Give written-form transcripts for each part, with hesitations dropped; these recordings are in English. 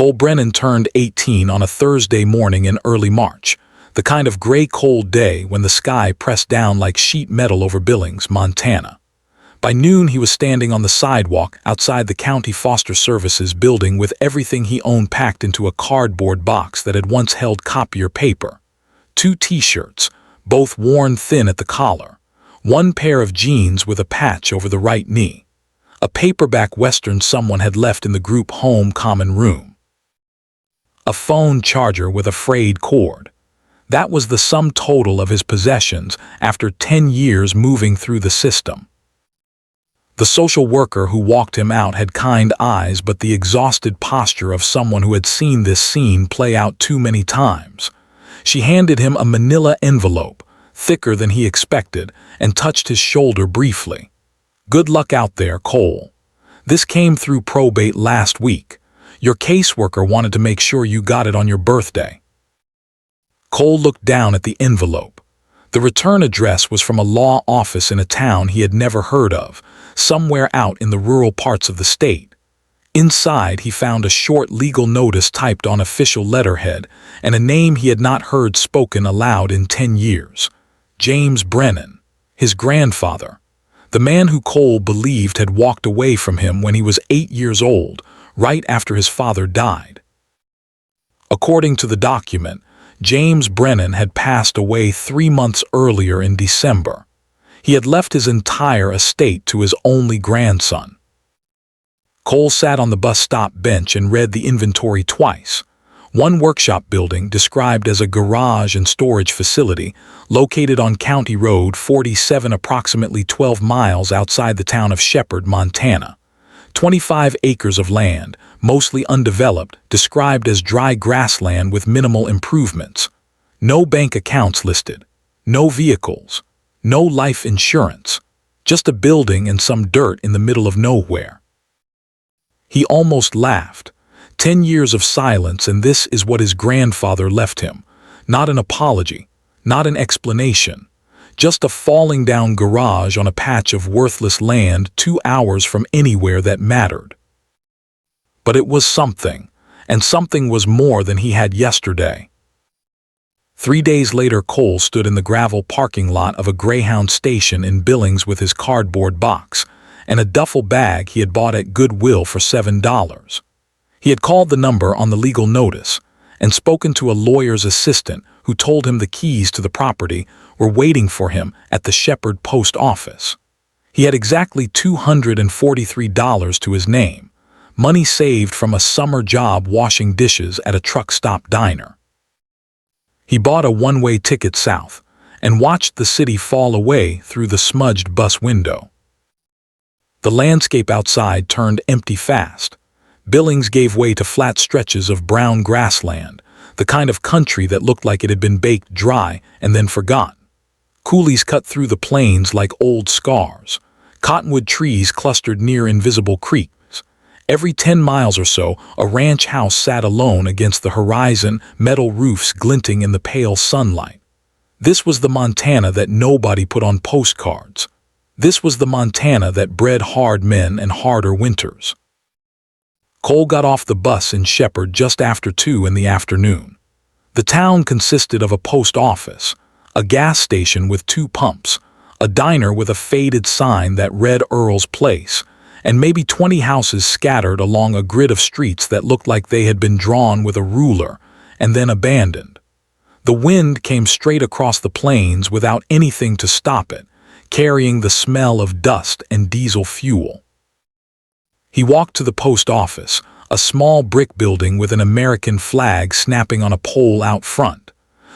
Cole Brennan turned 18 on a Thursday morning in early March, the kind of gray cold day when the sky pressed down like sheet metal over Billings, Montana. By noon, he was standing on the sidewalk outside the County Foster Services building with everything he owned packed into a cardboard box that had once held copier paper. 2 t-shirts, both worn thin at the collar, 1 pair of jeans with a patch over the right knee, a paperback Western someone had left in the group home common room, a phone charger with a frayed cord. That was the sum total of his possessions after 10 years moving through the system. The social worker who walked him out had kind eyes but the exhausted posture of someone who had seen this scene play out too many times. She handed him a manila envelope, thicker than he expected, and touched his shoulder briefly. "Good luck out there, Cole. This came through probate last week. Your caseworker wanted to make sure you got it on your birthday." Cole looked down at the envelope. The return address was from a law office in a town he had never heard of, somewhere out in the rural parts of the state. Inside, he found a short legal notice typed on official letterhead and a name he had not heard spoken aloud in 10 years. James Brennan, his grandfather, the man who Cole believed had walked away from him when he was 8 years old, right after his father died. According to the document, James Brennan had passed away 3 months earlier in December. He had left his entire estate to his only grandson. Cole sat on the bus stop bench and read the inventory twice. 1 workshop building described as a garage and storage facility located on County Road 47 approximately 12 miles outside the town of Shepherd, Montana. 25 acres of land, mostly undeveloped, described as dry grassland with minimal improvements. No bank accounts listed. No vehicles. No life insurance. Just a building and some dirt in the middle of nowhere. He almost laughed. 10 years of silence, and this is what his grandfather left him. Not an apology, not an explanation. Just a falling down garage on a patch of worthless land 2 hours from anywhere that mattered. But it was something, and something was more than he had yesterday. 3 days later, Cole stood in the gravel parking lot of a Greyhound station in Billings with his cardboard box and a duffel bag he had bought at Goodwill for $7. He had called the number on the legal notice and spoken to a lawyer's assistant who told him the keys to the property were waiting for him at the Shepherd post office. He had exactly $243 to his name, money saved from a summer job washing dishes at a truck stop diner. He bought a one-way ticket south and watched the city fall away through the smudged bus window. The landscape outside turned empty fast. Billings gave way to flat stretches of brown grassland, the kind of country that looked like it had been baked dry and then forgotten. Coulees cut through the plains like old scars. Cottonwood trees clustered near invisible creeks. Every 10 miles or so, a ranch house sat alone against the horizon, metal roofs glinting in the pale sunlight. This was the Montana that nobody put on postcards. This was the Montana that bred hard men and harder winters. Cole got off the bus in Shepherd just after 2 in the afternoon. The town consisted of a post office, a gas station with 2 pumps, a diner with a faded sign that read Earl's Place, and maybe 20 houses scattered along a grid of streets that looked like they had been drawn with a ruler and then abandoned. The wind came straight across the plains without anything to stop it, carrying the smell of dust and diesel fuel. He walked to the post office, a small brick building with an American flag snapping on a pole out front.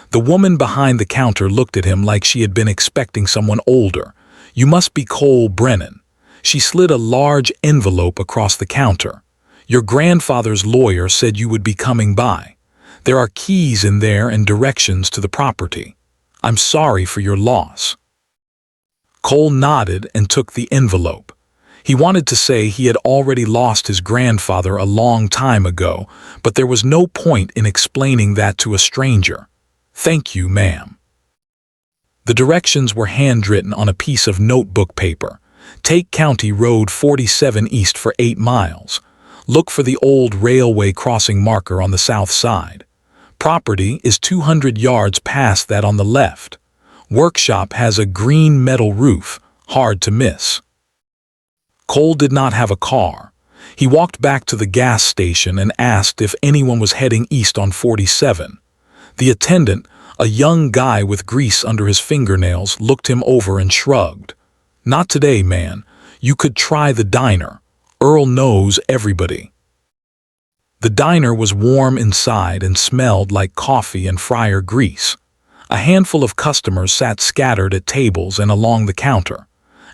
The woman behind the counter looked at him like she had been expecting someone older. "You must be Cole Brennan." She slid a large envelope across the counter. "Your grandfather's lawyer said you would be coming by. There are keys in there and directions to the property. I'm sorry for your loss." Cole nodded and took the envelope. He wanted to say he had already lost his grandfather a long time ago, but there was no point in explaining that to a stranger. "Thank you, ma'am." The directions were handwritten on a piece of notebook paper. Take County Road 47 east for 8 miles. Look for the old railway crossing marker on the south side. Property is 200 yards past that on the left. Workshop has a green metal roof, hard to miss. Cole did not have a car. He walked back to the gas station and asked if anyone was heading east on 47. The attendant, a young guy with grease under his fingernails, looked him over and shrugged. "Not today, man. You could try the diner. Earl knows everybody." The diner was warm inside and smelled like coffee and fryer grease. A handful of customers sat scattered at tables and along the counter.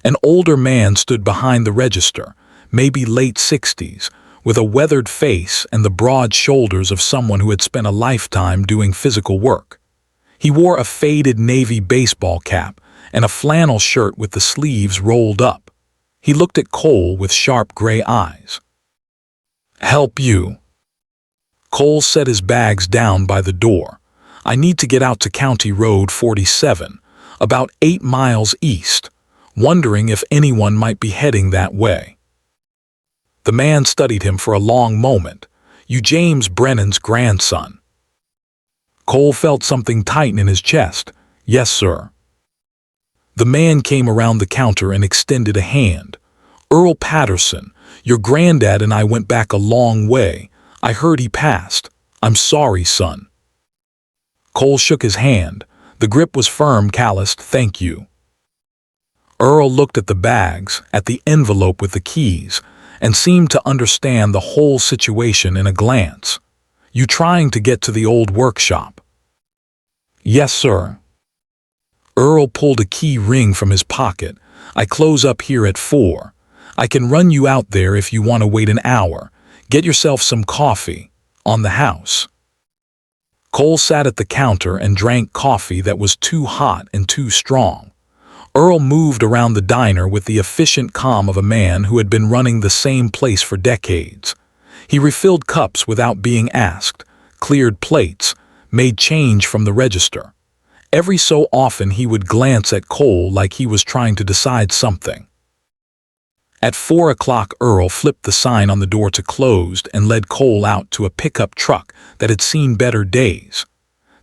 An older man stood behind the register, maybe late 60s, with a weathered face and the broad shoulders of someone who had spent a lifetime doing physical work. He wore a faded navy baseball cap and a flannel shirt with the sleeves rolled up. He looked at Cole with sharp gray eyes. "Help you?" Cole set his bags down by the door. "I need to get out to County Road 47, about 8 miles east, wondering if anyone might be heading that way." The man studied him for a long moment. "You James Brennan's grandson?" Cole felt something tighten in his chest. "Yes, sir." The man came around the counter and extended a hand. "Earl Patterson, your granddad and I went back a long way. I heard he passed. I'm sorry, son." Cole shook his hand. The grip was firm, calloused. "Thank you." Earl looked at the bags, at the envelope with the keys, and seemed to understand the whole situation in a glance. "You trying to get to the old workshop?" "Yes, sir." Earl pulled a key ring from his pocket. "I close up here at 4. I can run you out there if you want to wait an hour. Get yourself some coffee. On the house." Cole sat at the counter and drank coffee that was too hot and too strong. Earl moved around the diner with the efficient calm of a man who had been running the same place for decades. He refilled cups without being asked, cleared plates, made change from the register. Every so often he would glance at Cole like he was trying to decide something. At 4 o'clock, Earl flipped the sign on the door to closed and led Cole out to a pickup truck that had seen better days.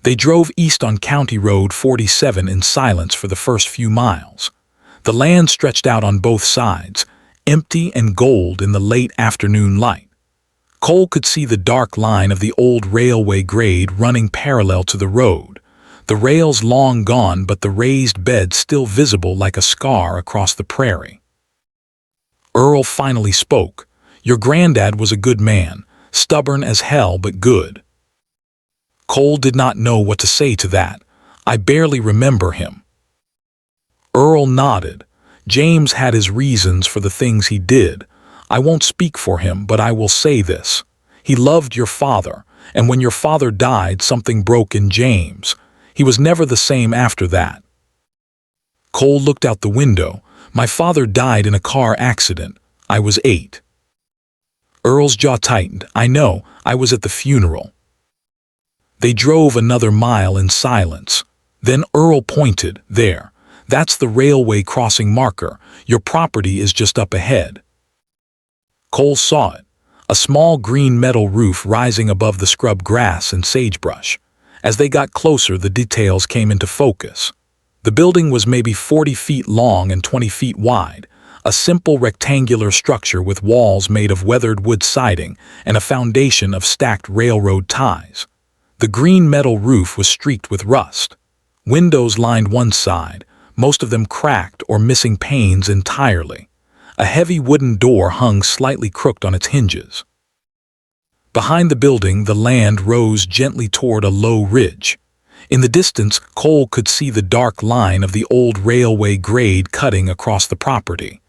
They drove east on County Road 47 in silence for the first few miles. The land stretched out on both sides, empty and gold in the late afternoon light. Cole could see the dark line of the old railway grade running parallel to the road, the rails long gone but the raised bed still visible like a scar across the prairie. Earl finally spoke. "Your granddad was a good man, stubborn as hell but good." Cole did not know what to say to that. "I barely remember him." Earl nodded. "James had his reasons for the things he did. I won't speak for him, but I will say this. He loved your father, and when your father died, something broke in James. He was never the same after that." Cole looked out the window. "My father died in a car accident. I was 8. Earl's jaw tightened. "I know. I was at the funeral." They drove another mile in silence. Then Earl pointed. "There. That's the railway crossing marker. Your property is just up ahead." Cole saw it. A small green metal roof rising above the scrub grass and sagebrush. As they got closer, the details came into focus. The building was maybe 40 feet long and 20 feet wide, a simple rectangular structure with walls made of weathered wood siding and a foundation of stacked railroad ties. The green metal roof was streaked with rust. Windows lined one side, most of them cracked or missing panes entirely. A heavy wooden door hung slightly crooked on its hinges. Behind the building, the land rose gently toward a low ridge. In the distance, Cole could see the dark line of the old railway grade cutting across the property.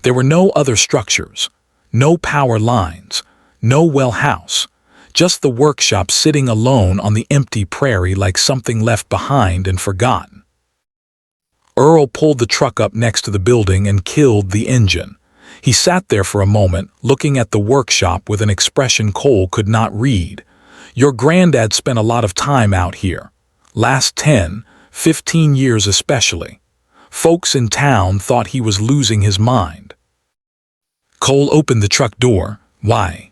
There were no other structures, no power lines, no well house. Just the workshop sitting alone on the empty prairie like something left behind and forgotten. Earl pulled the truck up next to the building and killed the engine. He sat there for a moment, looking at the workshop with an expression Cole could not read. "Your granddad spent a lot of time out here. Last 10, 15 years especially. Folks in town thought he was losing his mind." Cole opened the truck door. "Why?"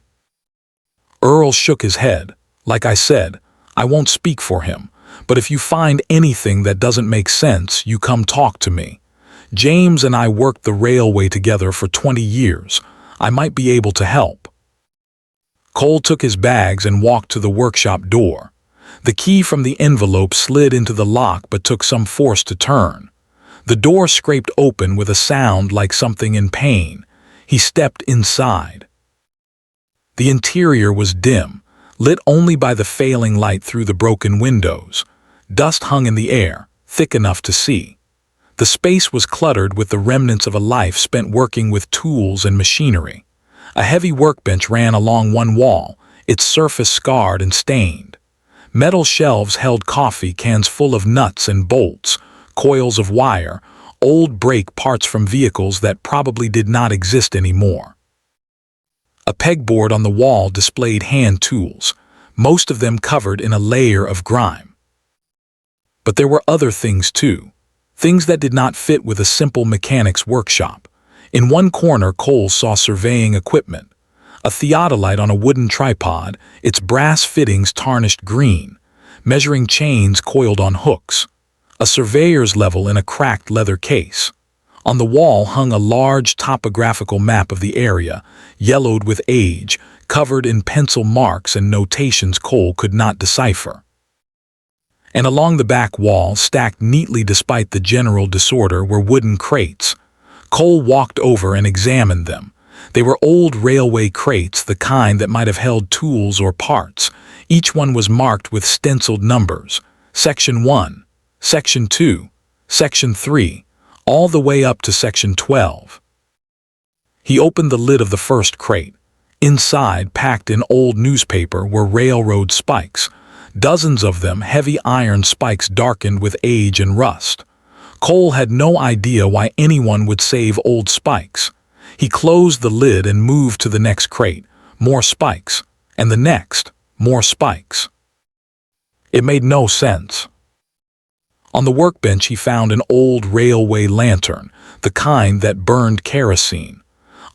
Earl shook his head. Like I said, I won't speak for him, but if you find anything that doesn't make sense, you come talk to me. James and I worked the railway together for 20 years. I might be able to help. Cole took his bags and walked to the workshop door. The key from the envelope slid into the lock but took some force to turn. The door scraped open with a sound like something in pain. He stepped inside. The interior was dim, lit only by the failing light through the broken windows. Dust hung in the air, thick enough to see. The space was cluttered with the remnants of a life spent working with tools and machinery. A heavy workbench ran along one wall, its surface scarred and stained. Metal shelves held coffee cans full of nuts and bolts, coils of wire, old brake parts from vehicles that probably did not exist anymore. A pegboard on the wall displayed hand tools, most of them covered in a layer of grime. But there were other things too, things that did not fit with a simple mechanic's workshop. In one corner, Cole saw surveying equipment, a theodolite on a wooden tripod, its brass fittings tarnished green, measuring chains coiled on hooks, a surveyor's level in a cracked leather case. On the wall hung a large topographical map of the area, yellowed with age, covered in pencil marks and notations Cole could not decipher. And along the back wall, stacked neatly despite the general disorder, were wooden crates. Cole walked over and examined them. They were old railway crates, the kind that might have held tools or parts. Each one was marked with stenciled numbers. Section 1, Section 2, Section 3, all the way up to Section 12. He opened the lid of the first crate. Inside, packed in old newspaper, were railroad spikes. Dozens of them, heavy iron spikes darkened with age and rust. Cole had no idea why anyone would save old spikes. He closed the lid and moved to the next crate. More spikes. And the next. More spikes. It made no sense. On the workbench he found an old railway lantern, the kind that burned kerosene.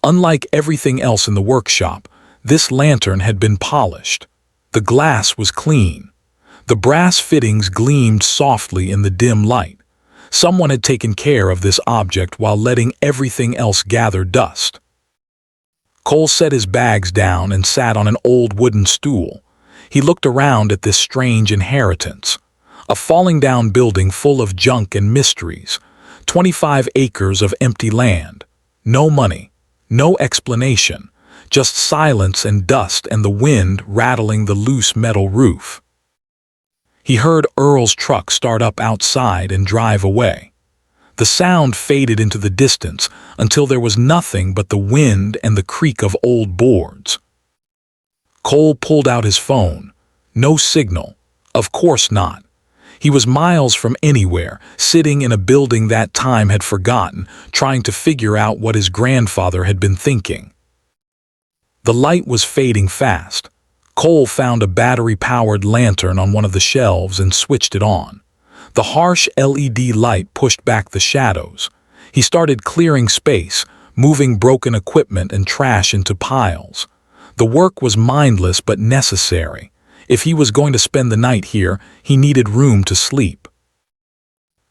Unlike everything else in the workshop, this lantern had been polished. The glass was clean. The brass fittings gleamed softly in the dim light. Someone had taken care of this object while letting everything else gather dust. Cole set his bags down and sat on an old wooden stool. He looked around at this strange inheritance. A falling-down building full of junk and mysteries. 25 acres of empty land. No money. No explanation. Just silence and dust and the wind rattling the loose metal roof. He heard Earl's truck start up outside and drive away. The sound faded into the distance until there was nothing but the wind and the creak of old boards. Cole pulled out his phone. No signal. Of course not. He was miles from anywhere, sitting in a building that time had forgotten, trying to figure out what his grandfather had been thinking. The light was fading fast. Cole found a battery-powered lantern on one of the shelves and switched it on. The harsh LED light pushed back the shadows. He started clearing space, moving broken equipment and trash into piles. The work was mindless but necessary. If he was going to spend the night here, he needed room to sleep.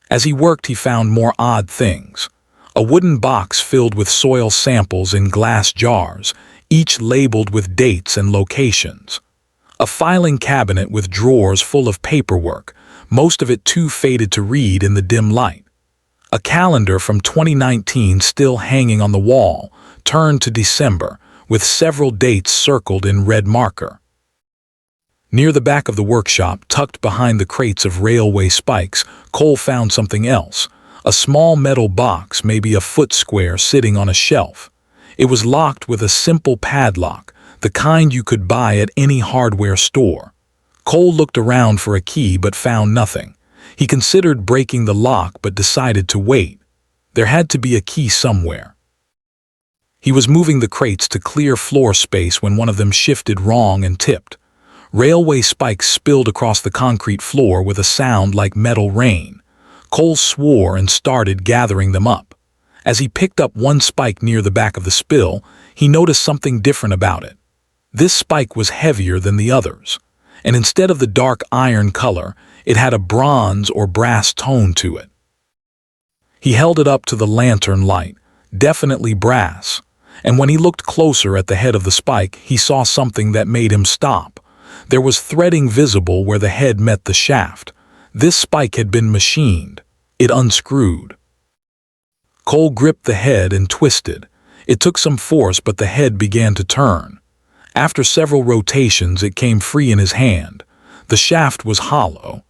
As he worked, he found more odd things. A wooden box filled with soil samples in glass jars, each labeled with dates and locations. A filing cabinet with drawers full of paperwork, most of it too faded to read in the dim light. A calendar from 2019 still hanging on the wall, turned to December, with several dates circled in red marker. Near the back of the workshop, tucked behind the crates of railway spikes, Cole found something else. A small metal box, maybe a foot square, sitting on a shelf. It was locked with a simple padlock, the kind you could buy at any hardware store. Cole looked around for a key but found nothing. He considered breaking the lock but decided to wait. There had to be a key somewhere. He was moving the crates to clear floor space when one of them shifted wrong and tipped. Railway spikes spilled across the concrete floor with a sound like metal rain. Cole swore and started gathering them up. As he picked up one spike near the back of the spill, he noticed something different about it. This spike was heavier than the others, and instead of the dark iron color, it had a bronze or brass tone to it. He held it up to the lantern light, definitely brass, and when he looked closer at the head of the spike, he saw something that made him stop. There was threading visible where the head met the shaft. This spike had been machined. It unscrewed. Cole gripped the head and twisted. It took some force, but the head began to turn. After several rotations, it came free in his hand. The shaft was hollow.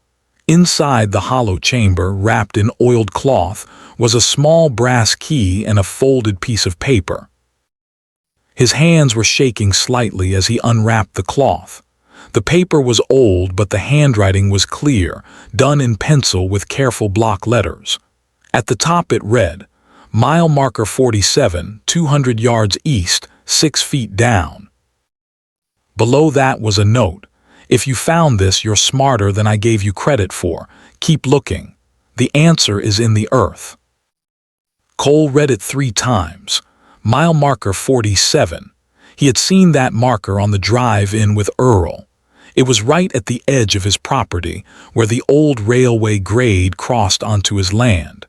Inside the hollow chamber, wrapped in oiled cloth, was a small brass key and a folded piece of paper. His hands were shaking slightly as he unwrapped the cloth. The paper was old, but the handwriting was clear, done in pencil with careful block letters. At the top it read, "Mile marker 47, 200 yards east, 6 feet down." Below that was a note. "If you found this, you're smarter than I gave you credit for. Keep looking. The answer is in the earth." Cole read it 3 times. Mile marker 47. He had seen that marker on the drive-in with Earl. It was right at the edge of his property, where the old railway grade crossed onto his land.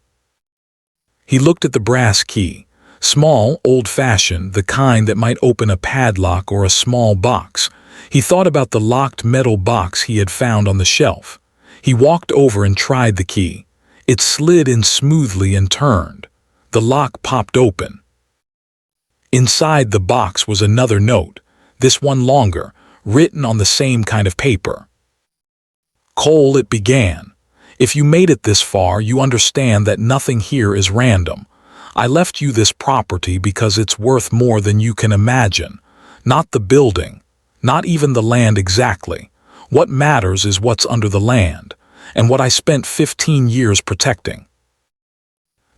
He looked at the brass key. Small, old-fashioned, the kind that might open a padlock or a small box. He thought about the locked metal box he had found on the shelf. He walked over and tried the key. It slid in smoothly and turned. The lock popped open. Inside the box was another note, this one longer, written on the same kind of paper. "Cole," it began, "if you made it this far, you understand that nothing here is random. I left you this property because it's worth more than you can imagine. Not the building, not even the land exactly. What matters is what's under the land, and what I spent 15 years protecting.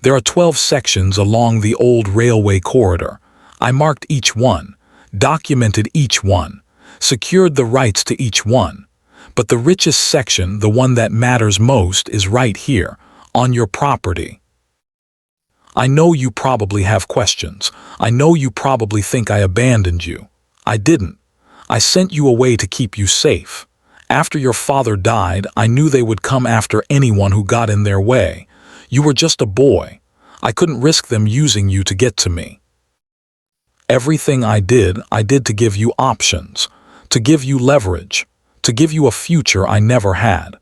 There are 12 sections along the old railway corridor. I marked each one, documented each one, secured the rights to each one. But the richest section, the one that matters most, is right here, on your property. I know you probably have questions. I know you probably think I abandoned you. I didn't. I sent you away to keep you safe. After your father died, I knew they would come after anyone who got in their way. You were just a boy. I couldn't risk them using you to get to me. Everything I did to give you options, to give you leverage, to give you a future I never had.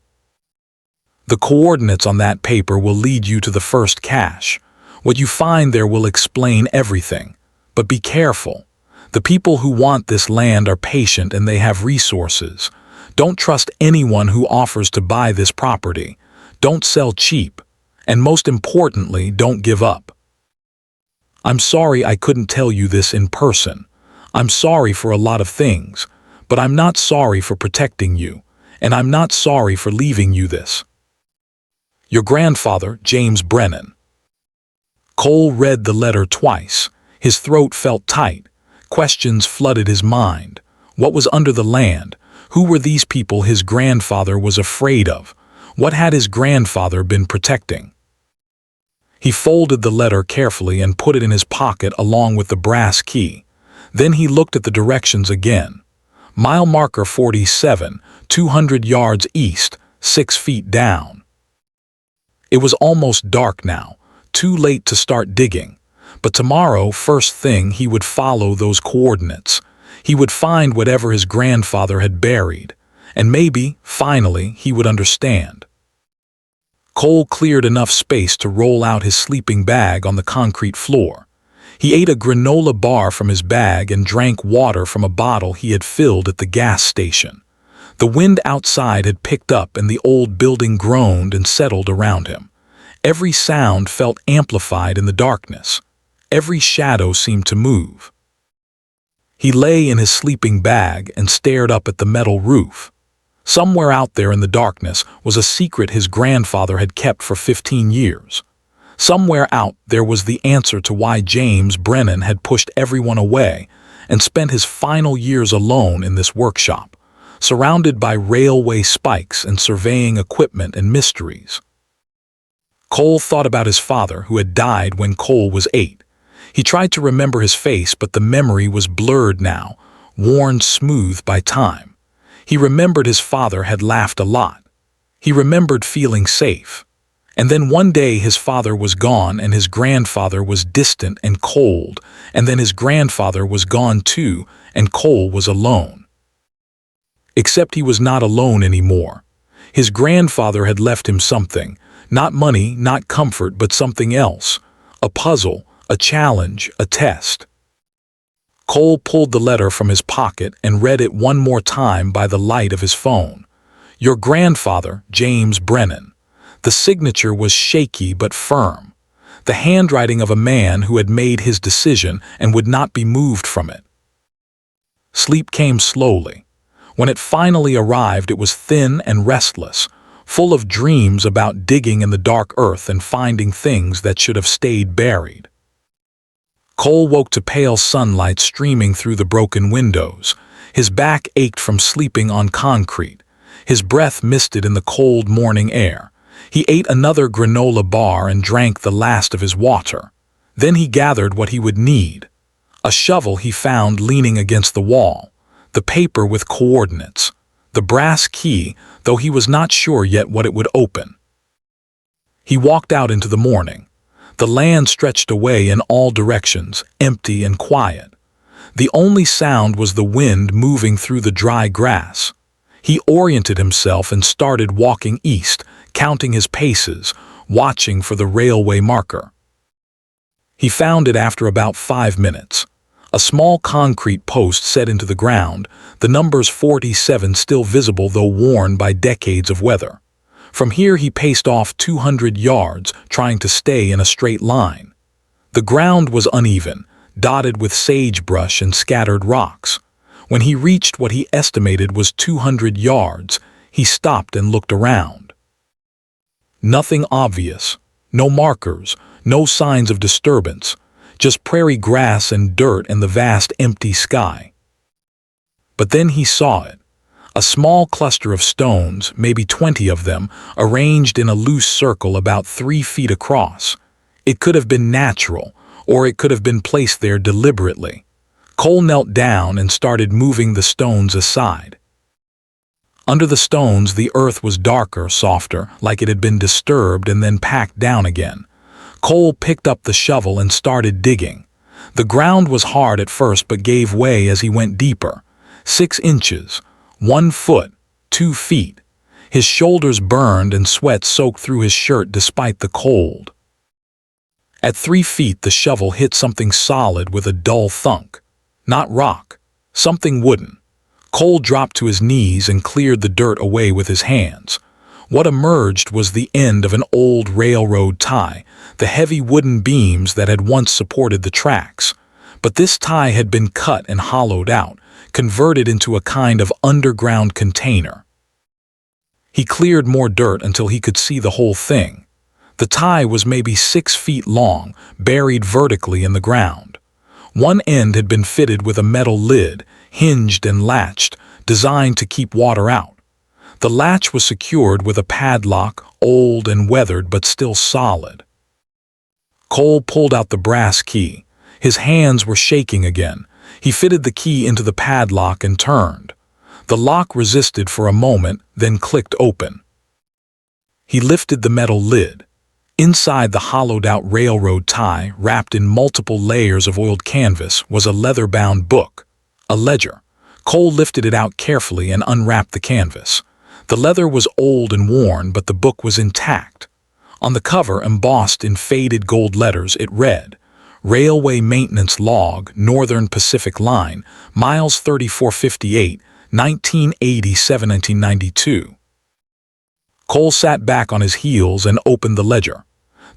The coordinates on that paper will lead you to the first cache. What you find there will explain everything. But be careful. The people who want this land are patient and they have resources. Don't trust anyone who offers to buy this property. Don't sell cheap. And most importantly, don't give up. I'm sorry I couldn't tell you this in person. I'm sorry for a lot of things, but I'm not sorry for protecting you, and I'm not sorry for leaving you this. Your grandfather, James Brennan. Cole read the letter twice. His throat felt tight. Questions flooded his mind. What was under the land? Who were these people his grandfather was afraid of? What had his grandfather been protecting? He folded the letter carefully and put it in his pocket along with the brass key. Then he looked at the directions again. Mile marker 47, 200 yards east, 6 feet down. It was almost dark now, too late to start digging. But tomorrow, first thing, he would follow those coordinates. He would find whatever his grandfather had buried. And maybe, finally, he would understand. Cole cleared enough space to roll out his sleeping bag on the concrete floor. He ate a granola bar from his bag and drank water from a bottle he had filled at the gas station. The wind outside had picked up and the old building groaned and settled around him. Every sound felt amplified in the darkness. Every shadow seemed to move. He lay in his sleeping bag and stared up at the metal roof. Somewhere out there in the darkness was a secret his grandfather had kept for 15 years. Somewhere out there was the answer to why James Brennan had pushed everyone away and spent his final years alone in this workshop, surrounded by railway spikes and surveying equipment and mysteries. Cole thought about his father, who had died when Cole was 8. He tried to remember his face, but the memory was blurred now. worn smooth by time. He remembered his father had laughed a lot. He remembered feeling safe. And then one day his father was gone and his grandfather was distant and cold, and then his grandfather was gone too, and Cole was alone. Except he was not alone anymore. His grandfather had left him something, not money, not comfort, but something else. A puzzle, a challenge, a test. Cole pulled the letter from his pocket and read it one more time by the light of his phone. Your grandfather, James Brennan. The signature was shaky but firm. The handwriting of a man who had made his decision and would not be moved from it. Sleep came slowly. When it finally arrived, it was thin and restless, full of dreams about digging in the dark earth and finding things that should have stayed buried. Cole woke to pale sunlight streaming through the broken windows. His back ached from sleeping on concrete. His breath misted in the cold morning air. He ate another granola bar and drank the last of his water. Then he gathered what he would need. A shovel he found leaning against the wall, the paper with coordinates, the brass key, though he was not sure yet what it would open. He walked out into the morning. The land stretched away in all directions, empty and quiet. The only sound was the wind moving through the dry grass. He oriented himself and started walking east, counting his paces, watching for the railway marker. He found it after about 5 minutes. A small concrete post set into the ground, the numbers 47 still visible though worn by decades of weather. From here he paced off 200 yards, trying to stay in a straight line. The ground was uneven, dotted with sagebrush and scattered rocks. When he reached what he estimated was 200 yards, he stopped and looked around. Nothing obvious, no markers, no signs of disturbance, just prairie grass and dirt and the vast empty sky. But then he saw it. A small cluster of stones, maybe 20 of them, arranged in a loose circle about 3 feet across. It could have been natural, or it could have been placed there deliberately. Cole knelt down and started moving the stones aside. Under the stones, the earth was darker, softer, like it had been disturbed and then packed down again. Cole picked up the shovel and started digging. The ground was hard at first but gave way as he went deeper. 6 inches, 1 foot, 2 feet. His shoulders burned and sweat soaked through his shirt despite the cold. At 3 feet, the shovel hit something solid with a dull thunk. Not rock, something wooden. Cole dropped to his knees and cleared the dirt away with his hands. What emerged was the end of an old railroad tie, the heavy wooden beams that had once supported the tracks. But this tie had been cut and hollowed out, converted into a kind of underground container. He cleared more dirt until he could see the whole thing. The tie was maybe 6 feet long, buried vertically in the ground. One end had been fitted with a metal lid, hinged and latched, designed to keep water out. The latch was secured with a padlock, old and weathered but still solid. Cole pulled out the brass key. His hands were shaking again. He fitted the key into the padlock and turned. The lock resisted for a moment, then clicked open. He lifted the metal lid. Inside the hollowed-out railroad tie, wrapped in multiple layers of oiled canvas, was a leather-bound book, a ledger. Cole lifted it out carefully and unwrapped the canvas. The leather was old and worn, but the book was intact. On the cover, embossed in faded gold letters, it read, Railway Maintenance Log, Northern Pacific Line, Miles 3458, 1987-1992. Cole sat back on his heels and opened the ledger.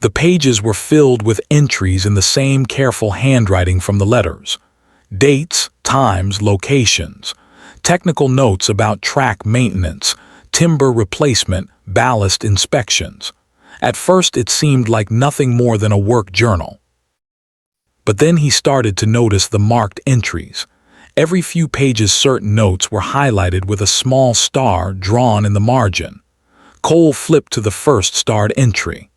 The pages were filled with entries in the same careful handwriting from the letters. Dates, times, locations. Technical notes about track maintenance, timber replacement, ballast inspections. At first it seemed like nothing more than a work journal. But then he started to notice the marked entries. Every few pages certain notes were highlighted with a small star drawn in the margin. Cole flipped to the first starred entry.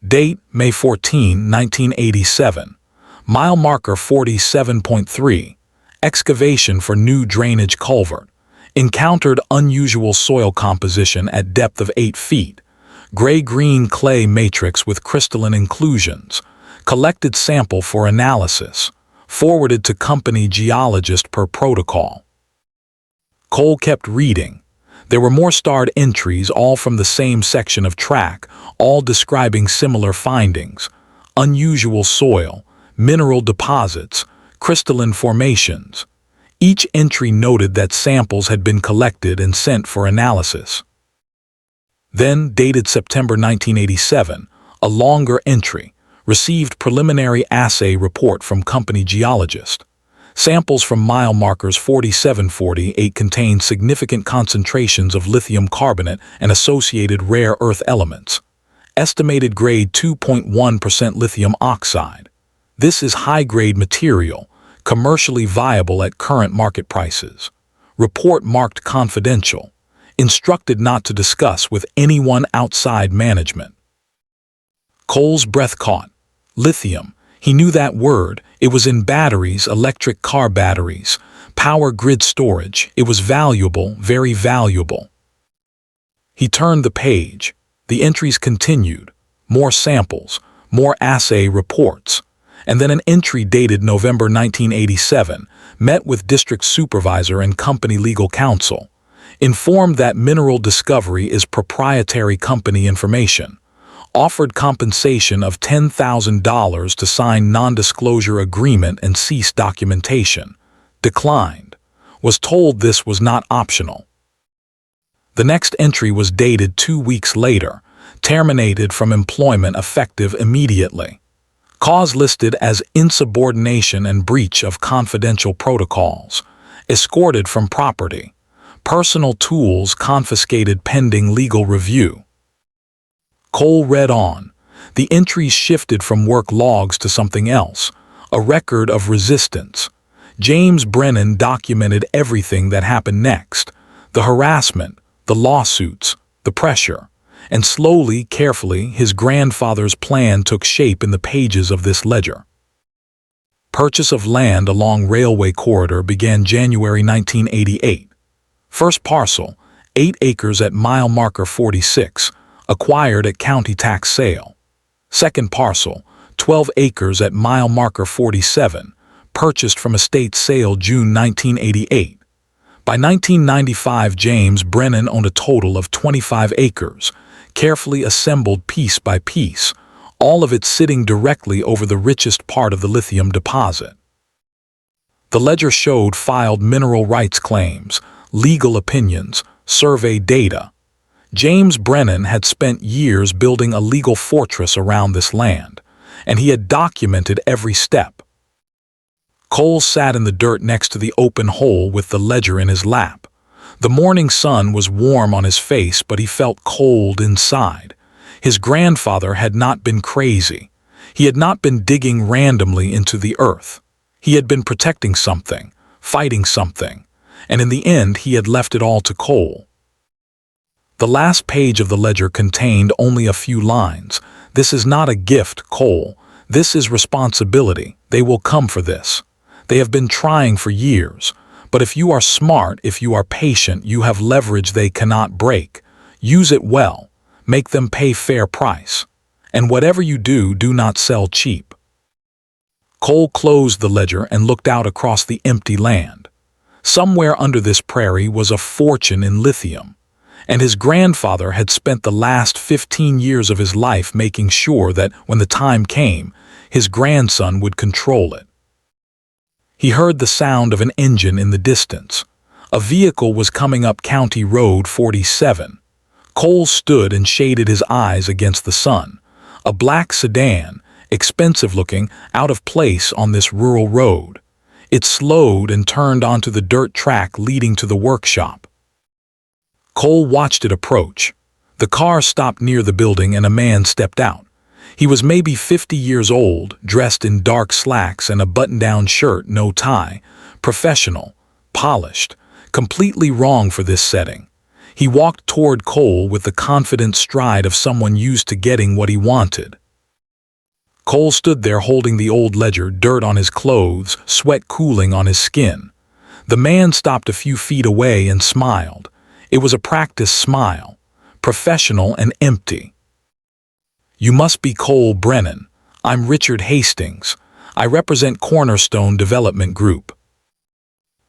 Date, May 14, 1987. Mile marker 47.3. Excavation for new drainage culvert. Encountered unusual soil composition at depth of 8 feet. Gray-green clay matrix with crystalline inclusions. Collected sample for analysis. Forwarded to company geologist per protocol. Cole kept reading. There were more starred entries, all from the same section of track, all describing similar findings. Unusual soil, mineral deposits, crystalline formations. Each entry noted that samples had been collected and sent for analysis. Then, dated September 1987, a longer entry, received preliminary assay report from company geologist. Samples from mile markers 4748 contained significant concentrations of lithium carbonate and associated rare earth elements. Estimated grade 2.1% lithium oxide. This is high-grade material, commercially viable at current market prices. Report marked confidential. Instructed not to discuss with anyone outside management. Cole's breath caught. Lithium. He knew that word. It was in batteries, electric car batteries, power grid storage. It was valuable, very valuable. He turned the page. The entries continued. More samples, more assay reports. And then an entry dated November 1987, met with district supervisor and company legal counsel. Informed that mineral discovery is proprietary company information. Offered compensation of $10,000 to sign non-disclosure agreement and cease documentation. Declined. Was told this was not optional. The next entry was dated 2 weeks later. Terminated from employment effective immediately. Cause listed as insubordination and breach of confidential protocols. Escorted from property. Personal tools confiscated pending legal review. Cole read on. The entries shifted from work logs to something else. A record of resistance. James Brennan documented everything that happened next. The harassment, the lawsuits, the pressure. And slowly, carefully, his grandfather's plan took shape in the pages of this ledger. Purchase of land along railway corridor began January 1988. First parcel, 8 acres at mile marker 46, acquired at county tax sale. Second parcel, 12 acres at mile marker 47, purchased from estate sale June 1988. By 1995, James Brennan owned a total of 25 acres, carefully assembled piece by piece, all of it sitting directly over the richest part of the lithium deposit. The ledger showed filed mineral rights claims, legal opinions, survey data. James Brennan had spent years building a legal fortress around this land, and he had documented every step. Cole sat in the dirt next to the open hole with the ledger in his lap. The morning sun was warm on his face, but he felt cold inside. His grandfather had not been crazy. He had not been digging randomly into the earth. He had been protecting something, fighting something, and in the end he had left it all to Cole. The last page of the ledger contained only a few lines. This is not a gift, Cole. This is responsibility. They will come for this. They have been trying for years. But if you are smart, if you are patient, you have leverage they cannot break. Use it well. Make them pay fair price. And whatever you do, do not sell cheap. Cole closed the ledger and looked out across the empty land. Somewhere under this prairie was a fortune in lithium. And his grandfather had spent the last 15 years of his life making sure that when the time came, his grandson would control it. He heard the sound of an engine in the distance. A vehicle was coming up County Road 47. Cole stood and shaded his eyes against the sun. A black sedan, expensive-looking, out of place on this rural road. It slowed and turned onto the dirt track leading to the workshop. Cole watched it approach. The car stopped near the building and a man stepped out. He was maybe 50 years old, dressed in dark slacks and a button-down shirt, no tie, professional, polished, completely wrong for this setting. He walked toward Cole with the confident stride of someone used to getting what he wanted. Cole stood there holding the old ledger, dirt on his clothes, sweat cooling on his skin. The man stopped a few feet away and smiled. It was a practiced smile, professional and empty. "You must be Cole Brennan. I'm Richard Hastings. I represent Cornerstone Development Group."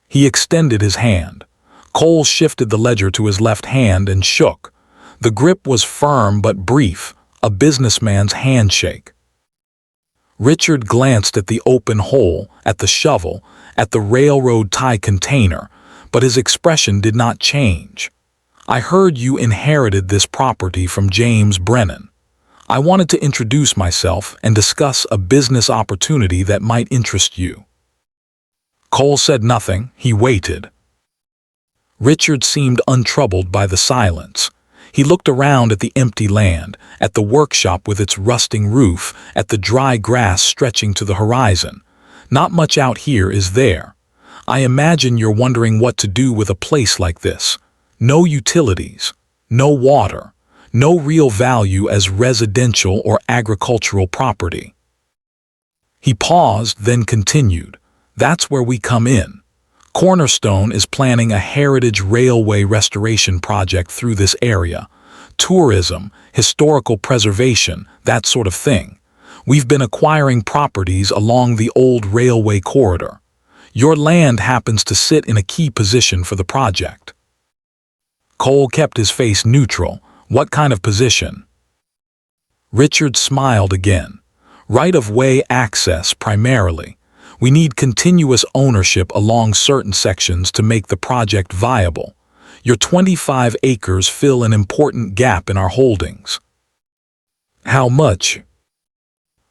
He extended his hand. Cole shifted the ledger to his left hand and shook. The grip was firm but brief, a businessman's handshake. Richard glanced at the open hole, at the shovel, at the railroad tie container, but his expression did not change. "I heard you inherited this property from James Brennan. I wanted to introduce myself and discuss a business opportunity that might interest you." Cole said nothing. He waited. Richard seemed untroubled by the silence. He looked around at the empty land, at the workshop with its rusting roof, at the dry grass stretching to the horizon. "Not much out here, is there? I imagine you're wondering what to do with a place like this. No utilities, no water, no real value as residential or agricultural property." He paused, then continued. "That's where we come in. Cornerstone is planning a heritage railway restoration project through this area. Tourism, historical preservation, that sort of thing. We've been acquiring properties along the old railway corridor. Your land happens to sit in a key position for the project." Cole kept his face neutral. "What kind of position?" Richard smiled again. "Right-of-way access, primarily. We need continuous ownership along certain sections to make the project viable. Your 25 acres fill an important gap in our holdings." "How much?"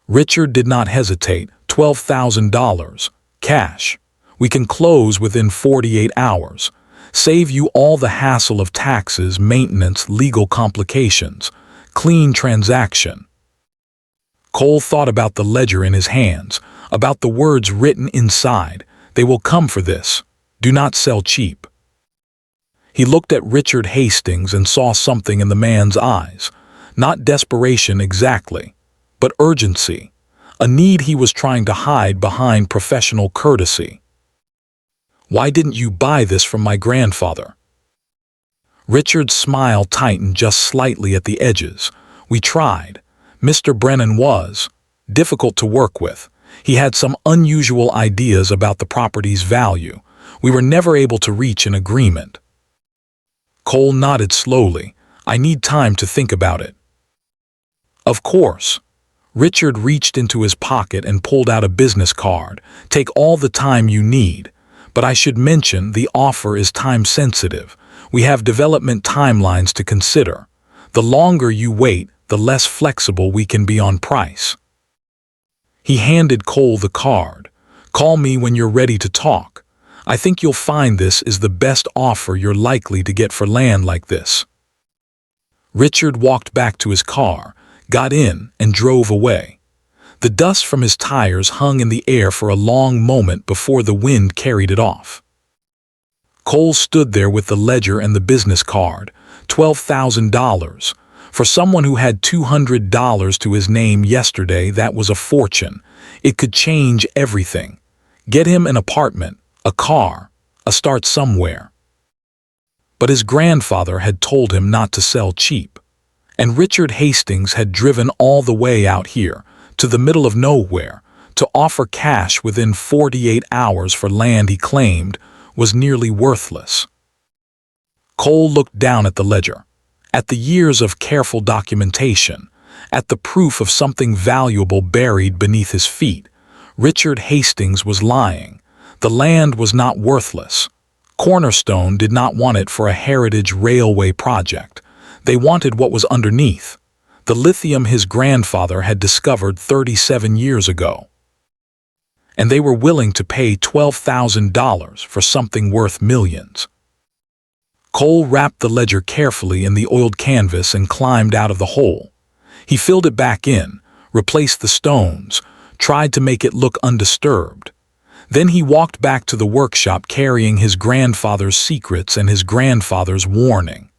Richard did not hesitate. $12,000. Cash. We can close within 48 hours. Save you all the hassle of taxes, maintenance, legal complications. Clean transaction." Cole thought about the ledger in his hands, about the words written inside. "They will come for this. Do not sell cheap." He looked at Richard Hastings and saw something in the man's eyes. Not desperation exactly, but urgency. A need he was trying to hide behind professional courtesy. "Why didn't you buy this from my grandfather?" Richard's smile tightened just slightly at the edges. "We tried. Mr. Brennan was difficult to work with. He had some unusual ideas about the property's value. We were never able to reach an agreement." Cole nodded slowly. "I need time to think about it." "Of course." Richard reached into his pocket and pulled out a business card. "Take all the time you need. But I should mention the offer is time-sensitive. We have development timelines to consider. The longer you wait, the less flexible we can be on price." He handed Cole the card. "Call me when you're ready to talk. I think you'll find this is the best offer you're likely to get for land like this." Richard walked back to his car, got in, and drove away. The dust from his tires hung in the air for a long moment before the wind carried it off. Cole stood there with the ledger and the business card. $12,000. For someone who had $200 to his name yesterday, that was a fortune. It could change everything. Get him an apartment, a car, a start somewhere. But his grandfather had told him not to sell cheap. And Richard Hastings had driven all the way out here, to the middle of nowhere, to offer cash within 48 hours for land he claimed was nearly worthless. Cole looked down at the ledger, at the years of careful documentation, at the proof of something valuable buried beneath his feet. Richard Hastings was lying. The land was not worthless. Cornerstone did not want it for a heritage railway project. They wanted what was underneath, the lithium his grandfather had discovered 37 years ago. And they were willing to pay $12,000 for something worth millions. Cole wrapped the ledger carefully in the oiled canvas and climbed out of the hole. He filled it back in, replaced the stones, tried to make it look undisturbed. Then he walked back to the workshop carrying his grandfather's secrets and his grandfather's warning.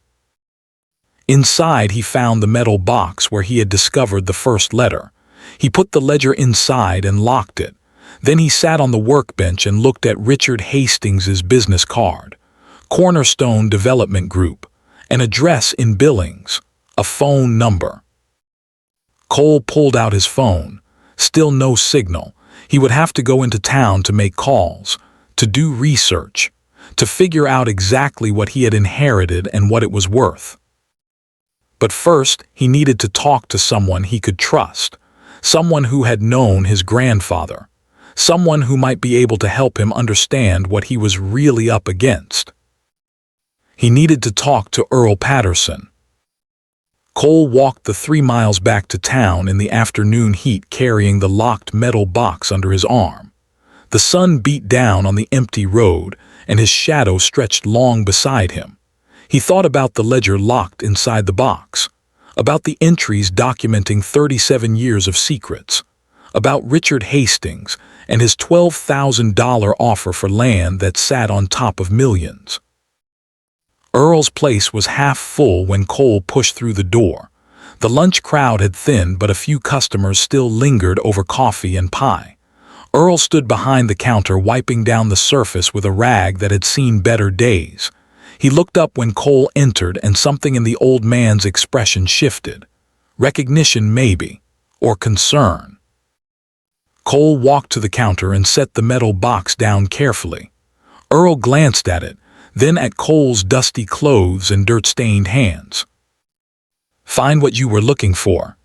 Inside he found the metal box where he had discovered the first letter. He put the ledger inside and locked it. Then he sat on the workbench and looked at Richard Hastings's business card. Cornerstone Development Group, an address in Billings, a phone number. Cole pulled out his phone. Still no signal. He would have to go into town to make calls, to do research, to figure out exactly what he had inherited and what it was worth. But first, he needed to talk to someone he could trust, someone who had known his grandfather, someone who might be able to help him understand what he was really up against. He needed to talk to Earl Patterson. Cole walked the 3 miles back to town in the afternoon heat, carrying the locked metal box under his arm. The sun beat down on the empty road, and his shadow stretched long beside him. He thought about the ledger locked inside the box, about the entries documenting 37 years of secrets, about Richard Hastings and his $12,000 offer for land that sat on top of millions. Earl's place was half full when Cole pushed through the door. The lunch crowd had thinned, but a few customers still lingered over coffee and pie. Earl stood behind the counter, wiping down the surface with a rag that had seen better days. He looked up when Cole entered, and something in the old man's expression shifted. Recognition, maybe, or concern. Cole walked to the counter and set the metal box down carefully. Earl glanced at it, then at Cole's dusty clothes and dirt-stained hands. "Find what you were looking for?"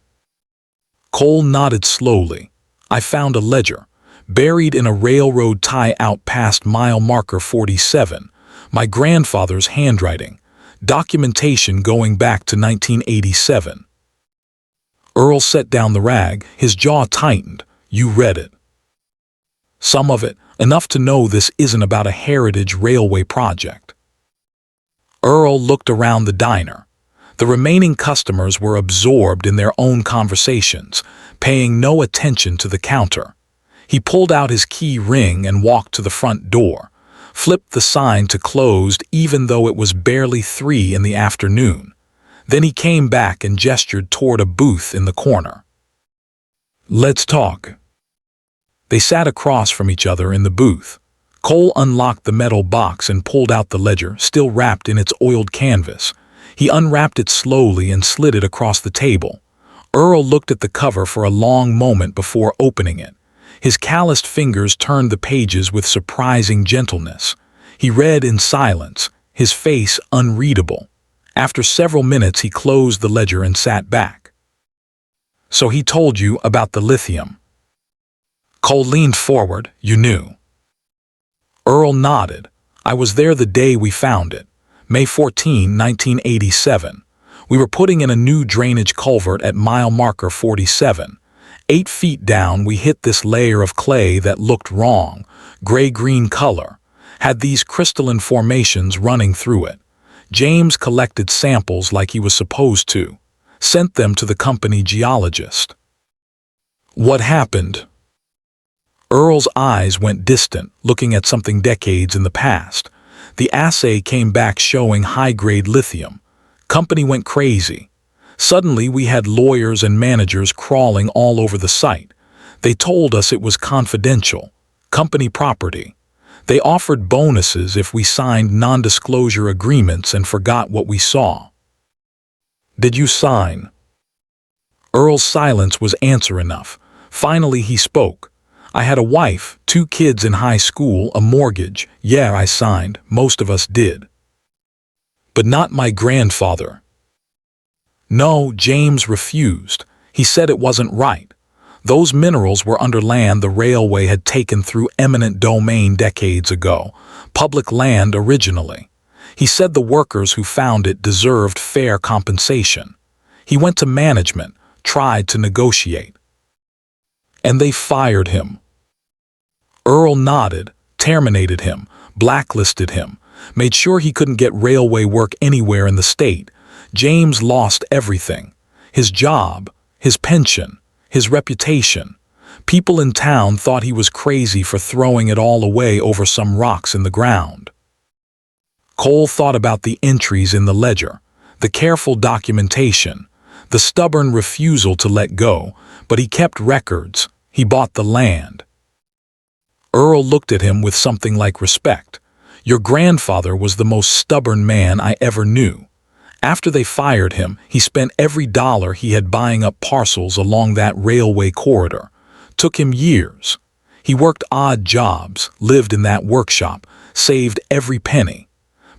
Cole nodded slowly. "I found a ledger, buried in a railroad tie out past mile marker 47, my grandfather's handwriting, documentation going back to 1987. Earl set down the rag, his jaw tightened. "You read it?" "Some of it, enough to know this isn't about a heritage railway project." Earl looked around the diner. The remaining customers were absorbed in their own conversations, paying no attention to the counter. He pulled out his key ring and walked to the front door, flipped the sign to closed even though it was barely 3 in the afternoon. Then he came back and gestured toward a booth in the corner. "Let's talk." They sat across from each other in the booth. Cole unlocked the metal box and pulled out the ledger, still wrapped in its oiled canvas. He unwrapped it slowly and slid it across the table. Earl looked at the cover for a long moment before opening it. His calloused fingers turned the pages with surprising gentleness. He read in silence, his face unreadable. After several minutes, he closed the ledger and sat back. "So he told you about the lithium?" Cole leaned forward. "You knew?" Earl nodded. "I was there the day we found it, May 14, 1987. We were putting in a new drainage culvert at mile marker 47. 8 feet down, we hit this layer of clay that looked wrong, gray-green color, had these crystalline formations running through it. James collected samples like he was supposed to, sent them to the company geologist." "What happened?" Earl's eyes went distant, looking at something decades in the past. The assay came back showing high-grade lithium. Company went crazy. Suddenly, we had lawyers and managers crawling all over the site. They told us it was confidential, company property. They offered bonuses if we signed non-disclosure agreements and forgot what we saw. "Did you sign?" Earl's silence was answer enough. Finally, he spoke. "I had a wife, 2 kids in high school, a mortgage. Yeah, I signed. Most of us did. But not my grandfather." "No," James refused. He said it wasn't right. Those minerals were under land the railway had taken through eminent domain decades ago, public land originally. He said the workers who found it deserved fair compensation. He went to management, tried to negotiate. "And they fired him." Earl nodded, terminated him, blacklisted him, made sure he couldn't get railway work anywhere in the state. James lost everything. His job, his pension, his reputation. People in town thought he was crazy for throwing it all away over some rocks in the ground. Cole thought about the entries in the ledger, the careful documentation, the stubborn refusal to let go, but he kept records. He bought the land. Earl looked at him with something like respect. Your grandfather was the most stubborn man I ever knew. After they fired him, he spent every dollar he had buying up parcels along that railway corridor. Took him years. He worked odd jobs, lived in that workshop, saved every penny.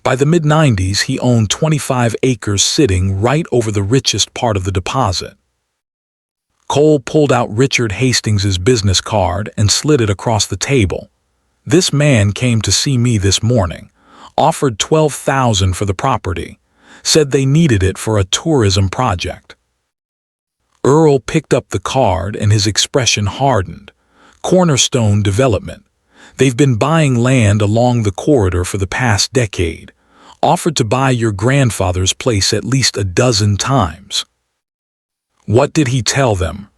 By the mid-90s, he owned 25 acres sitting right over the richest part of the deposit. Cole pulled out Richard Hastings's business card and slid it across the table. This man came to see me this morning, offered $12,000 for the property, said they needed it for a tourism project. Earl picked up the card and his expression hardened. Cornerstone Development. They've been buying land along the corridor for the past decade. Offered to buy your grandfather's place at least a dozen times. What did he tell them?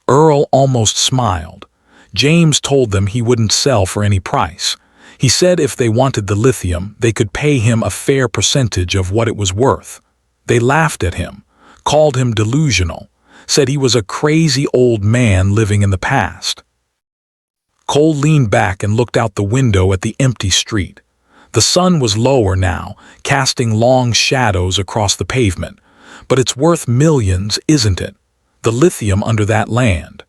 Earl almost smiled. James told them he wouldn't sell for any price. He said if they wanted the lithium, they could pay him a fair percentage of what it was worth. They laughed at him, called him delusional, said he was a crazy old man living in the past. Cole leaned back and looked out the window at the empty street. The sun was lower now, casting long shadows across the pavement. But it's worth millions, isn't it? The lithium under that land.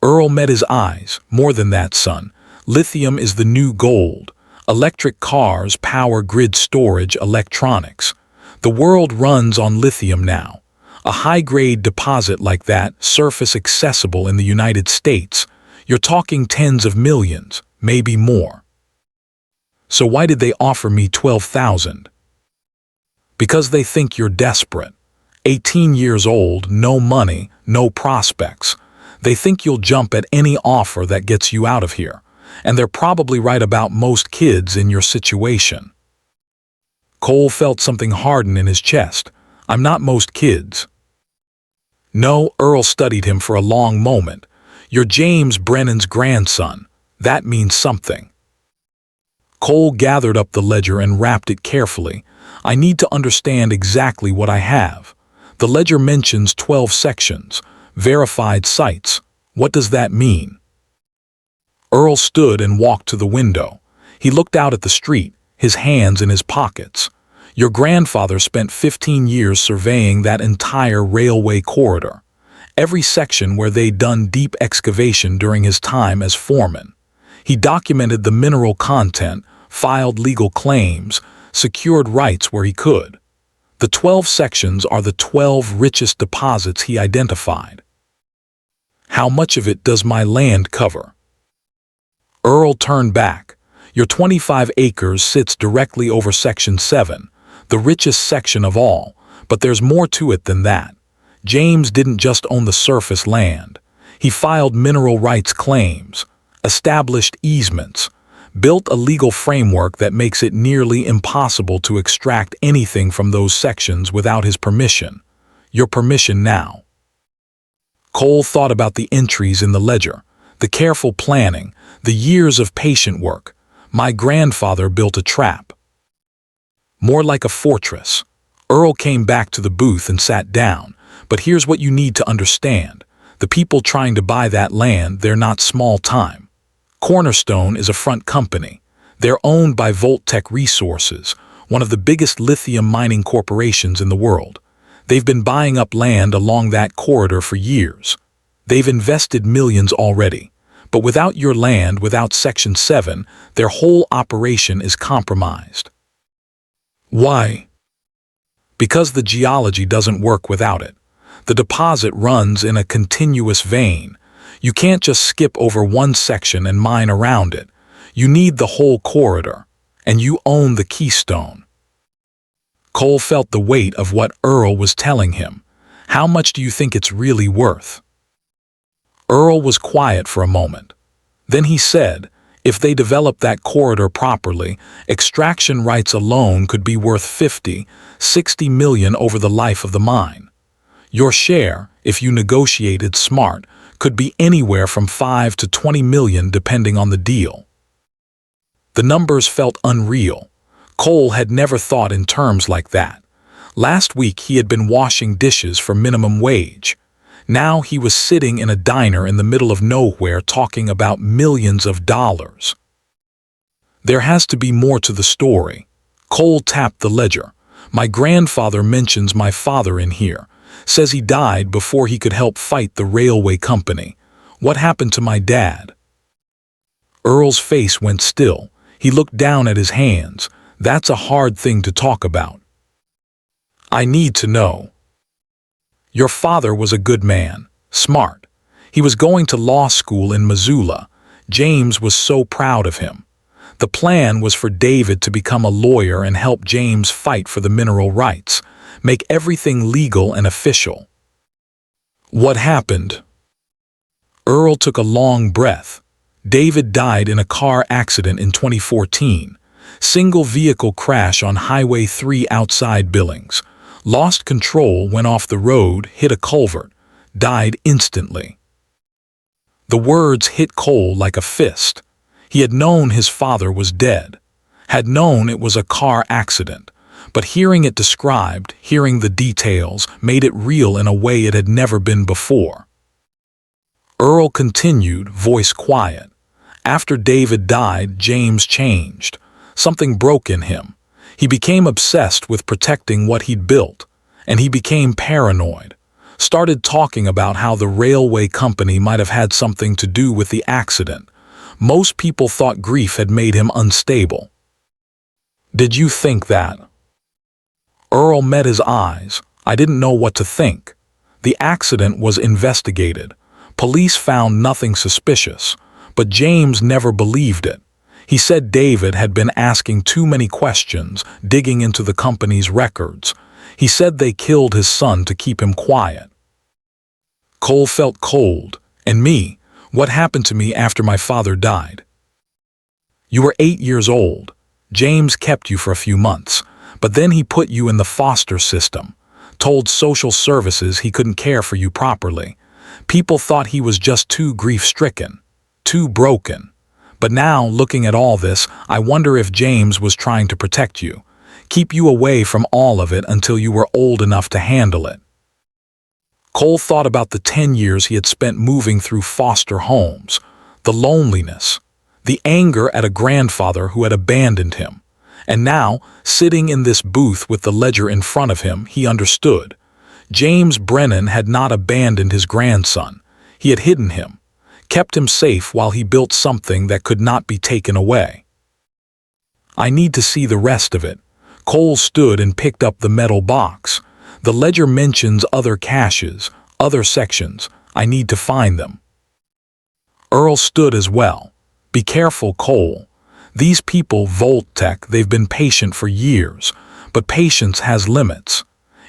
Earl met his eyes. More than that, son. Lithium is the new gold. Electric cars, power grid storage, electronics. The world runs on lithium now. A high-grade deposit like that, surface accessible in the United States. You're talking tens of millions, maybe more. So why did they offer me $12,000? Because they think you're desperate. 18 years old, no money, no prospects. They think you'll jump at any offer that gets you out of here. And they're probably right about most kids in your situation. Cole felt something harden in his chest. I'm not most kids. No, Earl studied him for a long moment. You're James Brennan's grandson. That means something. Cole gathered up the ledger and wrapped it carefully. I need to understand exactly what I have. The ledger mentions 12 sections, verified sites. What does that mean? Earl stood and walked to the window. He looked out at the street, his hands in his pockets. Your grandfather spent 15 years surveying that entire railway corridor, every section where they'd done deep excavation during his time as foreman. He documented the mineral content, filed legal claims, secured rights where he could. The 12 sections are the 12 richest deposits he identified. How much of it does my land cover? Earl turned back. Your 25 acres sits directly over Section 7, the richest section of all, but there's more to it than that. James didn't just own the surface land. He filed mineral rights claims, established easements, built a legal framework that makes it nearly impossible to extract anything from those sections without his permission. Your permission now. Cole thought about the entries in the ledger, the careful planning, the years of patient work. My grandfather built a trap. More like a fortress. Earl came back to the booth and sat down. But here's what you need to understand. The people trying to buy that land, they're not small time. Cornerstone is a front company. They're owned by Voltec Resources, one of the biggest lithium mining corporations in the world. They've been buying up land along that corridor for years. They've invested millions already. But without your land, without Section 7, their whole operation is compromised. Why? Because the geology doesn't work without it. The deposit runs in a continuous vein. You can't just skip over one section and mine around it. You need the whole corridor, and you own the keystone. Cole felt the weight of what Earl was telling him. How much do you think it's really worth? Earl was quiet for a moment. Then he said, if they develop that corridor properly, extraction rights alone could be worth 50, 60 million over the life of the mine. Your share, if you negotiated smart, could be anywhere from 5 to 20 million depending on the deal. The numbers felt unreal. Cole had never thought in terms like that. Last week he had been washing dishes for minimum wage. Now he was sitting in a diner in the middle of nowhere talking about millions of dollars. There has to be more to the story. Cole tapped the ledger. My grandfather mentions my father in here. Says he died before he could help fight the railway company. What happened to my dad? Earl's face went still. He looked down at his hands. That's a hard thing to talk about. I need to know. Your father was a good man, smart. He was going to law school in Missoula. James was so proud of him. The plan was for David to become a lawyer and help James fight for the mineral rights, make everything legal and official. What happened? Earl took a long breath. David died in a car accident in 2014. Single vehicle crash on Highway 3 outside Billings. Lost control, went off the road, hit a culvert, died instantly. The words hit Cole like a fist. He had known his father was dead, had known it was a car accident, but hearing it described, hearing the details, made it real in a way it had never been before. Earl continued, voice quiet. After David died, James changed. Something broke in him. He became obsessed with protecting what he'd built, and he became paranoid. Started talking about how the railway company might have had something to do with the accident. Most people thought grief had made him unstable. Did you think that? Earl met his eyes. I didn't know what to think. The accident was investigated. Police found nothing suspicious, but James never believed it. He said David had been asking too many questions, digging into the company's records. He said they killed his son to keep him quiet. Cole felt cold. And me? What happened to me after my father died? You were 8 years old. James kept you for a few months, but then he put you in the foster system. Told social services he couldn't care for you properly. People thought he was just too grief-stricken, too broken. But now, looking at all this, I wonder if James was trying to protect you, keep you away from all of it until you were old enough to handle it. Cole thought about the 10 years he had spent moving through foster homes, the loneliness, the anger at a grandfather who had abandoned him. And now, sitting in this booth with the ledger in front of him, he understood. James Brennan had not abandoned his grandson. He had hidden him, kept him safe while he built something that could not be taken away. I need to see the rest of it. Cole stood and picked up the metal box. The ledger mentions other caches, other sections. I need to find them. Earl stood as well. Be careful, Cole. These people, Voltec, they've been patient for years, but patience has limits.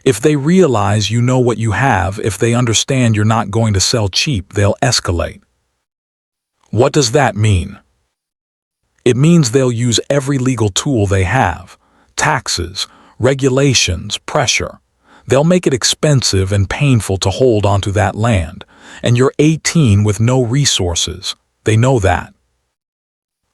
If they realize you know what you have, if they understand you're not going to sell cheap, they'll escalate. What does that mean? It means they'll use every legal tool they have. Taxes, regulations, pressure. They'll make it expensive and painful to hold onto that land. And you're 18 with no resources. They know that.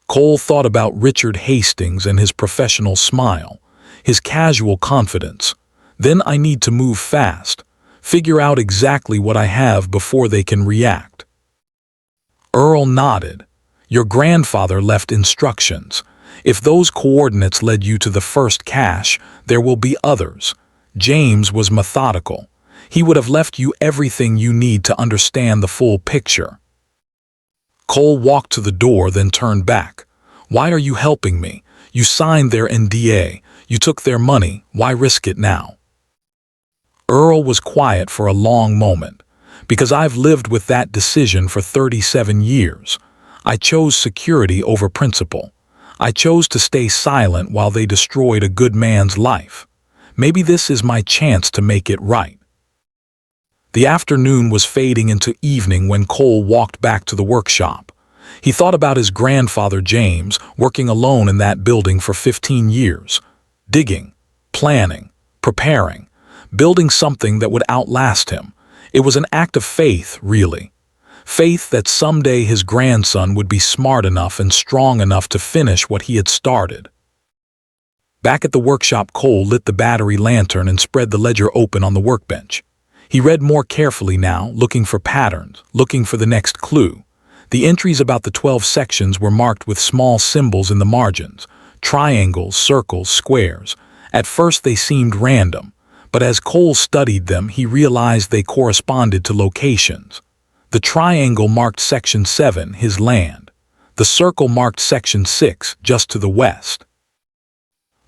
Cole thought about Richard Hastings and his professional smile, his casual confidence. Then I need to move fast, figure out exactly what I have before they can react. Earl nodded. Your grandfather left instructions. If those coordinates led you to the first cache, there will be others. James was methodical. He would have left you everything you need to understand the full picture. Cole walked to the door, then turned back. Why are you helping me? You signed their NDA. You took their money. Why risk it now? Earl was quiet for a long moment. Because I've lived with that decision for 37 years. I chose security over principle. I chose to stay silent while they destroyed a good man's life. Maybe this is my chance to make it right. The afternoon was fading into evening when Cole walked back to the workshop. He thought about his grandfather James, working alone in that building for 15 years. Digging, planning, preparing, building something that would outlast him. It was an act of faith, really. Faith that someday his grandson would be smart enough and strong enough to finish what he had started. Back at the workshop, Cole lit the battery lantern and spread the ledger open on the workbench. He read more carefully now, looking for patterns, looking for the next clue. The entries about the 12 sections were marked with small symbols in the margins: triangles, circles, squares. At first they seemed random, but as Cole studied them, he realized they corresponded to locations. The triangle marked Section 7, his land. The circle marked Section 6, just to the west.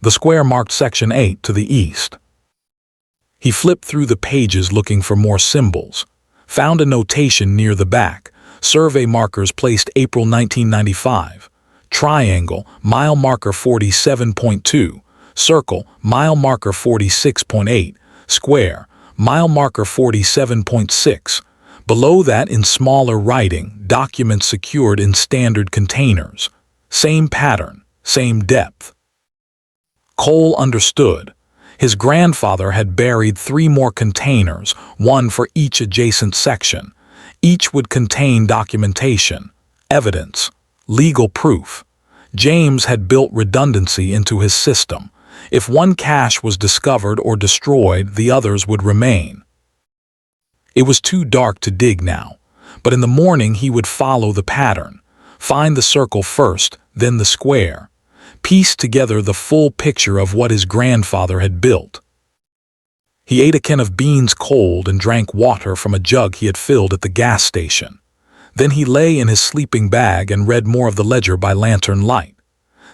The square marked Section 8, to the east. He flipped through the pages looking for more symbols. Found a notation near the back. Survey markers placed April 1995. Triangle, mile marker 47.2. Circle, mile marker 46.8. Square, mile marker 47.6. Below that, in smaller writing, documents secured in standard containers. Same pattern, same depth. Cole understood. His grandfather had buried 3 more containers, one for each adjacent section. Each would contain documentation, evidence, legal proof. James had built redundancy into his system. If one cache was discovered or destroyed, the others would remain. It was too dark to dig now, but in the morning he would follow the pattern. Find the circle first, then the square. Piece together the full picture of what his grandfather had built. He ate a can of beans cold and drank water from a jug he had filled at the gas station. Then he lay in his sleeping bag and read more of the ledger by lantern light.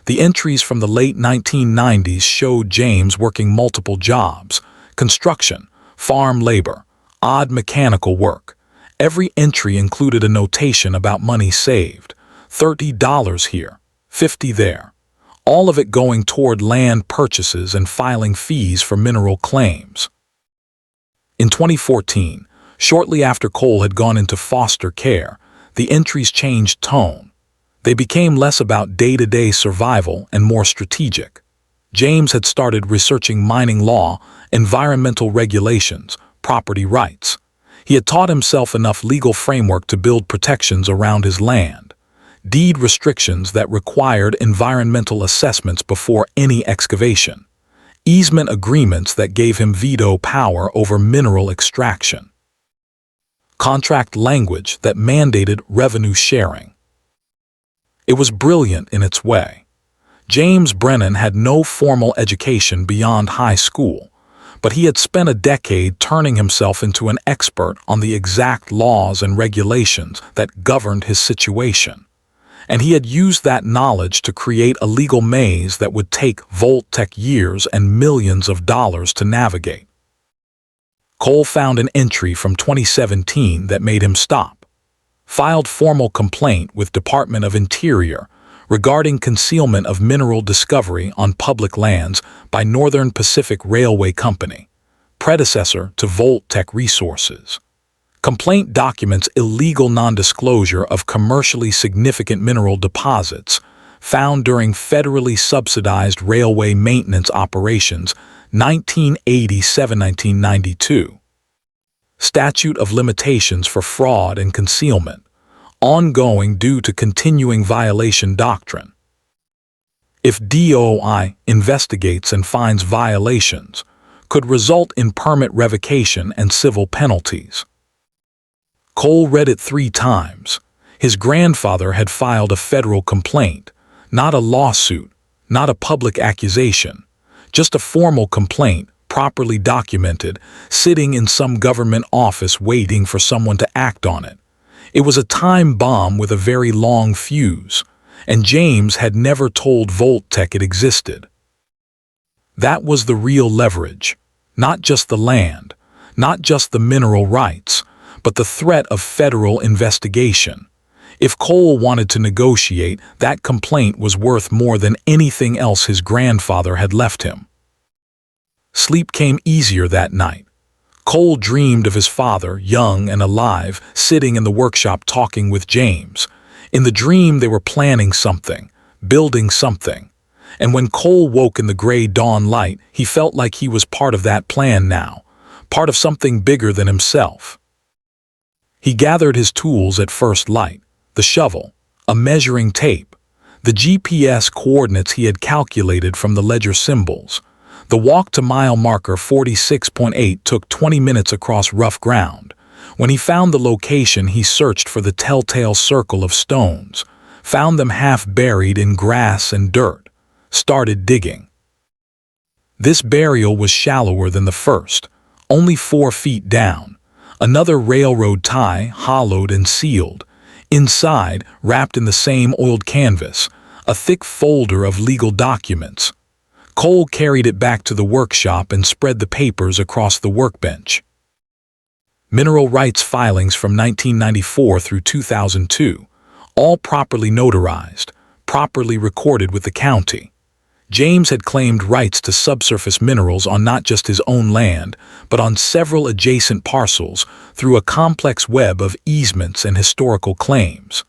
The entries from the late 1990s showed James working multiple jobs: construction, farm labor, odd mechanical work. Every entry included a notation about money saved. $30 here, $50 there. All of it going toward land purchases and filing fees for mineral claims. In 2014, shortly after Cole had gone into foster care, the entries changed tone. They became less about day-to-day survival and more strategic. James had started researching mining law, environmental regulations, property rights. He had taught himself enough legal framework to build protections around his land. Deed restrictions that required environmental assessments before any excavation. Easement agreements that gave him veto power over mineral extraction. Contract language that mandated revenue sharing. It was brilliant in its way. James Brennan had no formal education beyond high school, but he had spent a decade turning himself into an expert on the exact laws and regulations that governed his situation. And he had used that knowledge to create a legal maze that would take Vault-Tec years and millions of dollars to navigate. Cole found an entry from 2017 that made him stop. Filed formal complaint with Department of Interior regarding concealment of mineral discovery on public lands by Northern Pacific Railway Company, predecessor to Vault-Tec Resources. Complaint documents illegal non-disclosure of commercially significant mineral deposits found during federally subsidized railway maintenance operations 1987-1992. Statute of limitations for fraud and concealment, ongoing due to continuing violation doctrine. If DOI investigates and finds violations, could result in permit revocation and civil penalties. Cole read it 3 times. His grandfather had filed a federal complaint, not a lawsuit, not a public accusation, just a formal complaint, properly documented, sitting in some government office waiting for someone to act on it. It was a time bomb with a very long fuse, and James had never told Vault-Tec it existed. That was the real leverage, not just the land, not just the mineral rights, but the threat of federal investigation. If Cole wanted to negotiate, that complaint was worth more than anything else his grandfather had left him. Sleep came easier that night. Cole dreamed of his father, young and alive, sitting in the workshop talking with James. In the dream they were planning something, building something. And when Cole woke in the gray dawn light, he felt like he was part of that plan now, part of something bigger than himself. He gathered his tools at first light, the shovel, a measuring tape, The GPS coordinates he had calculated from the ledger symbols. The walk to mile marker 46.8 took 20 minutes across rough ground. When he found the location, he searched for the telltale circle of stones, found them half buried in grass and dirt, started digging. This burial was shallower than the first, only 4 feet down. Another railroad tie, hollowed and sealed. Inside, wrapped in the same oiled canvas, a thick folder of legal documents. Cole carried it back to the workshop and spread the papers across the workbench. Mineral rights filings from 1994 through 2002, all properly notarized, properly recorded with the county. James had claimed rights to subsurface minerals on not just his own land, but on several adjacent parcels through a complex web of easements and historical claims.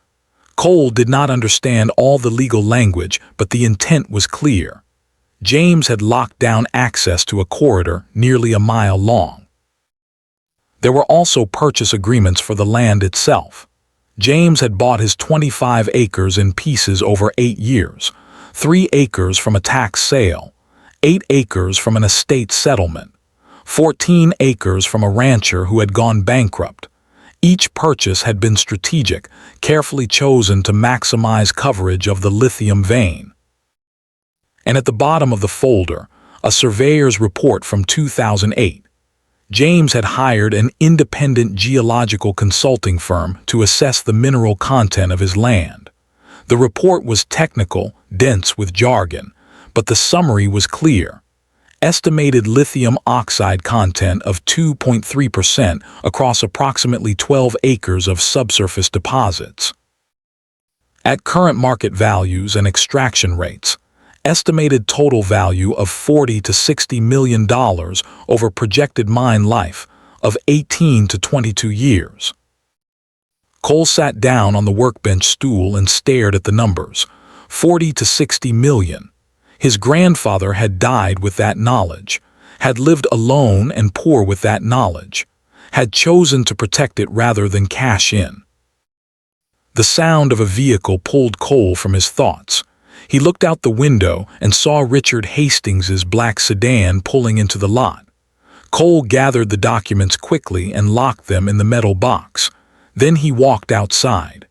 Cole did not understand all the legal language, but the intent was clear. James had locked down access to a corridor nearly a mile long. There were also purchase agreements for the land itself. James had bought his 25 acres in pieces over 8 years, 3 acres from a tax sale, 8 acres from an estate settlement, 14 acres from a rancher who had gone bankrupt. Each purchase had been strategic, carefully chosen to maximize coverage of the lithium vein. And at the bottom of the folder, a surveyor's report from 2008. James had hired an independent geological consulting firm to assess the mineral content of his land. The report was technical, dense with jargon, but the summary was clear. Estimated lithium oxide content of 2.3% across approximately 12 acres of subsurface deposits. At current market values and extraction rates, estimated total value of $40 to $60 million over projected mine life of 18 to 22 years. Cole sat down on the workbench stool and stared at the numbers. 40 to 60 million. His grandfather had died with that knowledge, had lived alone and poor with that knowledge, had chosen to protect it rather than cash in. The sound of a vehicle pulled Cole from his thoughts. He looked out the window and saw Richard Hastings's black sedan pulling into the lot. Cole gathered the documents quickly and locked them in the metal box. Then he walked outside.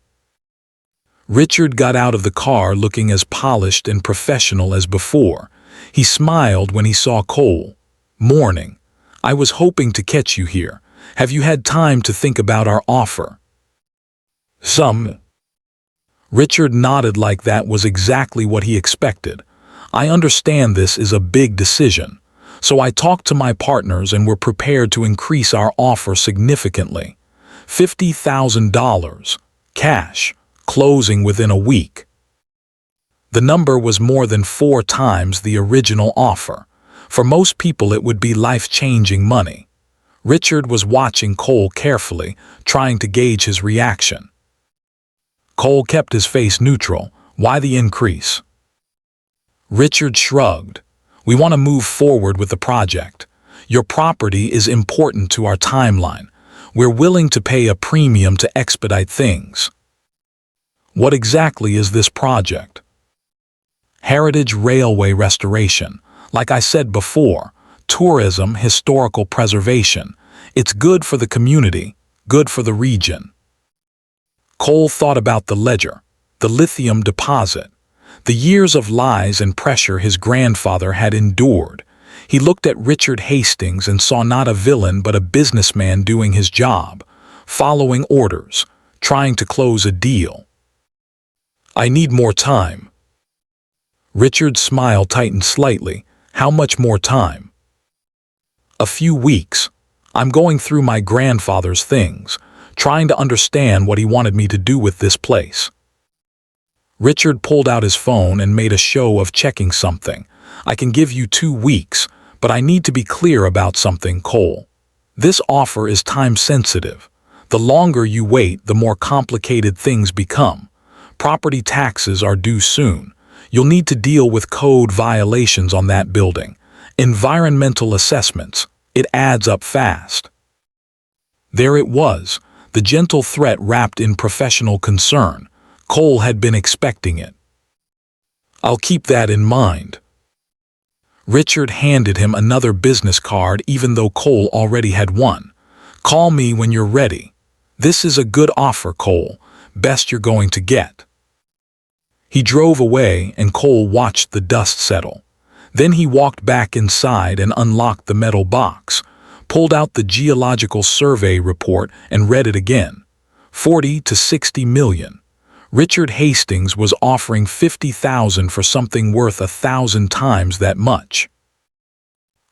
Richard got out of the car looking as polished and professional as before. He smiled when he saw Cole. "Morning. I was hoping to catch you here. Have you had time to think about our offer?" "Some." Richard nodded like that was exactly what he expected. "I understand this is a big decision, so I talked to my partners and we're prepared to increase our offer significantly. $50,000, cash, closing within a week." The number was more than 4 times the original offer. For most people it would be life-changing money. Richard was watching Cole carefully, trying to gauge his reaction. Cole kept his face neutral. "Why the increase?" Richard shrugged. "We want to move forward with the project. Your property is important to our timeline. We're willing to pay a premium to expedite things." "What exactly is this project?" "Heritage railway restoration. Like I said before, tourism, historical preservation. It's good for the community, good for the region." Cole thought about the ledger, the lithium deposit, the years of lies and pressure his grandfather had endured. He looked at Richard Hastings and saw not a villain but a businessman doing his job, following orders, trying to close a deal. "I need more time." Richard's smile tightened slightly. "How much more time?" "A few weeks. I'm going through my grandfather's things, trying to understand what he wanted me to do with this place." Richard pulled out his phone and made a show of checking something. "I can give you 2 weeks, but I need to be clear about something, Cole. This offer is time-sensitive. The longer you wait, the more complicated things become. Property taxes are due soon. You'll need to deal with code violations on that building. Environmental assessments. It adds up fast." There it was, the gentle threat wrapped in professional concern. Cole had been expecting it. I'll keep that in mind. Richard handed him another business card even though Cole already had one. Call me when you're ready. This is a good offer, Cole. Best you're going to get. He drove away and Cole watched the dust settle. Then he walked back inside and unlocked the metal box, pulled out the geological survey report and read it again. 40 to 60 million. Richard Hastings was offering 50,000 for something worth 1,000 times that much.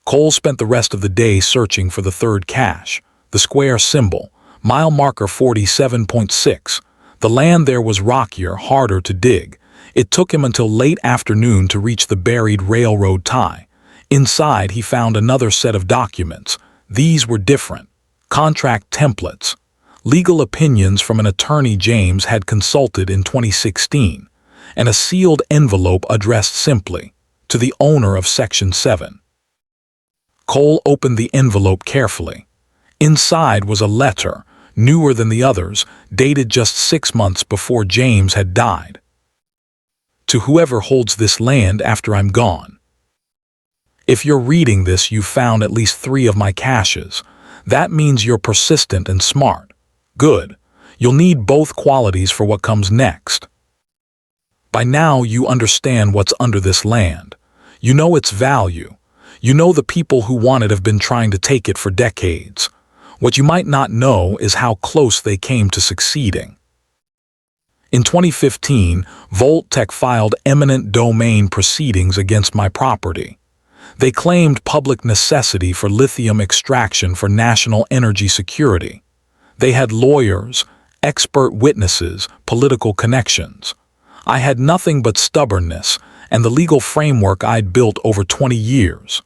Cole spent the rest of the day searching for the third cache, the square symbol, mile marker 47.6. The land there was rockier, harder to dig. It took him until late afternoon to reach the buried railroad tie. Inside, he found another set of documents. These were different. Contract templates. Legal opinions from an attorney James had consulted in 2016, and a sealed envelope addressed simply, to the owner of Section 7. Cole opened the envelope carefully. Inside was a letter, newer than the others, dated just 6 months before James had died. To whoever holds this land after I'm gone. If you're reading this, you've found at least 3 of my caches. That means you're persistent and smart. Good. You'll need both qualities for what comes next. By now, you understand what's under this land. You know its value. You know the people who want it have been trying to take it for decades. What you might not know is how close they came to succeeding. In 2015, Voltec filed eminent domain proceedings against my property. They claimed public necessity for lithium extraction for national energy security. They had lawyers, expert witnesses, political connections. I had nothing but stubbornness and the legal framework I'd built over 20 years.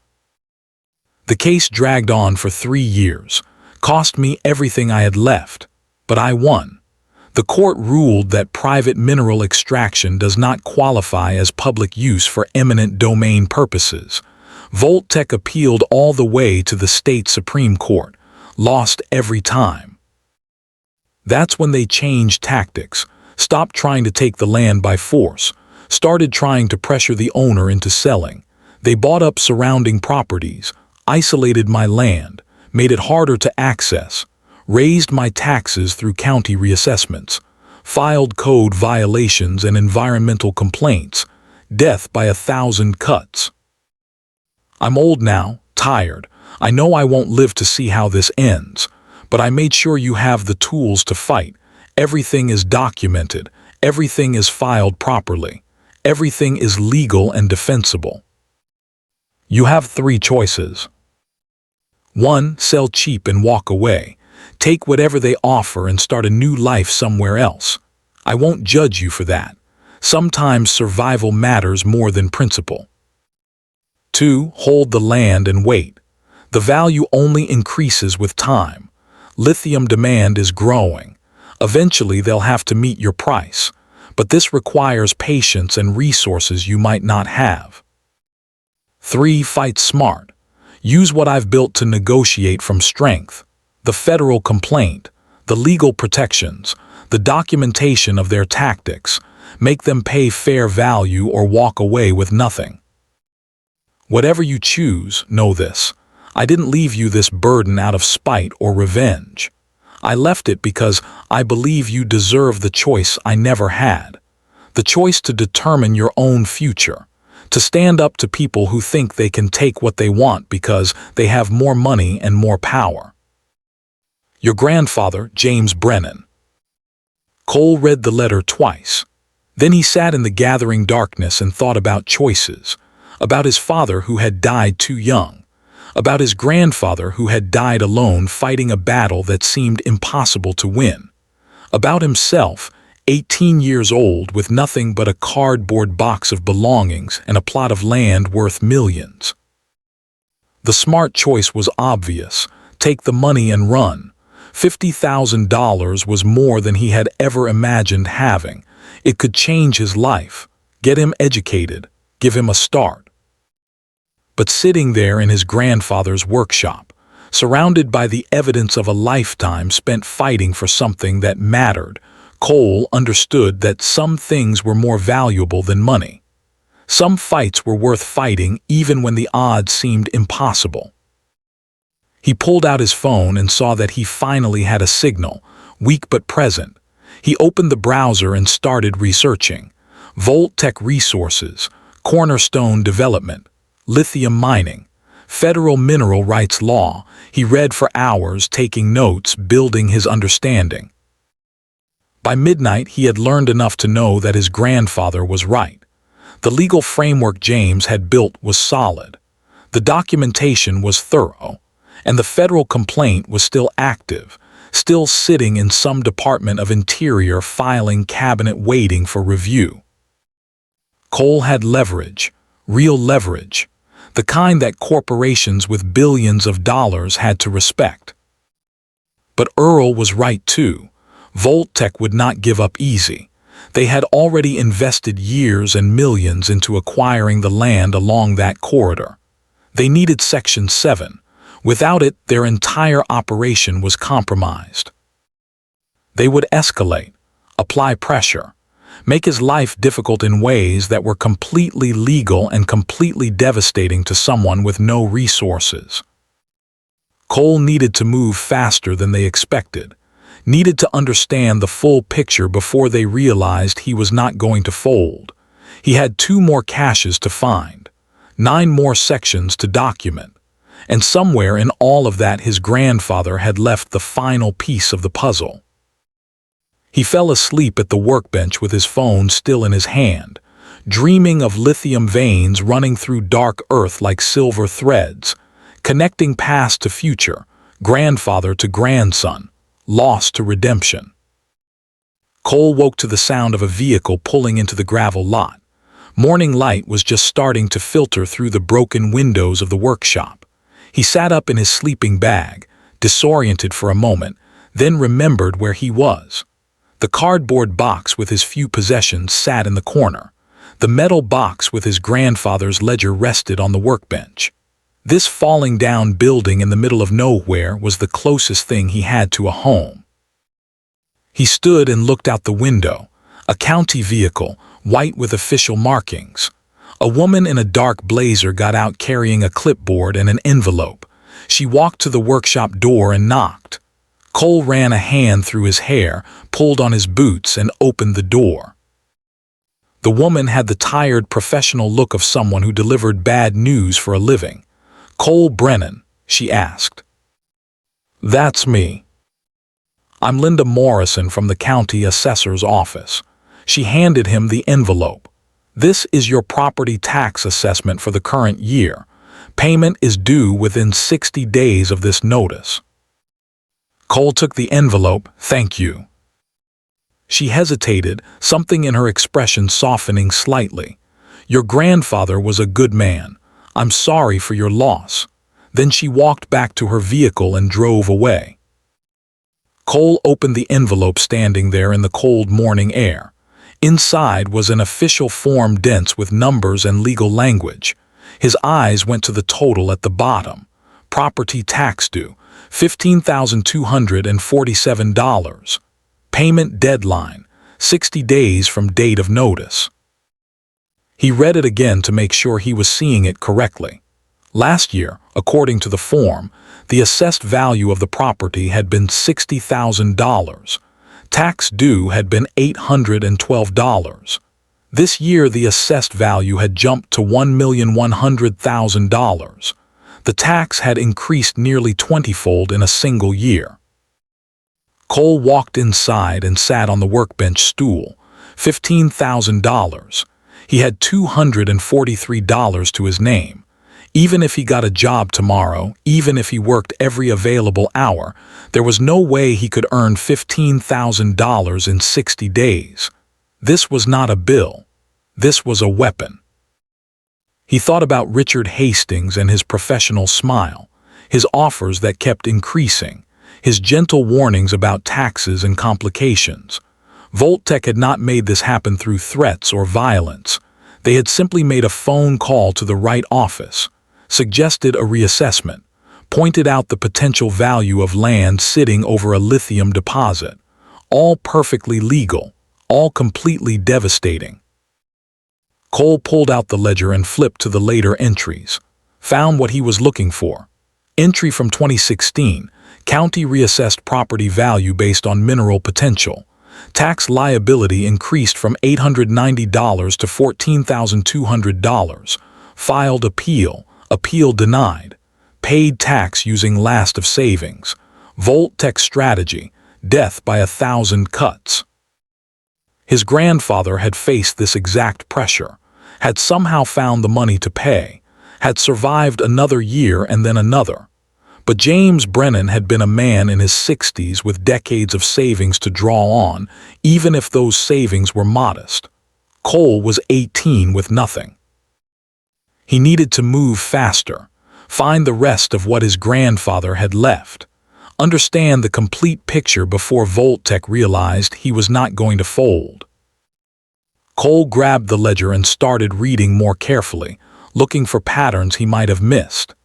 The case dragged on for 3 years, cost me everything I had left, but I won. The court ruled that private mineral extraction does not qualify as public use for eminent domain purposes. Voltec appealed all the way to the state Supreme Court, lost every time. That's when they changed tactics, stopped trying to take the land by force, started trying to pressure the owner into selling. They bought up surrounding properties, isolated my land, made it harder to access, raised my taxes through county reassessments, filed code violations and environmental complaints, death by 1,000 cuts. I'm old now, tired. I know I won't live to see how this ends. But I made sure you have the tools to fight. Everything is documented. Everything is filed properly. Everything is legal and defensible. You have 3 choices. 1. Sell cheap and walk away. Take whatever they offer and start a new life somewhere else. I won't judge you for that. Sometimes survival matters more than principle. 2. Hold the land and wait. The value only increases with time. Lithium demand is growing. Eventually, they'll have to meet your price, but this requires patience and resources you might not have. 3. Fight smart. Use what I've built to negotiate from strength. The federal complaint, the legal protections, the documentation of their tactics. Make them pay fair value or walk away with nothing. Whatever you choose, know this. I didn't leave you this burden out of spite or revenge. I left it because I believe you deserve the choice I never had. The choice to determine your own future. To stand up to people who think they can take what they want because they have more money and more power. Your grandfather, James Brennan. Cole read the letter twice. Then he sat in the gathering darkness and thought about choices. About his father who had died too young. About his grandfather who had died alone fighting a battle that seemed impossible to win. About himself, 18 years old with nothing but a cardboard box of belongings and a plot of land worth millions. The smart choice was obvious. Take the money and run. $50,000 was more than he had ever imagined having. It could change his life, get him educated, give him a start. But sitting there in his grandfather's workshop, surrounded by the evidence of a lifetime spent fighting for something that mattered, Cole understood that some things were more valuable than money. Some fights were worth fighting even when the odds seemed impossible. He pulled out his phone and saw that he finally had a signal, weak but present. He opened the browser and started researching. Voltech resources, cornerstone development, lithium mining, federal mineral rights law. He read for hours, taking notes, building his understanding. By midnight, he had learned enough to know that his grandfather was right. The legal framework James had built was solid. The documentation was thorough, and the federal complaint was still active, still sitting in some Department of Interior filing cabinet waiting for review. Cole had leverage, real leverage, the kind that corporations with billions of dollars had to respect. But Earl was right too. Voltech would not give up easy. They had already invested years and millions into acquiring the land along that corridor. They needed Section 7. Without it, their entire operation was compromised. They would escalate, apply pressure, make his life difficult in ways that were completely legal and completely devastating to someone with no resources. Cole needed to move faster than they expected, needed to understand the full picture before they realized he was not going to fold. He had 2 more caches to find, 9 more sections to document, and somewhere in all of that his grandfather had left the final piece of the puzzle. He fell asleep at the workbench with his phone still in his hand, dreaming of lithium veins running through dark earth like silver threads, connecting past to future, grandfather to grandson, lost to redemption. Cole woke to the sound of a vehicle pulling into the gravel lot. Morning light was just starting to filter through the broken windows of the workshop. He sat up in his sleeping bag, disoriented for a moment, then remembered where he was. The cardboard box with his few possessions sat in the corner. The metal box with his grandfather's ledger rested on the workbench. This falling down building in the middle of nowhere was the closest thing he had to a home. He stood and looked out the window, a county vehicle, white with official markings. A woman in a dark blazer got out carrying a clipboard and an envelope. She walked to the workshop door and knocked. Cole ran a hand through his hair, pulled on his boots, and opened the door. The woman had the tired professional look of someone who delivered bad news for a living. "Cole Brennan?" she asked. "That's me. I'm Linda Morrison from the county assessor's office." She handed him the envelope. "This is your property tax assessment for the current year. Payment is due within 60 days of this notice." Cole took the envelope. "Thank you." She hesitated, something in her expression softening slightly. "Your grandfather was a good man. I'm sorry for your loss." Then she walked back to her vehicle and drove away. Cole opened the envelope standing there in the cold morning air. Inside was an official form dense with numbers and legal language. His eyes went to the total at the bottom. Property tax due, $15,247. Payment deadline, 60 days from date of notice. He read it again to make sure he was seeing it correctly. Last year, according to the form, the assessed value of the property had been $60,000. Tax due had been $812. This year, the assessed value had jumped to $1,100,000. The tax had increased nearly 20-fold in a single year. Cole walked inside and sat on the workbench stool. $15,000. He had $243 to his name. Even if he got a job tomorrow, even if he worked every available hour, there was no way he could earn $15,000 in 60 days. This was not a bill. This was a weapon. He thought about Richard Hastings and his professional smile, his offers that kept increasing, his gentle warnings about taxes and complications. Voltech had not made this happen through threats or violence. They had simply made a phone call to the right office, suggested a reassessment, pointed out the potential value of land sitting over a lithium deposit, all perfectly legal, all completely devastating. Cole pulled out the ledger and flipped to the later entries. Found what he was looking for. Entry from 2016. County reassessed property value based on mineral potential. Tax liability increased from $890 to $14,200. Filed appeal. Appeal denied. Paid tax using last of savings. Volt-Tech strategy. Death by 1,000 cuts. His grandfather had faced this exact pressure, had somehow found the money to pay, had survived another year and then another. But James Brennan had been a man in his 60s with decades of savings to draw on, even if those savings were modest. Cole was 18 with nothing. He needed to move faster, find the rest of what his grandfather had left, understand the complete picture before Volt-Tech realized he was not going to fold. Cole grabbed the ledger and started reading more carefully, looking for patterns he might have missed.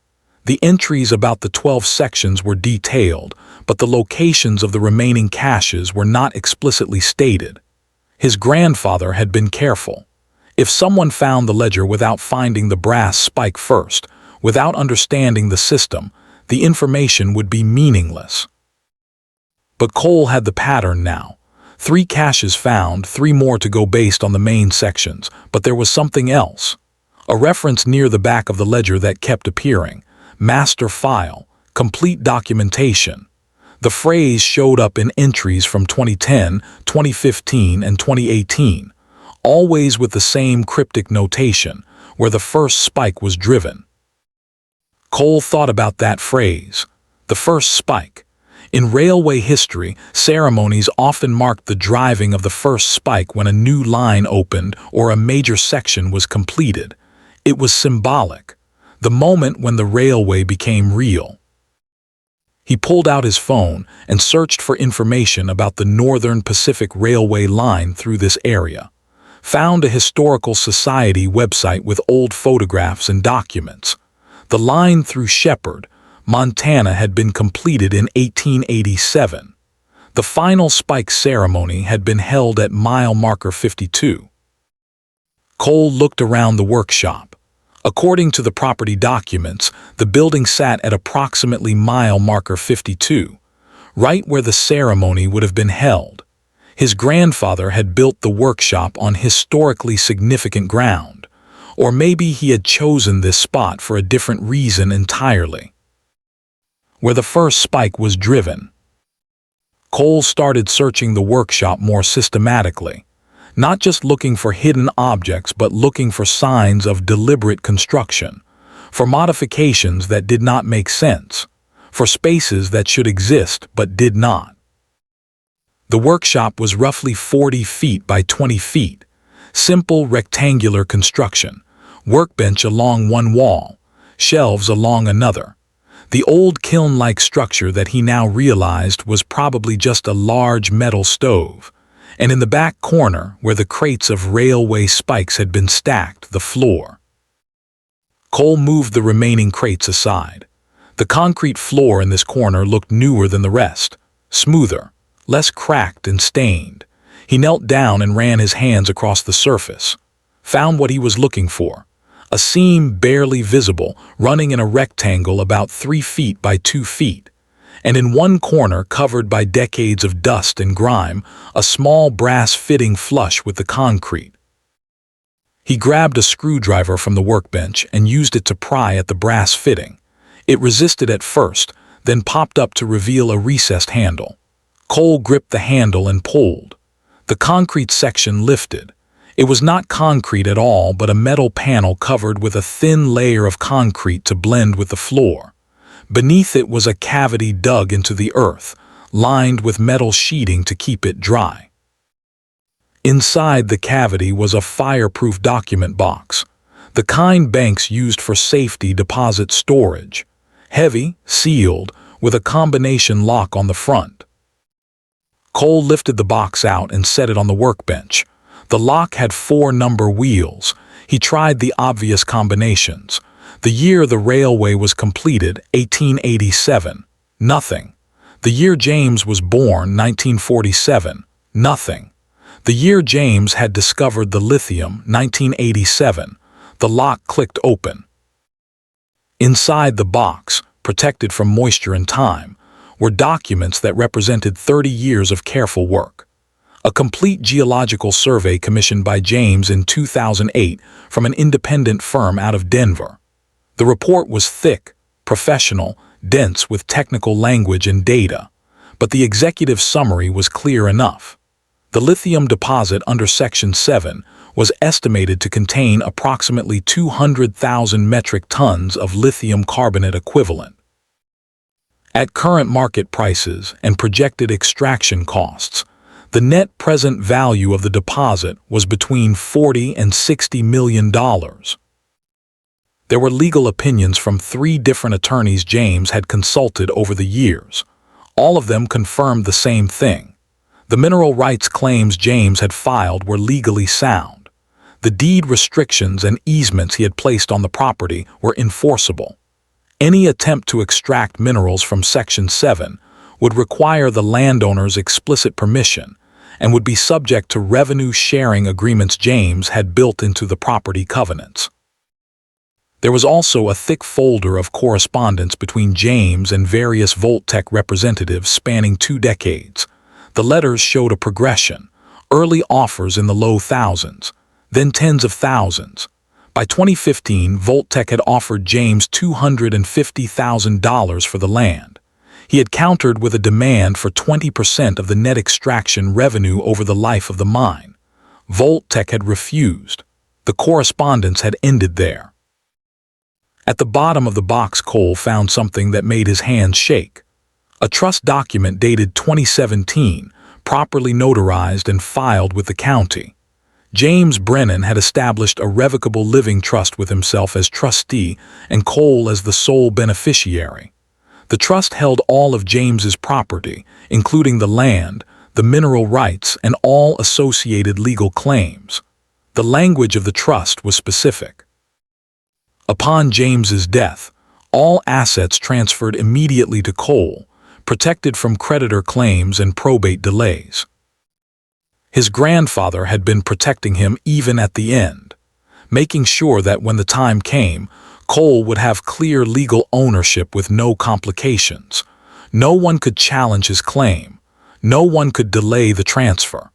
The entries about the 12 sections were detailed, but the locations of the remaining caches were not explicitly stated. His grandfather had been careful. If someone found the ledger without finding the brass spike first, without understanding the system, the information would be meaningless. But Cole had the pattern now. 3 caches found, 3 more to go based on the main sections, but there was something else. A reference near the back of the ledger that kept appearing. Master file, complete documentation. The phrase showed up in entries from 2010, 2015, and 2018, always with the same cryptic notation, where the first spike was driven. Cole thought about that phrase, the first spike. In railway history, ceremonies often marked the driving of the first spike when a new line opened or a major section was completed. It was symbolic. The moment when the railway became real. He pulled out his phone and searched for information about the Northern Pacific Railway line through this area. Found a historical society website with old photographs and documents. The line through Shepherd, Montana had been completed in 1887. The final spike ceremony had been held at mile marker 52. Cole looked around the workshop. According to the property documents, the building sat at approximately mile marker 52, right where the ceremony would have been held. His grandfather had built the workshop on historically significant ground, or maybe he had chosen this spot for a different reason entirely. Where the first spike was driven. Cole started searching the workshop more systematically. Not just looking for hidden objects, but looking for signs of deliberate construction, for modifications that did not make sense, for spaces that should exist but did not. The workshop was roughly 40 feet by 20 feet, simple rectangular construction, workbench along one wall, shelves along another. The old kiln-like structure that he now realized was probably just a large metal stove. And in the back corner, where the crates of railway spikes had been stacked, the floor. Cole moved the remaining crates aside. The concrete floor in this corner looked newer than the rest, smoother, less cracked and stained. He knelt down and ran his hands across the surface. Found what he was looking for. A seam barely visible, running in a rectangle about 3 feet by 2 feet. And in one corner, covered by decades of dust and grime, a small brass fitting flush with the concrete. He grabbed a screwdriver from the workbench and used it to pry at the brass fitting. It resisted at first, then popped up to reveal a recessed handle. Cole gripped the handle and pulled. The concrete section lifted. It was not concrete at all, but a metal panel covered with a thin layer of concrete to blend with the floor. Beneath it was a cavity dug into the earth, lined with metal sheeting to keep it dry. Inside the cavity was a fireproof document box, the kind banks used for safety deposit storage, heavy, sealed, with a combination lock on the front. Cole lifted the box out and set it on the workbench. The lock had 4 number wheels. He tried the obvious combinations. The year the railway was completed, 1887, nothing. The year James was born, 1947, nothing. The year James had discovered the lithium, 1987, the lock clicked open. Inside the box, protected from moisture and time, were documents that represented 30 years of careful work. A complete geological survey commissioned by James in 2008 from an independent firm out of Denver. The report was thick, professional, dense with technical language and data, but the executive summary was clear enough. The lithium deposit under Section 7 was estimated to contain approximately 200,000 metric tons of lithium carbonate equivalent. At current market prices and projected extraction costs, the net present value of the deposit was between $40 and $60 million. There were legal opinions from 3 different attorneys James had consulted over the years. All of them confirmed the same thing. The mineral rights claims James had filed were legally sound. The deed restrictions and easements he had placed on the property were enforceable. Any attempt to extract minerals from Section 7 would require the landowner's explicit permission and would be subject to revenue-sharing agreements James had built into the property covenants. There was also a thick folder of correspondence between James and various Voltec representatives spanning 2 decades. The letters showed a progression, early offers in the low thousands, then tens of thousands. By 2015, Voltec had offered James $250,000 for the land. He had countered with a demand for 20% of the net extraction revenue over the life of the mine. Voltec had refused. The correspondence had ended there. At the bottom of the box, Cole found something that made his hands shake. A trust document dated 2017, properly notarized and filed with the county. James Brennan had established a revocable living trust with himself as trustee and Cole as the sole beneficiary. The trust held all of James's property, including the land, the mineral rights, and all associated legal claims. The language of the trust was specific. Upon James's death, all assets transferred immediately to Cole, protected from creditor claims and probate delays. His grandfather had been protecting him even at the end, making sure that when the time came, Cole would have clear legal ownership with no complications. No one could challenge his claim. No one could delay the transfer.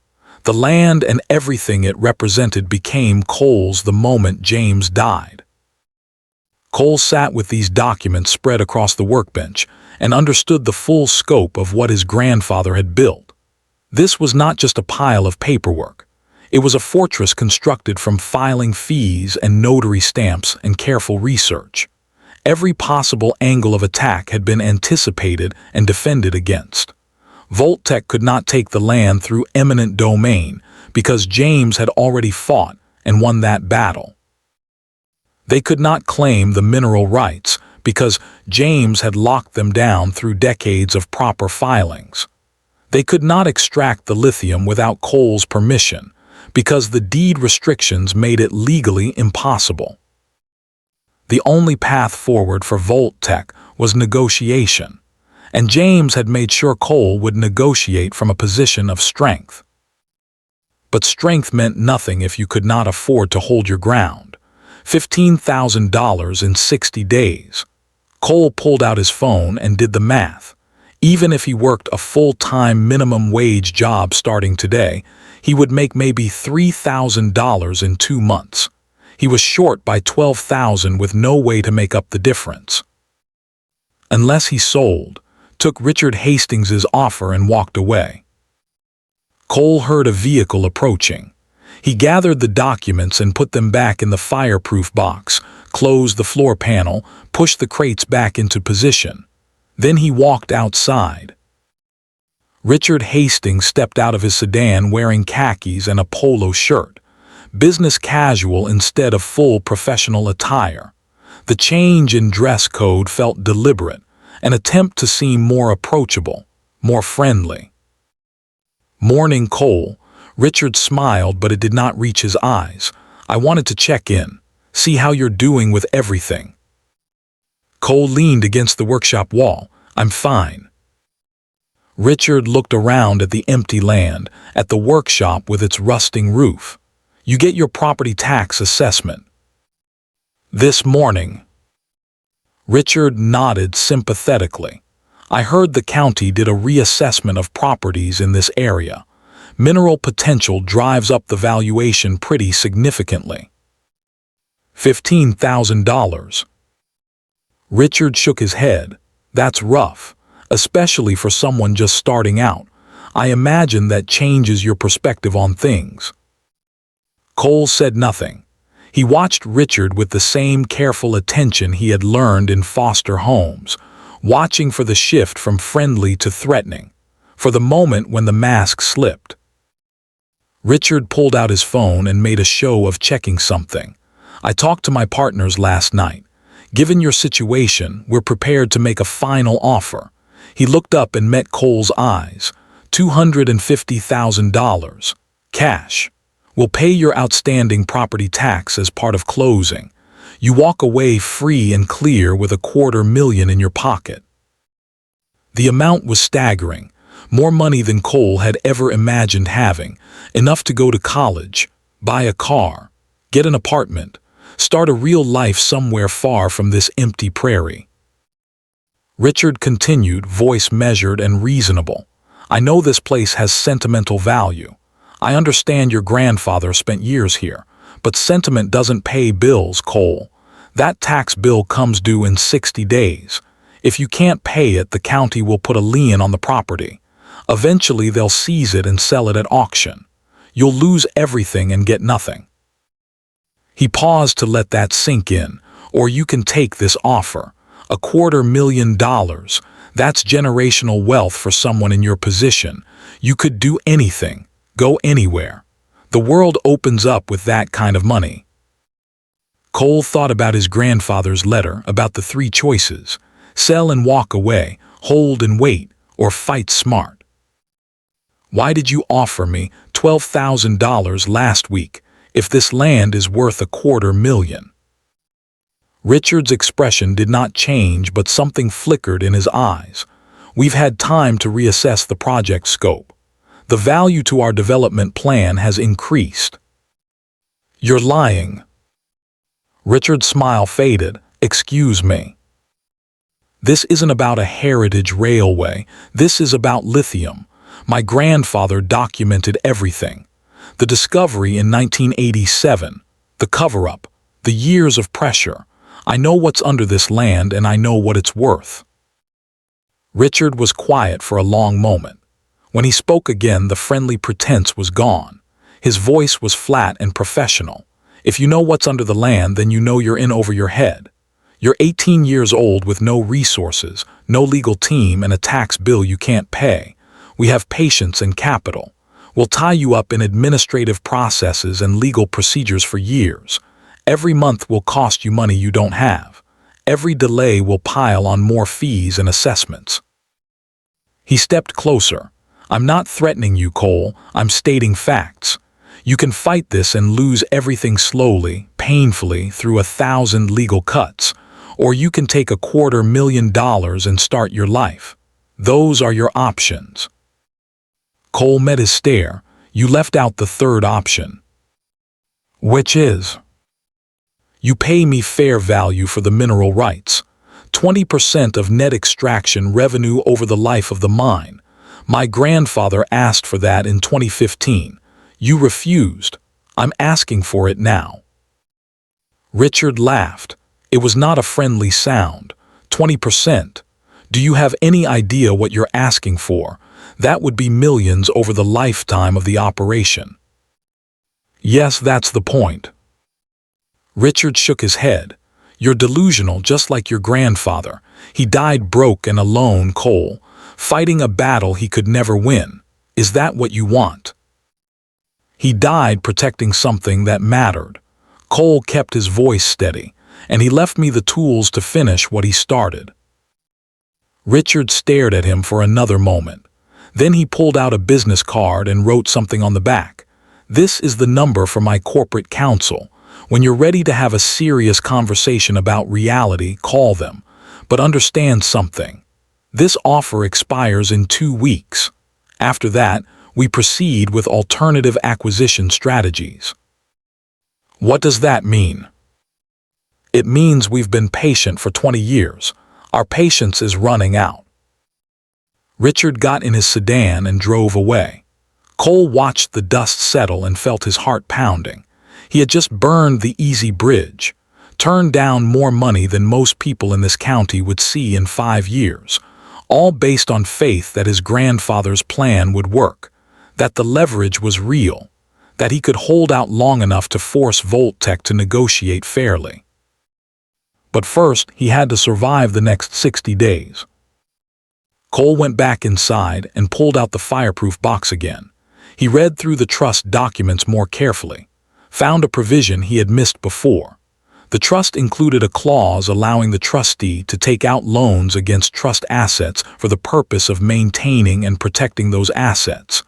The land and everything it represented became Cole's the moment James died. Cole sat with these documents spread across the workbench and understood the full scope of what his grandfather had built. This was not just a pile of paperwork. It was a fortress constructed from filing fees and notary stamps and careful research. Every possible angle of attack had been anticipated and defended against. Voltec could not take the land through eminent domain because James had already fought and won that battle. They could not claim the mineral rights because James had locked them down through decades of proper filings. They could not extract the lithium without Cole's permission because the deed restrictions made it legally impossible. The only path forward for Voltec was negotiation, and James had made sure Cole would negotiate from a position of strength. But strength meant nothing if you could not afford to hold your ground. $15,000 in 60 days. Cole pulled out his phone and did the math. Even if he worked a full-time minimum wage job starting today, he would make maybe $3,000 in 2 months. He was short by $12,000 with no way to make up the difference. Unless he sold, took Richard Hastings's offer and walked away. Cole heard a vehicle approaching. He gathered the documents and put them back in the fireproof box, closed the floor panel, pushed the crates back into position. Then he walked outside. Richard Hastings stepped out of his sedan wearing khakis and a polo shirt, business casual instead of full professional attire. The change in dress code felt deliberate, an attempt to seem more approachable, more friendly. "Morning, Cole." Richard smiled, but it did not reach his eyes. "I wanted to check in, see how you're doing with everything." Cole leaned against the workshop wall. "I'm fine." Richard looked around at the empty land, at the workshop with its rusting roof. You get your property tax assessment this morning. Richard nodded sympathetically. I heard the county did a reassessment of properties in this area. Mineral potential drives up the valuation pretty significantly. $15,000. Richard shook his head. That's rough, especially for someone just starting out. I imagine that changes your perspective on things. Cole said nothing. He watched Richard with the same careful attention he had learned in foster homes, watching for the shift from friendly to threatening, for the moment when the mask slipped. Richard pulled out his phone and made a show of checking something. I talked to my partners last night. Given your situation, we're prepared to make a final offer. He looked up and met Cole's eyes. $250,000. Cash. We'll pay your outstanding property tax as part of closing. You walk away free and clear with $250,000 in your pocket. The amount was staggering. More money than Cole had ever imagined having. Enough to go to college, buy a car, get an apartment, start a real life somewhere far from this empty prairie. Richard continued, voice measured and reasonable. I know this place has sentimental value. I understand your grandfather spent years here, but sentiment doesn't pay bills, Cole. That tax bill comes due in 60 days. If you can't pay it, the county will put a lien on the property. Eventually, they'll seize it and sell it at auction. You'll lose everything and get nothing. He paused to let that sink in. Or you can take this offer. $250,000. That's generational wealth for someone in your position. You could do anything, go anywhere. The world opens up with that kind of money. Cole thought about his grandfather's letter, about the 3 choices: sell and walk away, hold and wait, or fight smart. Why did you offer me $12,000 last week if this land is worth $250,000? Richard's expression did not change, but something flickered in his eyes. We've had time to reassess the project scope. The value to our development plan has increased. You're lying. Richard's smile faded. Excuse me. This isn't about a heritage railway. This is about lithium. My grandfather documented everything. The discovery in 1987, the cover-up, the years of pressure. I know what's under this land and I know what it's worth. Richard was quiet for a long moment. When he spoke again, the friendly pretense was gone. His voice was flat and professional. If you know what's under the land, then you know you're in over your head. You're 18 years old with no resources, no legal team, and a tax bill you can't pay. We have patience and capital. We'll tie you up in administrative processes and legal procedures for years. Every month will cost you money you don't have. Every delay will pile on more fees and assessments. He stepped closer. I'm not threatening you, Cole. I'm stating facts. You can fight this and lose everything slowly, painfully, through 1,000 legal cuts. Or you can take $250,000 and start your life. Those are your options. Cole met his stare. You left out the third option. Which is? You pay me fair value for the mineral rights. 20% of net extraction revenue over the life of the mine. My grandfather asked for that in 2015. You refused. I'm asking for it now. Richard laughed. It was not a friendly sound. 20%. Do you have any idea what you're asking for? That would be millions over the lifetime of the operation. Yes, that's the point. Richard shook his head. You're delusional, just like your grandfather. He died broke and alone, Cole, fighting a battle he could never win. Is that what you want? He died protecting something that mattered. Cole kept his voice steady, and he left me the tools to finish what he started. Richard stared at him for another moment. Then he pulled out a business card and wrote something on the back. This is the number for my corporate counsel. When you're ready to have a serious conversation about reality, call them. But understand something. This offer expires in 2 weeks. After that, we proceed with alternative acquisition strategies. What does that mean? It means we've been patient for 20 years. Our patience is running out. Richard got in his sedan and drove away. Cole watched the dust settle and felt his heart pounding. He had just burned the easy bridge, turned down more money than most people in this county would see in 5 years, all based on faith that his grandfather's plan would work, that the leverage was real, that he could hold out long enough to force Voltec to negotiate fairly. But first, he had to survive the next 60 days. Cole went back inside and pulled out the fireproof box again. He read through the trust documents more carefully, found a provision he had missed before. The trust included a clause allowing the trustee to take out loans against trust assets for the purpose of maintaining and protecting those assets.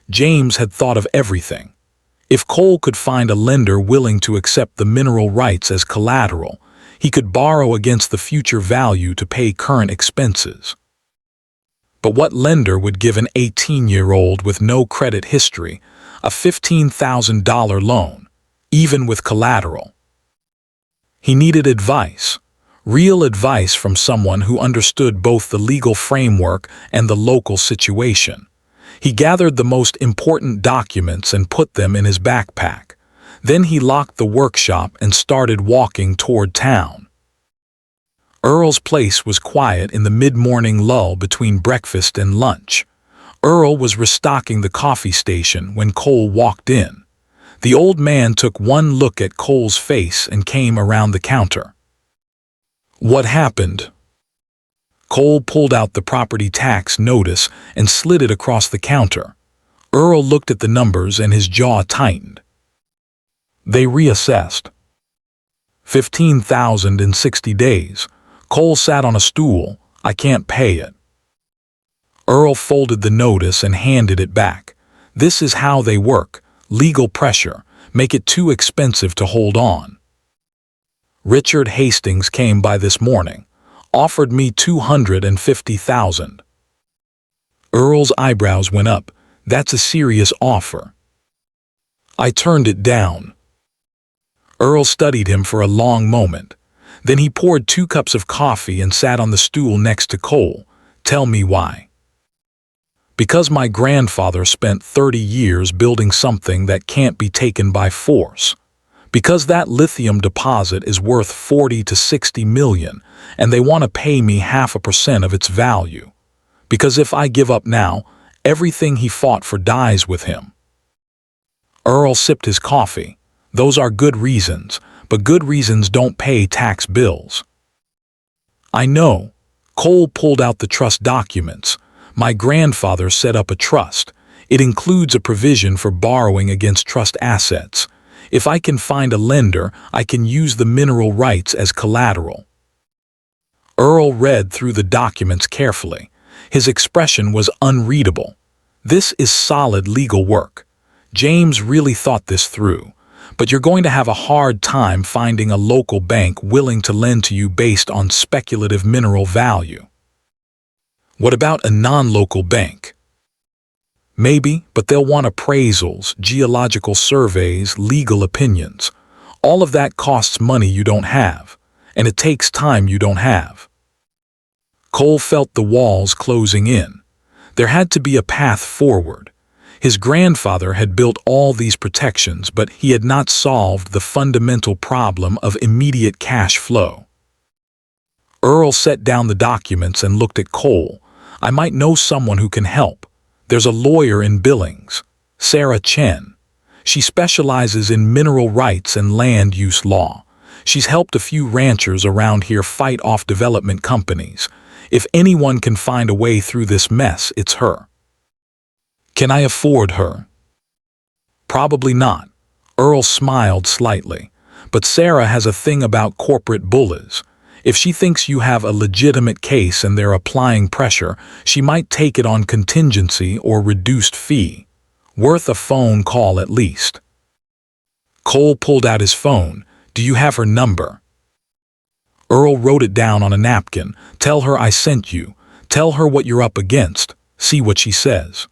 James had thought of everything. If Cole could find a lender willing to accept the mineral rights as collateral, he could borrow against the future value to pay current expenses. But what lender would give an 18-year-old with no credit history a $15,000 loan, even with collateral? He needed advice, real advice from someone who understood both the legal framework and the local situation. He gathered the most important documents and put them in his backpack. Then he locked the workshop and started walking toward town. Earl's place was quiet in the mid-morning lull between breakfast and lunch. Earl was restocking the coffee station when Cole walked in. The old man took one look at Cole's face and came around the counter. What happened? Cole pulled out the property tax notice and slid it across the counter. Earl looked at the numbers and his jaw tightened. They reassessed. 15,000 in 60 days. Cole sat on a stool. I can't pay it. Earl folded the notice and handed it back. This is how they work. Legal pressure. Make it too expensive to hold on. Richard Hastings came by this morning. Offered me 250,000. Earl's eyebrows went up. That's a serious offer. I turned it down. Earl studied him for a long moment. Then he poured 2 cups of coffee and sat on the stool next to Cole. Tell me why. Because my grandfather spent 30 years building something that can't be taken by force. Because that lithium deposit is worth 40 to 60 million, and they want to pay me 0.5% of its value. Because if I give up now, everything he fought for dies with him. Earl sipped his coffee. Those are good reasons, but good reasons don't pay tax bills. I know. Cole pulled out the trust documents. My grandfather set up a trust. It includes a provision for borrowing against trust assets. If I can find a lender, I can use the mineral rights as collateral. Earl read through the documents carefully. His expression was unreadable. This is solid legal work. James really thought this through. But you're going to have a hard time finding a local bank willing to lend to you based on speculative mineral value. What about a non-local bank? Maybe, but they'll want appraisals, geological surveys, legal opinions. All of that costs money you don't have, and it takes time you don't have. Cole felt the walls closing in. There had to be a path forward. His grandfather had built all these protections, but he had not solved the fundamental problem of immediate cash flow. Earl set down the documents and looked at Cole. I might know someone who can help. There's a lawyer in Billings, Sarah Chen. She specializes in mineral rights and land use law. She's helped a few ranchers around here fight off development companies. If anyone can find a way through this mess, it's her. Can I afford her? Probably not. Earl smiled slightly. But Sarah has a thing about corporate bullies. If she thinks you have a legitimate case and they're applying pressure, she might take it on contingency or reduced fee. Worth a phone call at least. Cole pulled out his phone. Do you have her number? Earl wrote it down on a napkin. Tell her I sent you. Tell her what you're up against. See what she says."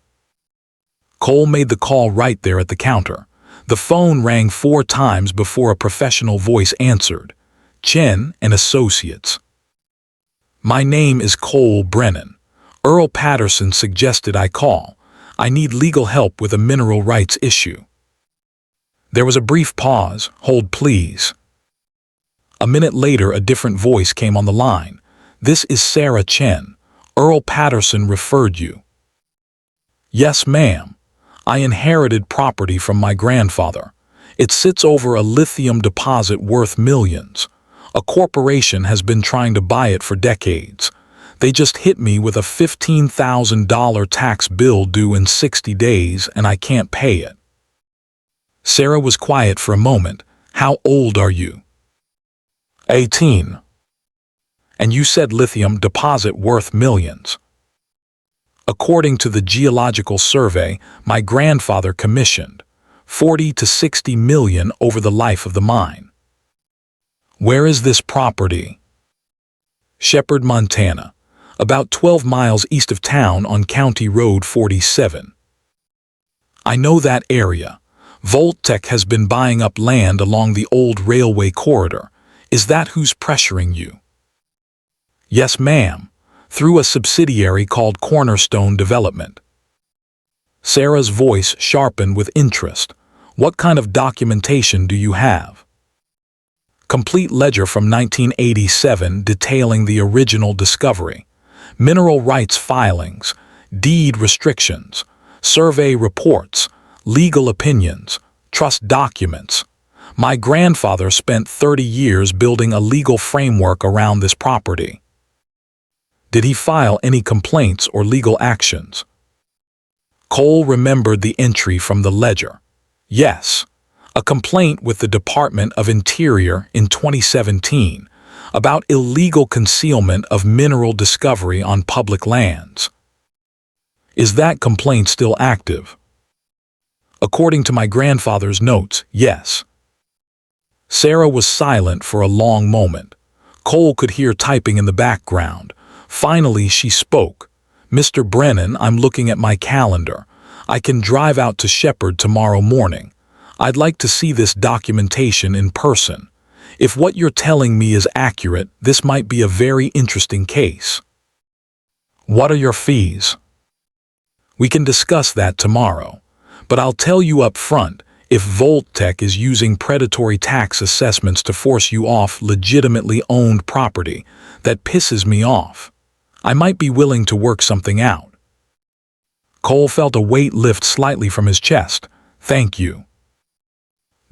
Cole made the call right there at the counter. The phone rang 4 times before a professional voice answered. "Chen and Associates." "My name is Cole Brennan. Earl Patterson suggested I call. I need legal help with a mineral rights issue." There was a brief pause. "Hold, please." A minute later, a different voice came on the line. "This is Sarah Chen. Earl Patterson referred you." "Yes, ma'am. I inherited property from my grandfather. It sits over a lithium deposit worth millions. A corporation has been trying to buy it for decades. They just hit me with a $15,000 tax bill due in 60 days and I can't pay it." Sarah was quiet for a moment. "How old are you?" 18. "And you said lithium deposit worth millions." "According to the geological survey my grandfather commissioned, 40 to 60 million over the life of the mine." "Where is this property?" "Shepherd, Montana, about 12 miles east of town on County Road 47. "I know that area. Voltec has been buying up land along the old railway corridor. Is that who's pressuring you?" "Yes, ma'am. Through a subsidiary called Cornerstone Development." Sarah's voice sharpened with interest. "What kind of documentation do you have?" "Complete ledger from 1987 detailing the original discovery, mineral rights filings, deed restrictions, survey reports, legal opinions, trust documents. My grandfather spent 30 years building a legal framework around this property." "Did he file any complaints or legal actions?" Cole remembered the entry from the ledger. "Yes, a complaint with the Department of Interior in 2017 about illegal concealment of mineral discovery on public lands." "Is that complaint still active?" "According to my grandfather's notes, yes." Sarah was silent for a long moment. Cole could hear typing in the background. Finally, she spoke. "Mr. Brennan, I'm looking at my calendar. I can drive out to Shepherd tomorrow morning. I'd like to see this documentation in person. If what you're telling me is accurate, this might be a very interesting case." "What are your fees?" "We can discuss that tomorrow. But I'll tell you up front, if Voltec is using predatory tax assessments to force you off legitimately owned property, that pisses me off. I might be willing to work something out." Cole felt a weight lift slightly from his chest. "Thank you."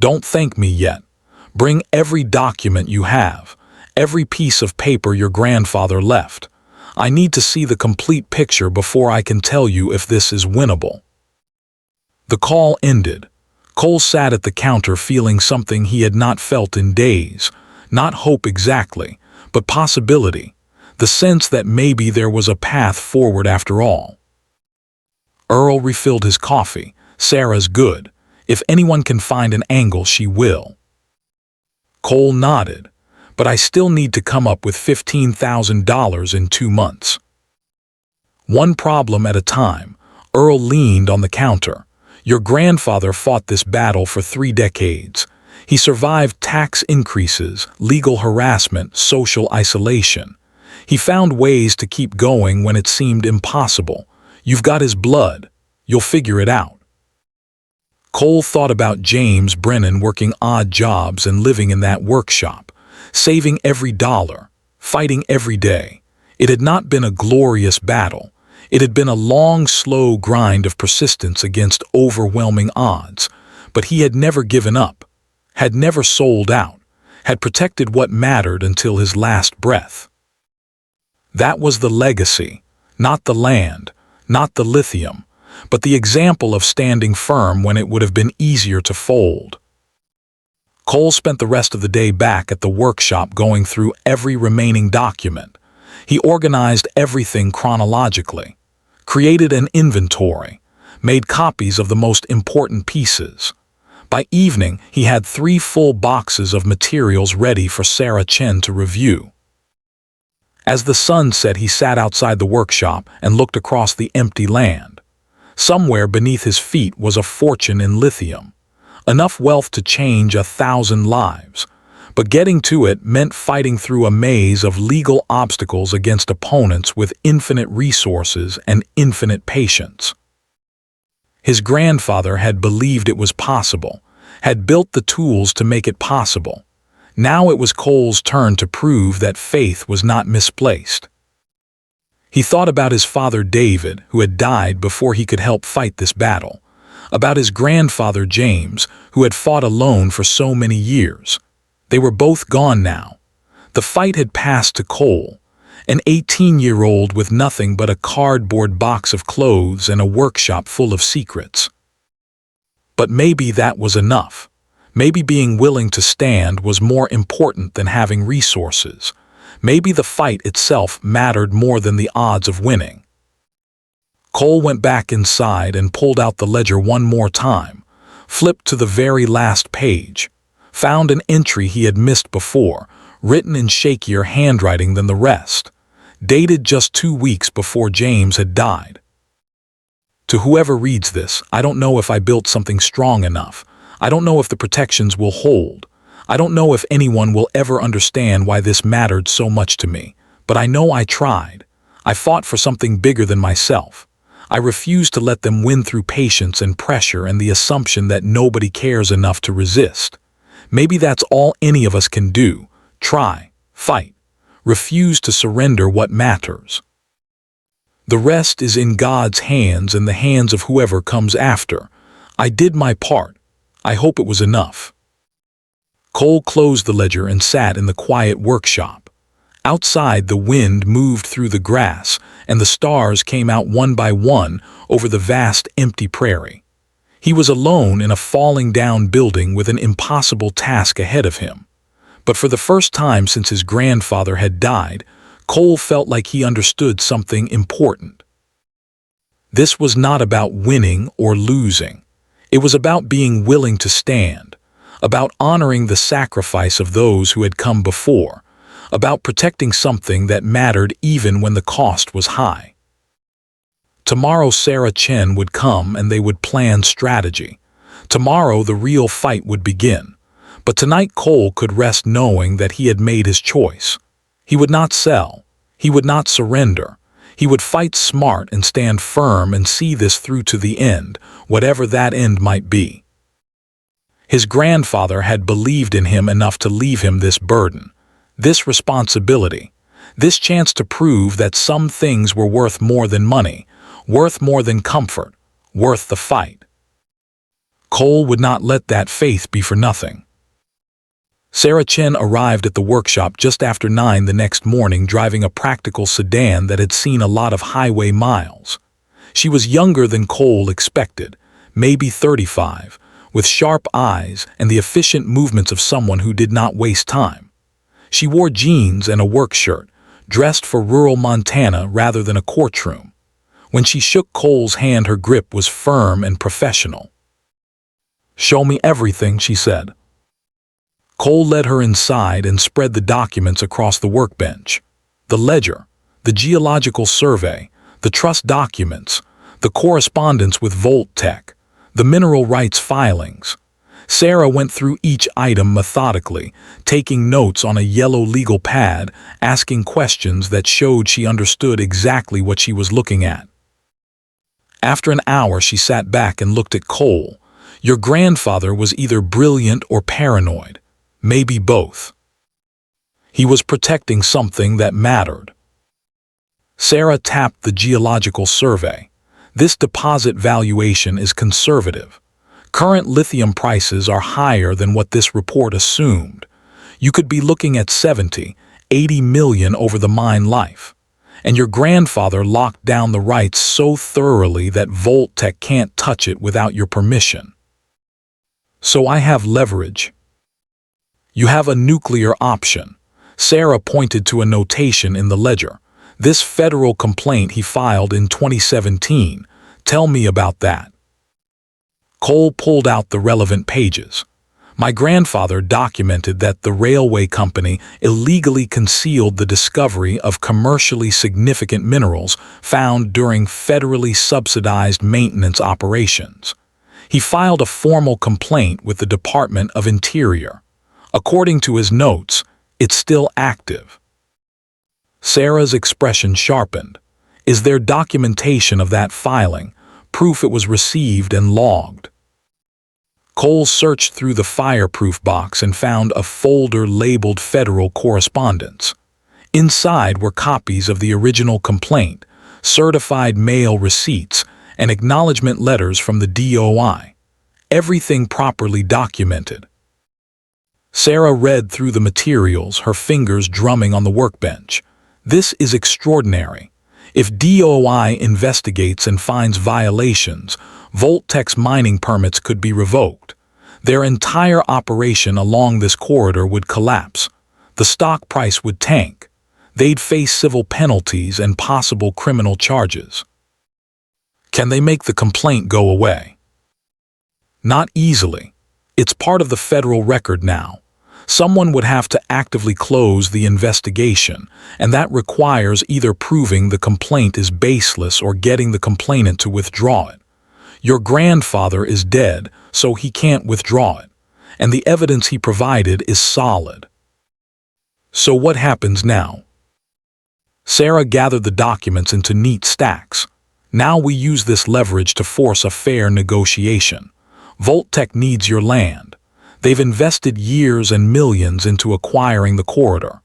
"Don't thank me yet. Bring every document you have, every piece of paper your grandfather left. I need to see the complete picture before I can tell you if this is winnable." The call ended. Cole sat at the counter feeling something he had not felt in days. Not hope exactly, but possibility. The sense that maybe there was a path forward after all. Earl refilled his coffee. "Sarah's good. If anyone can find an angle, she will." Cole nodded. "But I still need to come up with $15,000 in 2 months." "One problem at a time." Earl leaned on the counter. "Your grandfather fought this battle for 3 decades. He survived tax increases, legal harassment, social isolation. He found ways to keep going when it seemed impossible. You've got his blood. You'll figure it out." Cole thought about James Brennan working odd jobs and living in that workshop, saving every dollar, fighting every day. It had not been a glorious battle. It had been a long, slow grind of persistence against overwhelming odds, but he had never given up, had never sold out, had protected what mattered until his last breath. That was the legacy, not the land, not the lithium, but the example of standing firm when it would have been easier to fold. Cole spent the rest of the day back at the workshop going through every remaining document. He organized everything chronologically, created an inventory, made copies of the most important pieces. By evening, he had 3 full boxes of materials ready for Sarah Chen to review. As the sun set, he sat outside the workshop and looked across the empty land. Somewhere beneath his feet was a fortune in lithium, enough wealth to change 1,000 lives. But getting to it meant fighting through a maze of legal obstacles against opponents with infinite resources and infinite patience. His grandfather had believed it was possible, had built the tools to make it possible. Now it was Cole's turn to prove that faith was not misplaced. He thought about his father David, who had died before he could help fight this battle, about his grandfather James, who had fought alone for so many years. They were both gone now. The fight had passed to Cole, an 18-year-old with nothing but a cardboard box of clothes and a workshop full of secrets. But maybe that was enough. Maybe being willing to stand was more important than having resources. Maybe the fight itself mattered more than the odds of winning. Cole went back inside and pulled out the ledger one more time, flipped to the very last page, found an entry he had missed before, written in shakier handwriting than the rest, dated just 2 weeks before James had died. To whoever reads this, I don't know if I built something strong enough. I don't know if the protections will hold. I don't know if anyone will ever understand why this mattered so much to me, but I know I tried. I fought for something bigger than myself. I refused to let them win through patience and pressure and the assumption that nobody cares enough to resist. Maybe that's all any of us can do. Try, fight, refuse to surrender what matters. The rest is in God's hands and the hands of whoever comes after. I did my part. I hope it was enough. Cole closed the ledger and sat in the quiet workshop. Outside, the wind moved through the grass, and the stars came out one by one over the vast empty prairie. He was alone in a falling-down building with an impossible task ahead of him. But for the first time since his grandfather had died, Cole felt like he understood something important. This was not about winning or losing. It was about being willing to stand, about honoring the sacrifice of those who had come before, about protecting something that mattered even when the cost was high. Tomorrow Sarah Chen would come and they would plan strategy. Tomorrow the real fight would begin. But tonight Cole could rest knowing that he had made his choice. He would not sell. He would not surrender. He would fight smart and stand firm and see this through to the end, whatever that end might be. His grandfather had believed in him enough to leave him this burden, this responsibility, this chance to prove that some things were worth more than money, worth more than comfort, worth the fight. Cole would not let that faith be for nothing. Sarah Chen arrived at the workshop just after 9 the next morning, driving a practical sedan that had seen a lot of highway miles. She was younger than Cole expected, maybe 35, with sharp eyes and the efficient movements of someone who did not waste time. She wore jeans and a work shirt, dressed for rural Montana rather than a courtroom. When she shook Cole's hand, her grip was firm and professional. "Show me everything," she said. Cole led her inside and spread the documents across the workbench. The ledger, the geological survey, the trust documents, the correspondence with Voltec, the mineral rights filings. Sarah went through each item methodically, taking notes on a yellow legal pad, asking questions that showed she understood exactly what she was looking at. After an hour, she sat back and looked at Cole. Your grandfather was either brilliant or paranoid, maybe both. He was protecting something that mattered. Sarah tapped the geological survey. This deposit valuation is conservative. Current lithium prices are higher than what this report assumed. You could be looking at 70, 80 million over the mine life. And your grandfather locked down the rights so thoroughly that Voltec can't touch it without your permission. So I have leverage. You have a nuclear option. Sarah pointed to a notation in the ledger. This federal complaint he filed in 2017. Tell me about that. Cole pulled out the relevant pages. My grandfather documented that the railway company illegally concealed the discovery of commercially significant minerals found during federally subsidized maintenance operations. He filed a formal complaint with the Department of Interior. According to his notes, it's still active. Sarah's expression sharpened. Is there documentation of that filing, proof it was received and logged? Cole searched through the fireproof box and found a folder labeled Federal Correspondence. Inside were copies of the original complaint, certified mail receipts, and acknowledgement letters from the DOI. Everything properly documented. Sarah read through the materials, her fingers drumming on the workbench. This is extraordinary. If DOI investigates and finds violations, Voltec's mining permits could be revoked. Their entire operation along this corridor would collapse. The stock price would tank. They'd face civil penalties and possible criminal charges. Can they make the complaint go away? Not easily. It's part of the federal record now. Someone would have to actively close the investigation, and that requires either proving the complaint is baseless or getting the complainant to withdraw it. Your grandfather is dead, so he can't withdraw it, and the evidence he provided is solid. So what happens now? Sarah gathered the documents into neat stacks. Now we use this leverage to force a fair negotiation. Voltec needs your land. They've invested years and millions into acquiring the corridor.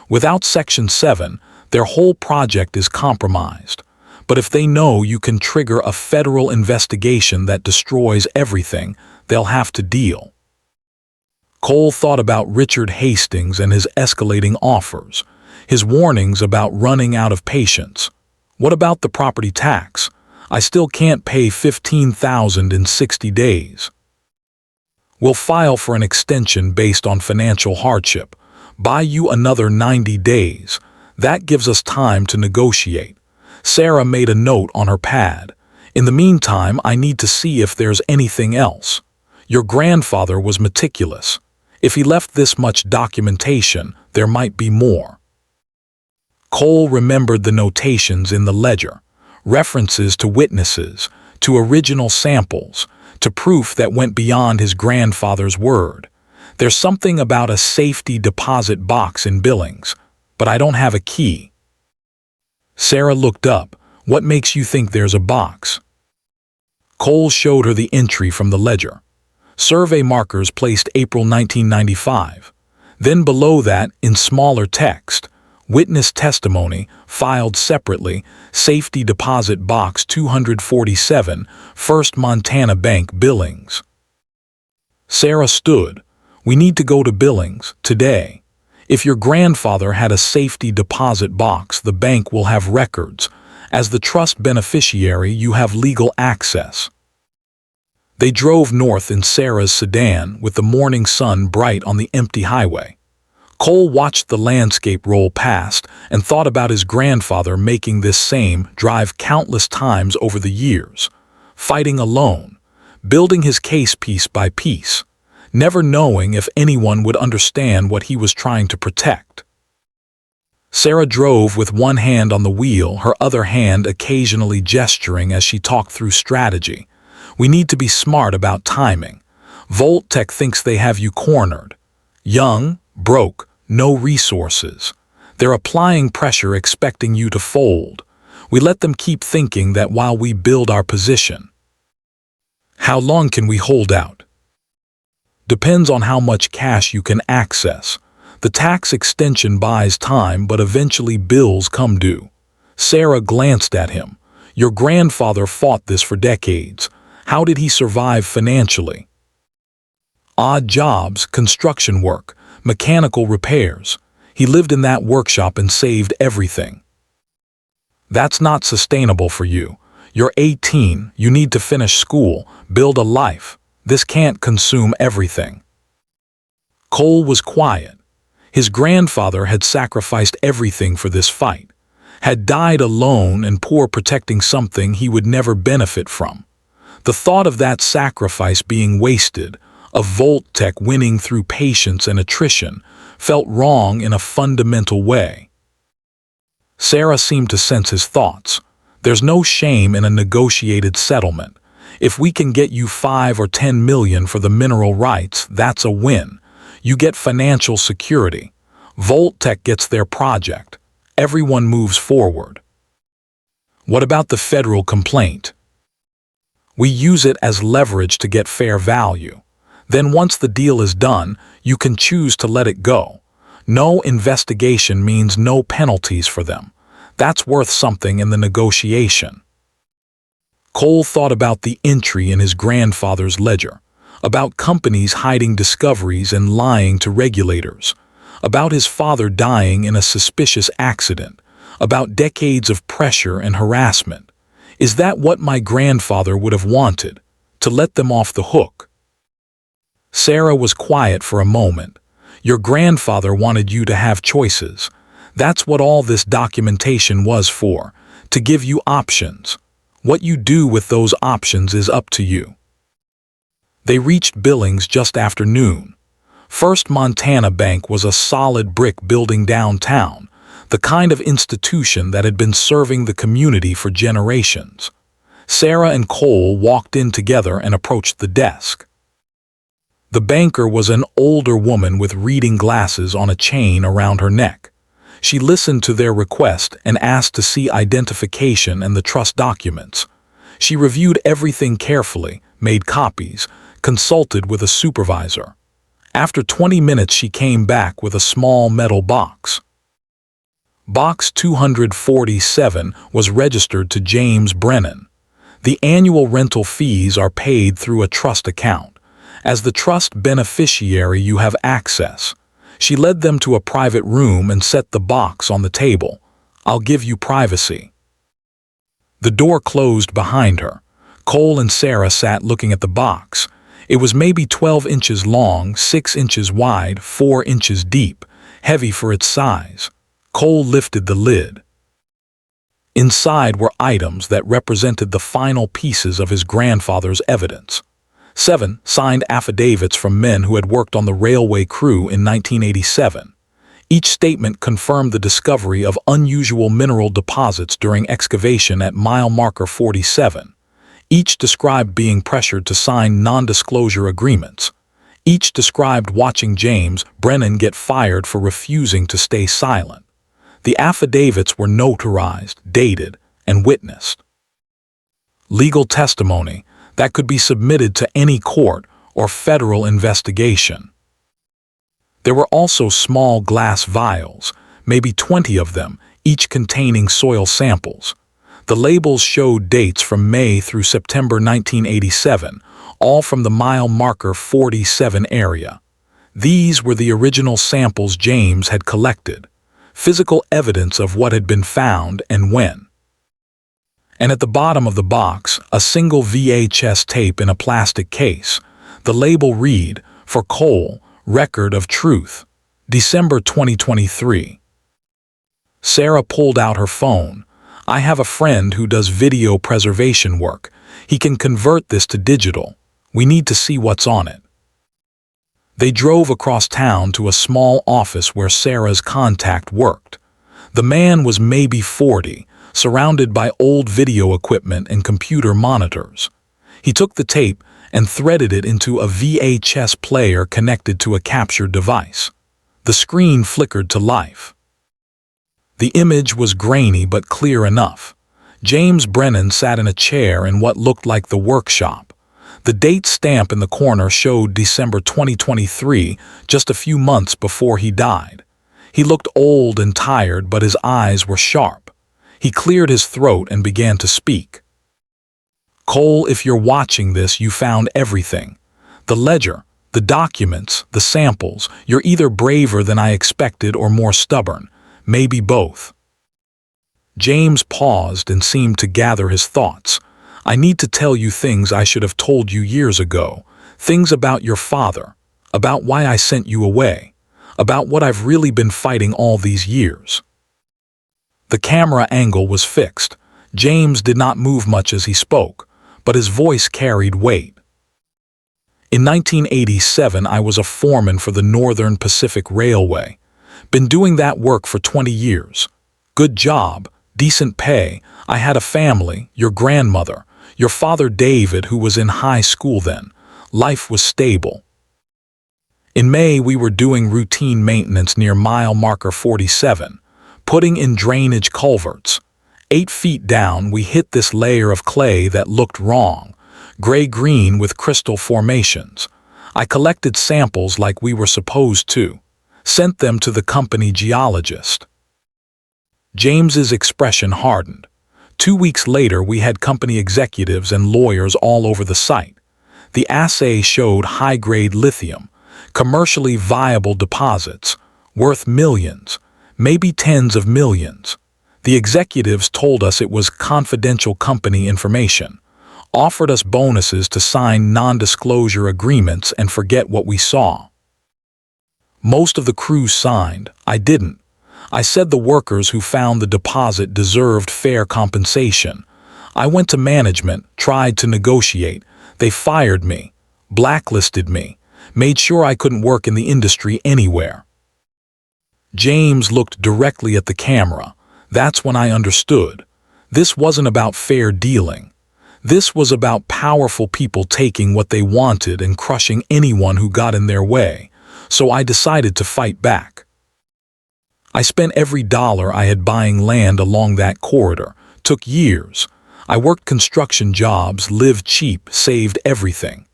Without Section 7, their whole project is compromised. But if they know you can trigger a federal investigation that destroys everything, they'll have to deal. Cole thought about Richard Hastings and his escalating offers, his warnings about running out of patience. What about the property tax? I still can't pay $15,000 in 60 days. We'll file for an extension based on financial hardship. Buy you another 90 days. That gives us time to negotiate. Sarah made a note on her pad. In the meantime, I need to see if there's anything else. Your grandfather was meticulous. If he left this much documentation, there might be more. Cole remembered the notations in the ledger, references to witnesses, to original samples, to proof that went beyond his grandfather's word. There's something about a safety deposit box in Billings, but I don't have a key. Sarah looked up. What makes you think there's a box? Cole showed her the entry from the ledger. Survey markers placed April 1995. Then below that, in smaller text, witness testimony, filed separately, safety deposit box 247, First Montana Bank, Billings. Sarah stood. We need to go to Billings, today. If your grandfather had a safety deposit box, the bank will have records. As the trust beneficiary, you have legal access. They drove north in Sarah's sedan with the morning sun bright on the empty highway. Cole watched the landscape roll past and thought about his grandfather making this same drive countless times over the years, fighting alone, building his case piece by piece, never knowing if anyone would understand what he was trying to protect. Sarah drove with one hand on the wheel, her other hand occasionally gesturing as she talked through strategy. We need to be smart about timing. Voltec thinks they have you cornered. Young, broke, no resources. They're applying pressure expecting you to fold. We let them keep thinking that while we build our position. How long can we hold out? Depends on how much cash you can access. The tax extension buys time, but eventually bills come due. Sarah glanced at him. Your grandfather fought this for decades. How did he survive financially? Odd jobs, construction work, mechanical repairs. He lived in that workshop and saved everything. That's not sustainable for you. You're 18, you need to finish school, build a life. This can't consume everything. Cole was quiet. His grandfather had sacrificed everything for this fight, had died alone and poor protecting something he would never benefit from. The thought of that sacrifice being wasted, A Voltec winning through patience and attrition felt wrong in a fundamental way. Sarah seemed to sense his thoughts. There's no shame in a negotiated settlement. If we can get you 5 or 10 million for the mineral rights, that's a win. You get financial security. Voltec gets their project. Everyone moves forward. What about the federal complaint? We use it as leverage to get fair value. Then once the deal is done, you can choose to let it go. No investigation means no penalties for them. That's worth something in the negotiation. Cole thought about the entry in his grandfather's ledger, about companies hiding discoveries and lying to regulators, about his father dying in a suspicious accident, about decades of pressure and harassment. Is that what my grandfather would have wanted? To let them off the hook? Sarah was quiet for a moment. Your grandfather wanted you to have choices. That's what all this documentation was for, to give you options. What you do with those options is up to you. They reached Billings just after noon. First Montana Bank was a solid brick building downtown, the kind of institution that had been serving the community for generations. Sarah and Cole walked in together and approached the desk. The banker was an older woman with reading glasses on a chain around her neck. She listened to their request and asked to see identification and the trust documents. She reviewed everything carefully, made copies, consulted with a supervisor. After 20 minutes, she came back with a small metal box. Box 247 was registered to James Brennan. The annual rental fees are paid through a trust account. As the trust beneficiary, you have access. She led them to a private room and set the box on the table. I'll give you privacy. The door closed behind her. Cole and Sarah sat looking at the box. It was maybe 12 inches long, 6 inches wide, 4 inches deep, heavy for its size. Cole lifted the lid. Inside were items that represented the final pieces of his grandfather's evidence. 7 signed affidavits from men who had worked on the railway crew in 1987. Each statement confirmed the discovery of unusual mineral deposits during excavation at mile marker 47. Each described being pressured to sign non-disclosure agreements. Each described watching James Brennan get fired for refusing to stay silent. The affidavits were notarized, dated, and witnessed. Legal testimony that could be submitted to any court or federal investigation. There were also small glass vials, maybe 20 of them, each containing soil samples. The labels showed dates from May through September 1987, all from the mile marker 47 area. These were the original samples James had collected, physical evidence of what had been found and when. And at the bottom of the box, a single VHS tape in a plastic case. The label read, "For Cole, Record of Truth, December 2023. Sarah pulled out her phone. I have a friend who does video preservation work. He can convert this to digital. We need to see what's on it. They drove across town to a small office where Sarah's contact worked. The man was maybe 40, surrounded by old video equipment and computer monitors. He took the tape and threaded it into a VHS player connected to a capture device. The screen flickered to life. The image was grainy but clear enough. James Brennan sat in a chair in what looked like the workshop. The date stamp in the corner showed December 2023, just a few months before he died. He looked old and tired, but his eyes were sharp. He cleared his throat and began to speak. Cole, if you're watching this, you found everything. The ledger, the documents, the samples. You're either braver than I expected or more stubborn. Maybe both. James paused and seemed to gather his thoughts. I need to tell you things I should have told you years ago. Things about your father, about why I sent you away, about what I've really been fighting all these years. The camera angle was fixed. James did not move much as he spoke, but his voice carried weight. In 1987, I was a foreman for the Northern Pacific Railway. Been doing that work for 20 years. Good job, decent pay. I had a family, your grandmother, your father David, who was in high school then. Life was stable. In May, we were doing routine maintenance near mile marker 47, putting in drainage culverts. 8 feet down, we hit this layer of clay that looked wrong, gray-green with crystal formations. I collected samples like we were supposed to, sent them to the company geologist. James's expression hardened. 2 weeks later, we had company executives and lawyers all over the site. The assay showed high-grade lithium, commercially viable deposits, worth millions, maybe tens of millions. The executives told us it was confidential company information, offered us bonuses to sign non-disclosure agreements and forget what we saw. Most of the crew signed. I didn't. I said the workers who found the deposit deserved fair compensation. I went to management, tried to negotiate. They fired me, blacklisted me, made sure I couldn't work in the industry anywhere. James looked directly at the camera. That's when I understood. This wasn't about fair dealing. This was about powerful people taking what they wanted and crushing anyone who got in their way. So I decided to fight back. I spent every dollar I had buying land along that corridor. Took years. I worked construction jobs, lived cheap, saved everything.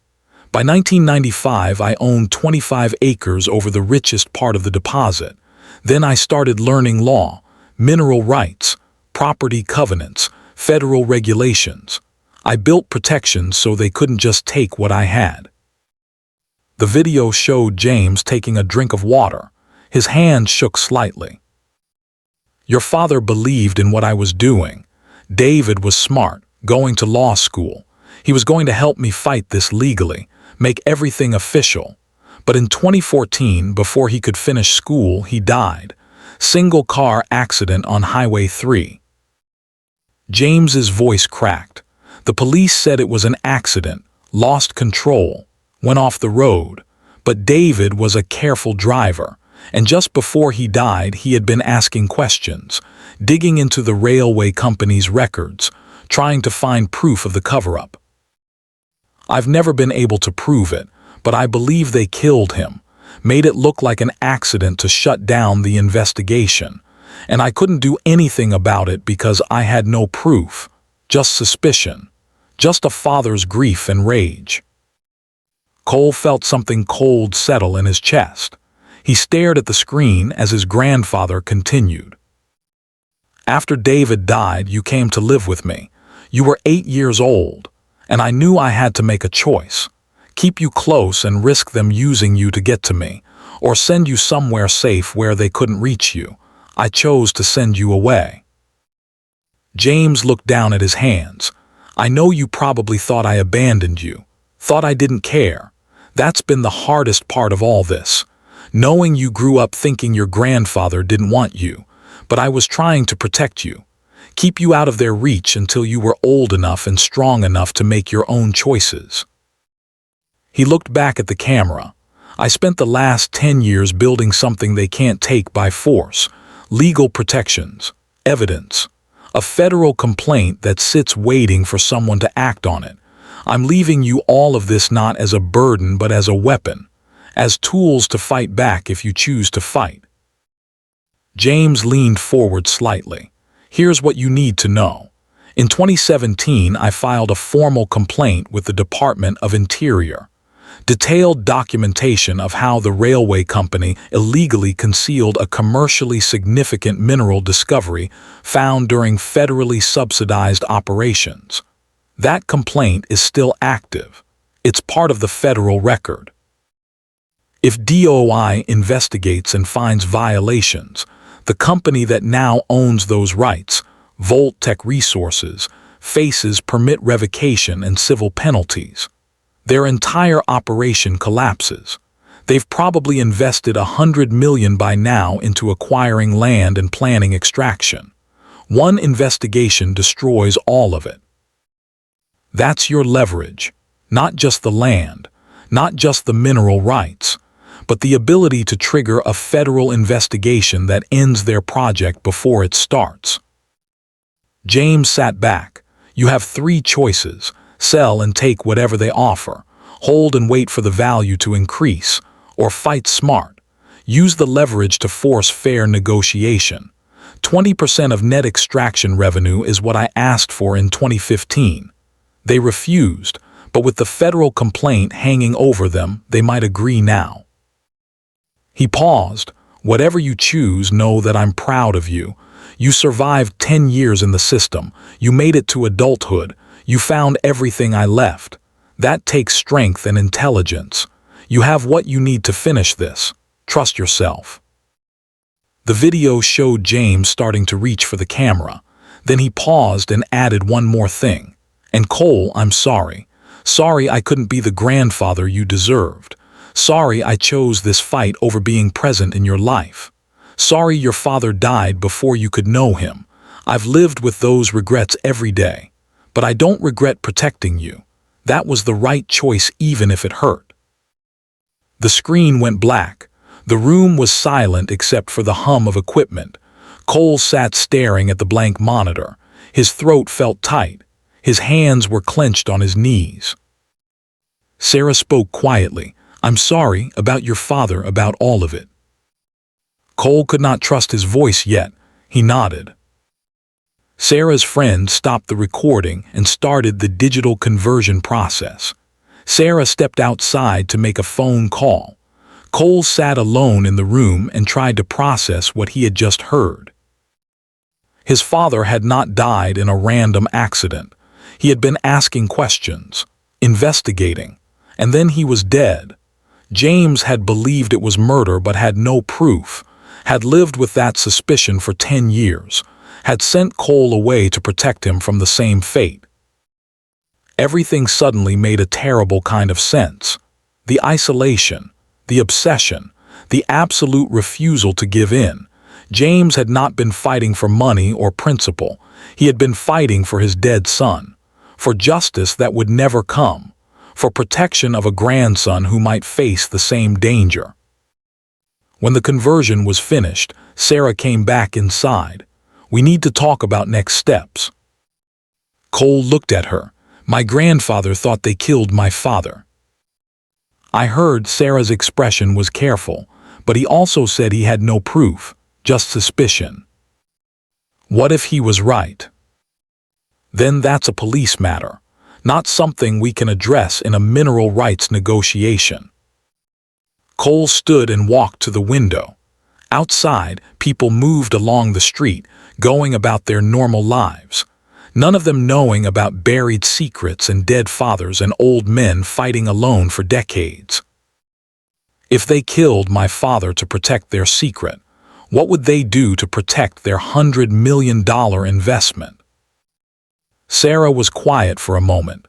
By 1995, I owned 25 acres over the richest part of the deposit. Then I started learning law, mineral rights, property covenants, federal regulations. I built protections so they couldn't just take what I had. The video showed James taking a drink of water. His hand shook slightly. Your father believed in what I was doing. David was smart, going to law school. He was going to help me fight this legally, make everything official. But in 2014, before he could finish school, he died. Single car accident on Highway 3. James's voice cracked. The police said it was an accident, lost control, went off the road. But David was a careful driver, and just before he died, he had been asking questions, digging into the railway company's records, trying to find proof of the cover-up. I've never been able to prove it, but I believe they killed him, made it look like an accident to shut down the investigation, and I couldn't do anything about it because I had no proof, just suspicion, just a father's grief and rage. Cole felt something cold settle in his chest. He stared at the screen as his grandfather continued. After David died, you came to live with me. You were 8 years old, and I knew I had to make a choice. Keep you close and risk them using you to get to me, or send you somewhere safe where they couldn't reach you. I chose to send you away. James looked down at his hands. I know you probably thought I abandoned you, thought I didn't care. That's been the hardest part of all this. Knowing you grew up thinking your grandfather didn't want you, but I was trying to protect you, keep you out of their reach until you were old enough and strong enough to make your own choices. He looked back at the camera. I spent the last 10 years building something they can't take by force, legal protections, evidence, a federal complaint that sits waiting for someone to act on it. I'm leaving you all of this not as a burden but as a weapon, as tools to fight back if you choose to fight. James leaned forward slightly. Here's what you need to know. In 2017, I filed a formal complaint with the Department of Interior. Detailed documentation of how the railway company illegally concealed a commercially significant mineral discovery found during federally subsidized operations. That complaint is still active. It's part of the federal record. If DOI investigates and finds violations, the company that now owns those rights, Volt Tech Resources, faces permit revocation and civil penalties. Their entire operation collapses. They've probably invested $100 million by now into acquiring land and planning extraction. One investigation destroys all of it. That's your leverage, not just the land, Not just the mineral rights, but the ability to trigger a federal investigation that ends their project before it starts. James sat back. You have three choices: sell and take whatever they offer, hold and wait for the value to increase, or fight smart. Use the leverage to force fair negotiation. 20% of net extraction revenue is what I asked for in 2015. They refused, but with the federal complaint hanging over them, they might agree now. He paused. Whatever you choose, know that I'm proud of you. You survived 10 years in the system. You made it to adulthood. You found everything I left. That takes strength and intelligence. You have what you need to finish this. Trust yourself. The video showed James starting to reach for the camera. Then he paused and added one more thing. And Cole, I'm sorry. Sorry I couldn't be the grandfather you deserved. Sorry I chose this fight over being present in your life. Sorry your father died before you could know him. I've lived with those regrets every day. But I don't regret protecting you. That was the right choice even if it hurt. The screen went black. The room was silent except for the hum of equipment. Cole sat staring at the blank monitor. His throat felt tight. His hands were clenched on his knees. Sarah spoke quietly. I'm sorry about your father, about all of it. Cole could not trust his voice yet. He nodded. Sarah's friend stopped the recording and started the digital conversion process. Sarah stepped outside to make a phone call. Cole sat alone in the room and tried to process what he had just heard. His father had not died in a random accident. He had been asking questions, investigating, and then he was dead. James had believed it was murder but had no proof, had lived with that suspicion for 10 years, had sent Cole away to protect him from the same fate. Everything suddenly made a terrible kind of sense. The isolation, the obsession, the absolute refusal to give in. James had not been fighting for money or principle. He had been fighting for his dead son, for justice that would never come, for protection of a grandson who might face the same danger. When the conversion was finished, Sarah came back inside. We need to talk about next steps. Cole looked at her. My grandfather thought they killed my father. I heard Sarah's expression was careful, but he also said he had no proof, just suspicion. What if he was right? Then that's a police matter, not something we can address in a mineral rights negotiation. Cole stood and walked to the window. Outside, people moved along the street, going about their normal lives, none of them knowing about buried secrets and dead fathers and old men fighting alone for decades. If they killed my father to protect their secret, what would they do to protect their $100 million investment? Sarah was quiet for a moment.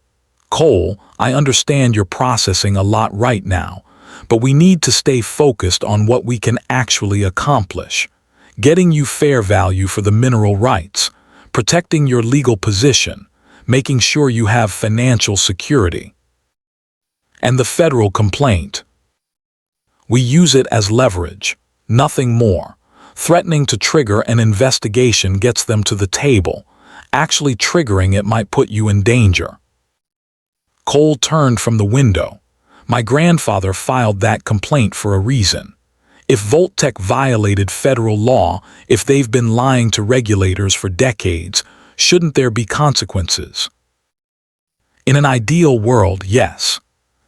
Cole, I understand you're processing a lot right now, but we need to stay focused on what we can actually accomplish. Getting you fair value for the mineral rights, protecting your legal position, making sure you have financial security. And the federal complaint. We use it as leverage, nothing more. Threatening to trigger an investigation gets them to the table. Actually triggering it might put you in danger. Cole turned from the window. My grandfather filed that complaint for a reason. If Voltec violated federal law, if they've been lying to regulators for decades, shouldn't there be consequences? In an ideal world, yes.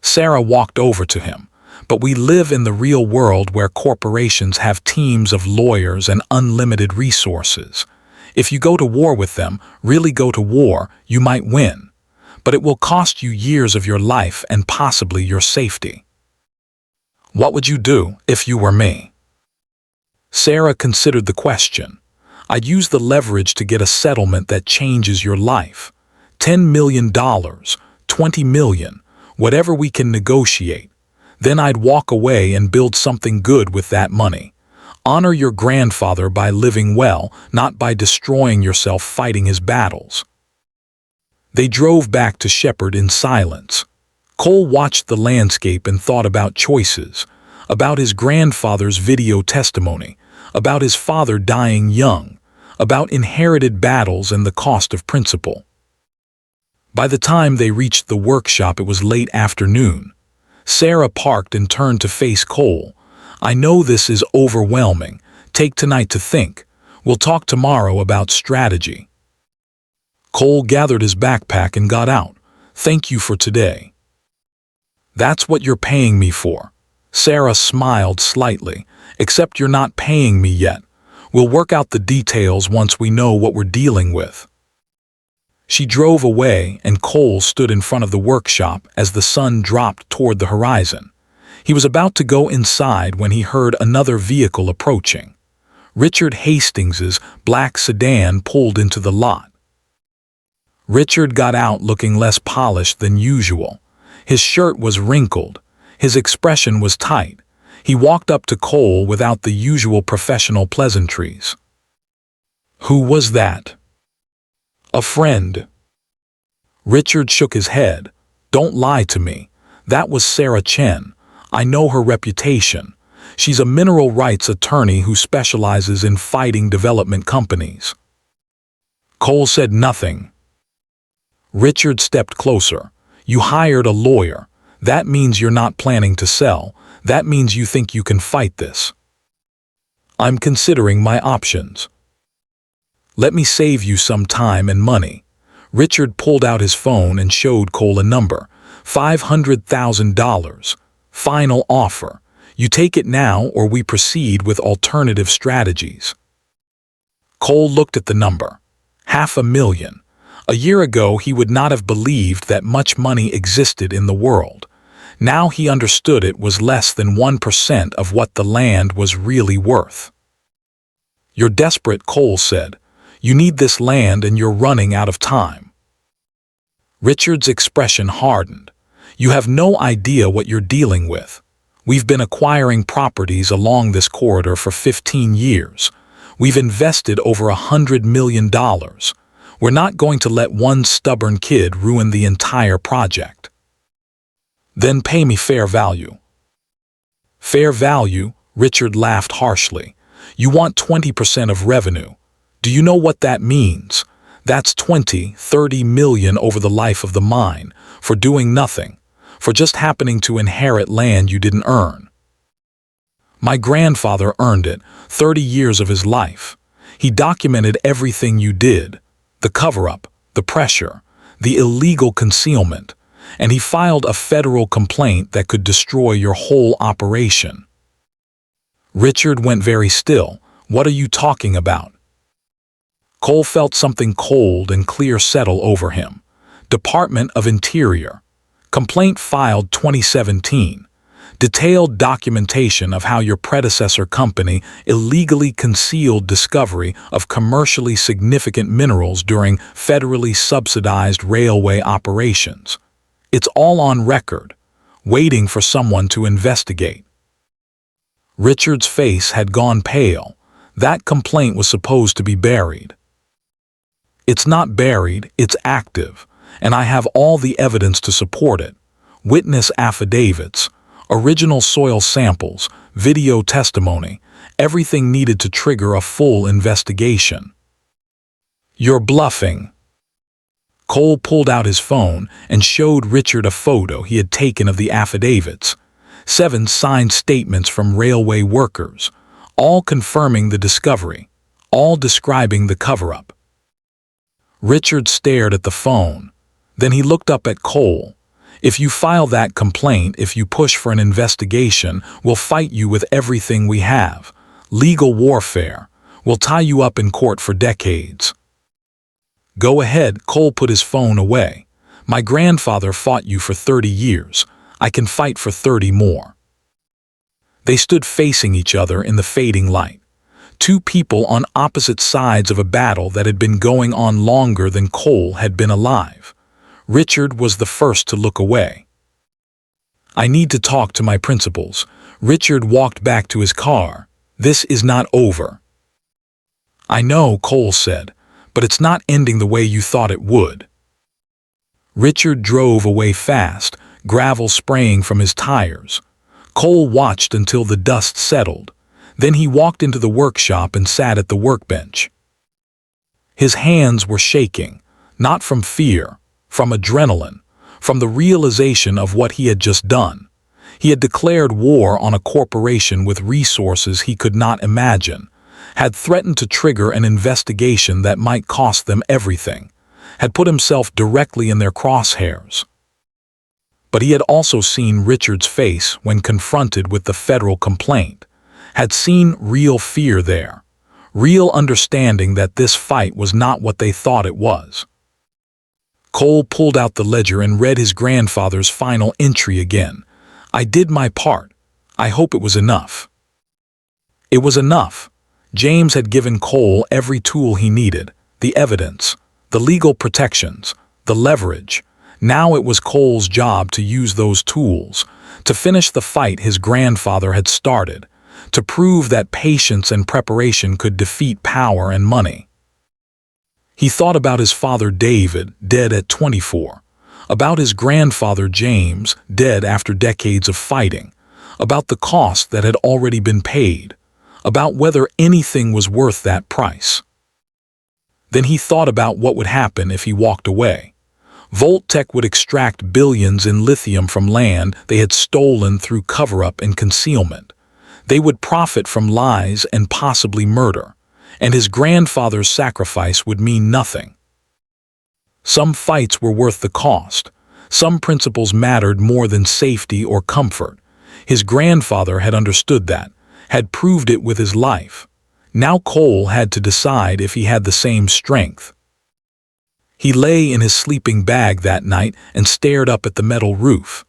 Sarah walked over to him. But we live in the real world where corporations have teams of lawyers and unlimited resources. If you go to war with them, really go to war, you might win. But it will cost you years of your life and possibly your safety. What would you do if you were me? Sarah considered the question. I'd use the leverage to get a settlement that changes your life. $10 million, $20 million, whatever we can negotiate. Then I'd walk away and build something good with that money. Honor your grandfather by living well, not by destroying yourself fighting his battles. They drove back to Shepherd in silence. Cole watched the landscape and thought about choices, about his grandfather's video testimony, about his father dying young, about inherited battles and the cost of principle. By the time they reached the workshop, it was late afternoon. Sarah parked and turned to face Cole. "I know this is overwhelming. Take tonight to think. We'll talk tomorrow about strategy." Cole gathered his backpack and got out. "Thank you for today." "That's what you're paying me for." Sarah smiled slightly. "Except you're not paying me yet. We'll work out the details once we know what we're dealing with." She drove away, and Cole stood in front of the workshop as the sun dropped toward the horizon. He was about to go inside when he heard another vehicle approaching. Richard Hastings's black sedan pulled into the lot. Richard got out looking less polished than usual. His shirt was wrinkled. His expression was tight. He walked up to Cole without the usual professional pleasantries. "Who was that?" "A friend." Richard shook his head. "Don't lie to me. That was Sarah Chen. I know her reputation. She's a mineral rights attorney who specializes in fighting development companies." Cole said nothing. Richard stepped closer. "You hired a lawyer. That means you're not planning to sell. That means you think you can fight this." "I'm considering my options." "Let me save you some time and money." Richard pulled out his phone and showed Cole a number. $500,000. Final offer. You take it now or we proceed with alternative strategies. Cole looked at the number. $500,000. A year ago he would not have believed that much money existed in the world. Now he understood it was less than 1% of what the land was really worth. "You're desperate," Cole said. "You need this land and you're running out of time." Richard's expression hardened. "You have no idea what you're dealing with. We've been acquiring properties along this corridor for 15 years. We've invested over $100 million. We're not going to let one stubborn kid ruin the entire project." "Then pay me fair value." "Fair value?" Richard laughed harshly. "You want 20% of revenue. Do you know what that means? That's 20, 30 million over the life of the mine, for doing nothing, for just happening to inherit land you didn't earn. My grandfather earned it, 30 years of his life. He documented everything you did, the cover-up, the pressure, the illegal concealment, and he filed a federal complaint that could destroy your whole operation." Richard went very still. "What are you talking about?" Cole felt something cold and clear settle over him. Department of Interior. Complaint filed 2017. Detailed documentation of how your predecessor company illegally concealed discovery of commercially significant minerals during federally subsidized railway operations. It's all on record, waiting for someone to investigate. Richard's face had gone pale. That complaint was supposed to be buried. "It's not buried, it's active, and I have all the evidence to support it. Witness affidavits, original soil samples, video testimony, everything needed to trigger a full investigation." "You're bluffing." Cole pulled out his phone and showed Richard a photo he had taken of the affidavits. 7 signed statements from railway workers, all confirming the discovery, all describing the cover-up. Richard stared at the phone. Then he looked up at Cole. "If you file that complaint, if you push for an investigation, we'll fight you with everything we have. Legal warfare. We'll tie you up in court for decades." "Go ahead," Cole put his phone away. "My grandfather fought you for 30 years. I can fight for 30 more." They stood facing each other in the fading light. Two people on opposite sides of a battle that had been going on longer than Cole had been alive. Richard was the first to look away. "I need to talk to my principals." Richard walked back to his car. "This is not over." "I know," Cole said, "but it's not ending the way you thought it would." Richard drove away fast, gravel spraying from his tires. Cole watched until the dust settled. Then he walked into the workshop and sat at the workbench. His hands were shaking, not from fear, from adrenaline, from the realization of what he had just done. He had declared war on a corporation with resources he could not imagine, had threatened to trigger an investigation that might cost them everything, had put himself directly in their crosshairs. But he had also seen Richard's face when confronted with the federal complaint, had seen real fear there, real understanding that this fight was not what they thought it was. Cole pulled out the ledger and read his grandfather's final entry again. "I did my part. I hope it was enough." It was enough. James had given Cole every tool he needed, the evidence, the legal protections, the leverage. Now it was Cole's job to use those tools, to finish the fight his grandfather had started, to prove that patience and preparation could defeat power and money. He thought about his father David, dead at 24, about his grandfather James, dead after decades of fighting, about the cost that had already been paid, about whether anything was worth that price. Then he thought about what would happen if he walked away. Voltec would extract billions in lithium from land they had stolen through cover-up and concealment. They would profit from lies and possibly murder, and his grandfather's sacrifice would mean nothing. Some fights were worth the cost. Some principles mattered more than safety or comfort. His grandfather had understood that, had proved it with his life. Now Cole had to decide if he had the same strength. He lay in his sleeping bag that night and stared up at the metal roof.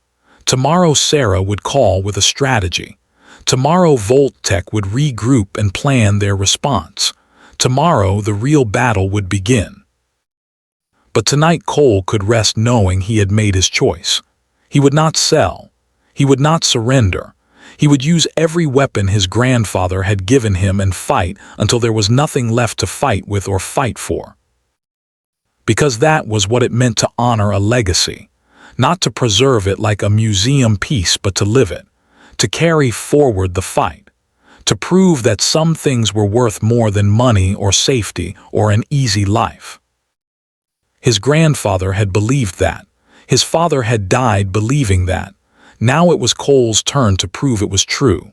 Tomorrow Sarah would call with a strategy. Tomorrow Voltec would regroup and plan their response. Tomorrow the real battle would begin. But tonight Cole could rest knowing he had made his choice. He would not sell. He would not surrender. He would use every weapon his grandfather had given him and fight until there was nothing left to fight with or fight for. Because that was what it meant to honor a legacy, not to preserve it like a museum piece but to live it, to carry forward the fight, to prove that some things were worth more than money or safety or an easy life. His grandfather had believed that. His father had died believing that. Now it was Cole's turn to prove it was true.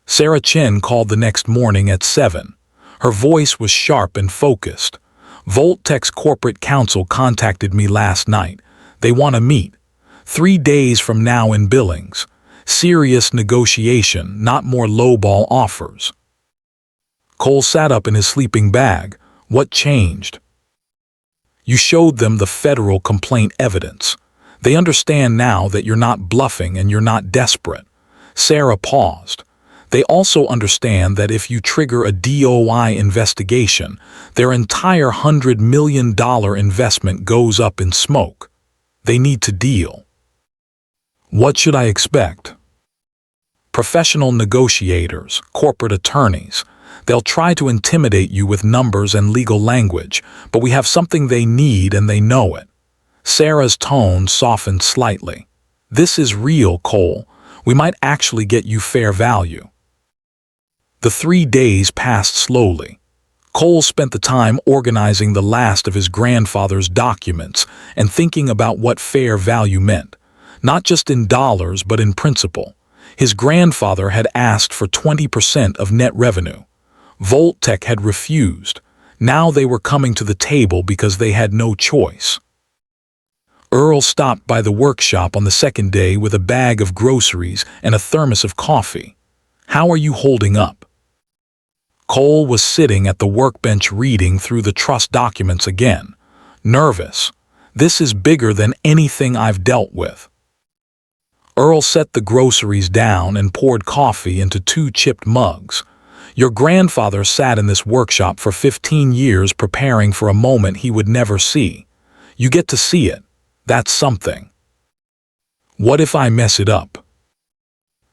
Sarah Chen called the next morning at 7. Her voice was sharp and focused. Voltec's corporate counsel contacted me last night. They want to meet. 3 days from now in Billings. Serious negotiation, not more lowball offers. Cole sat up in his sleeping bag. What changed? You showed them the federal complaint evidence. They understand now that you're not bluffing and you're not desperate. Sarah paused. They also understand that if you trigger a DOI investigation, their entire $100 million investment goes up in smoke. They need to deal. What should I expect? Professional negotiators, corporate attorneys. They'll try to intimidate you with numbers and legal language, but we have something they need and they know it. Sarah's tone softened slightly. This is real, Cole. We might actually get you fair value. The 3 days passed slowly. Cole spent the time organizing the last of his grandfather's documents and thinking about what fair value meant, not just in dollars but in principle. His grandfather had asked for 20% of net revenue. Voltec had refused. Now they were coming to the table because they had no choice. Earl stopped by the workshop on the second day with a bag of groceries and a thermos of coffee. How are you holding up? Cole was sitting at the workbench reading through the trust documents again. Nervous. This is bigger than anything I've dealt with. Earl set the groceries down and poured coffee into 2 chipped mugs. Your grandfather sat in this workshop for 15 years preparing for a moment he would never see. You get to see it. That's something. What if I mess it up?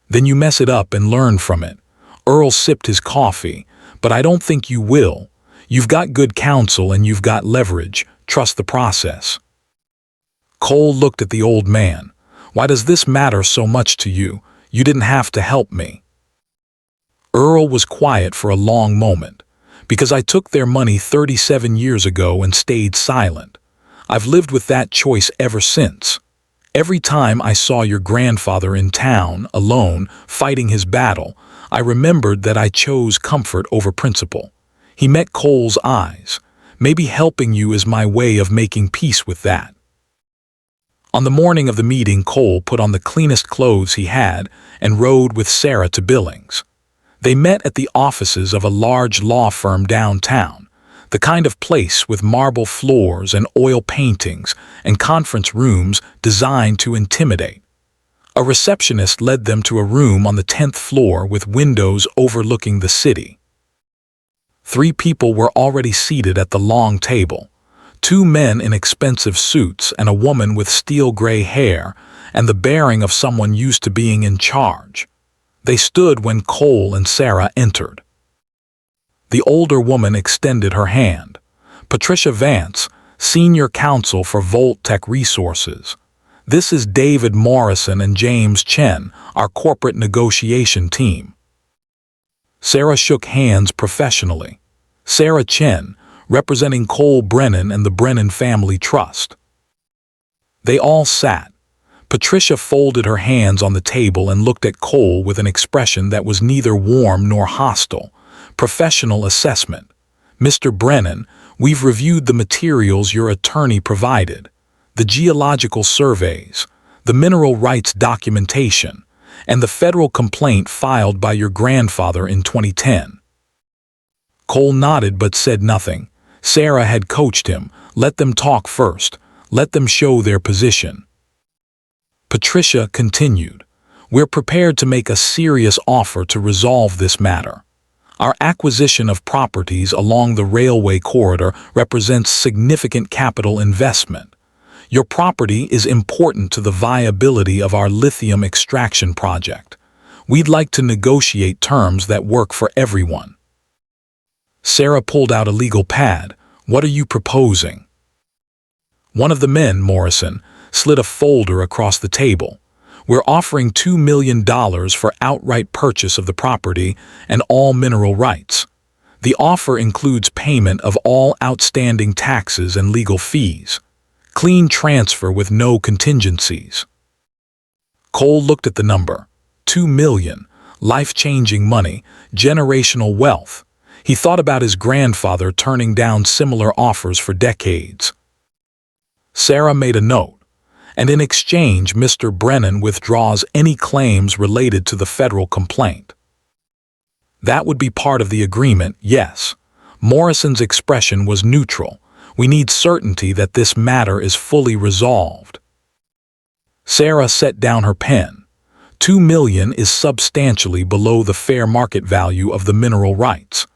Then you mess it up and learn from it. Earl sipped his coffee, but I don't think you will. You've got good counsel and you've got leverage. Trust the process. Cole looked at the old man. Why does this matter so much to you? You didn't have to help me." Earl was quiet for a long moment. "Because I took their money 37 years ago and stayed silent. I've lived with that choice ever since. Every time I saw your grandfather in town, alone, fighting his battle, I remembered that I chose comfort over principle." He met Cole's eyes. "Maybe helping you is my way of making peace with that." On the morning of the meeting, Cole put on the cleanest clothes he had and rode with Sarah to Billings. They met at the offices of a large law firm downtown, the kind of place with marble floors and oil paintings and conference rooms designed to intimidate. A receptionist led them to a room on the 10th floor with windows overlooking the city. 3 people were already seated at the long table. 2 men in expensive suits and a woman with steel gray hair and the bearing of someone used to being in charge. They stood when Cole and Sarah entered. The older woman extended her hand. "Patricia Vance, Senior Counsel for Voltech Resources. This is David Morrison and James Chen, our corporate negotiation team." Sarah shook hands professionally. Sarah Chen, representing Cole Brennan and the Brennan Family Trust. They all sat. Patricia folded her hands on the table and looked at Cole with an expression that was neither warm nor hostile. "Professional assessment. Mr. Brennan, we've reviewed the materials your attorney provided, the geological surveys, the mineral rights documentation, and the federal complaint filed by your grandfather in 2010. Cole nodded but said nothing. Sarah had coached him. Let them talk first. Let them show their position. Patricia continued, "We're prepared to make a serious offer to resolve this matter. Our acquisition of properties along the railway corridor represents significant capital investment. Your property is important to the viability of our lithium extraction project. We'd like to negotiate terms that work for everyone." Sarah pulled out a legal pad. "What are you proposing?" One of the men, Morrison, slid a folder across the table. "We're offering $2 million for outright purchase of the property and all mineral rights. The offer includes payment of all outstanding taxes and legal fees. Clean transfer with no contingencies." Cole looked at the number. $2 million, life-changing money, generational wealth. He thought about his grandfather turning down similar offers for decades. Sarah made a note. "And in exchange, Mr. Brennan withdraws any claims related to the federal complaint." "That would be part of the agreement, yes." Morrison's expression was neutral. "We need certainty that this matter is fully resolved." Sarah set down her pen. $2 million is substantially below the fair market value of the mineral rights.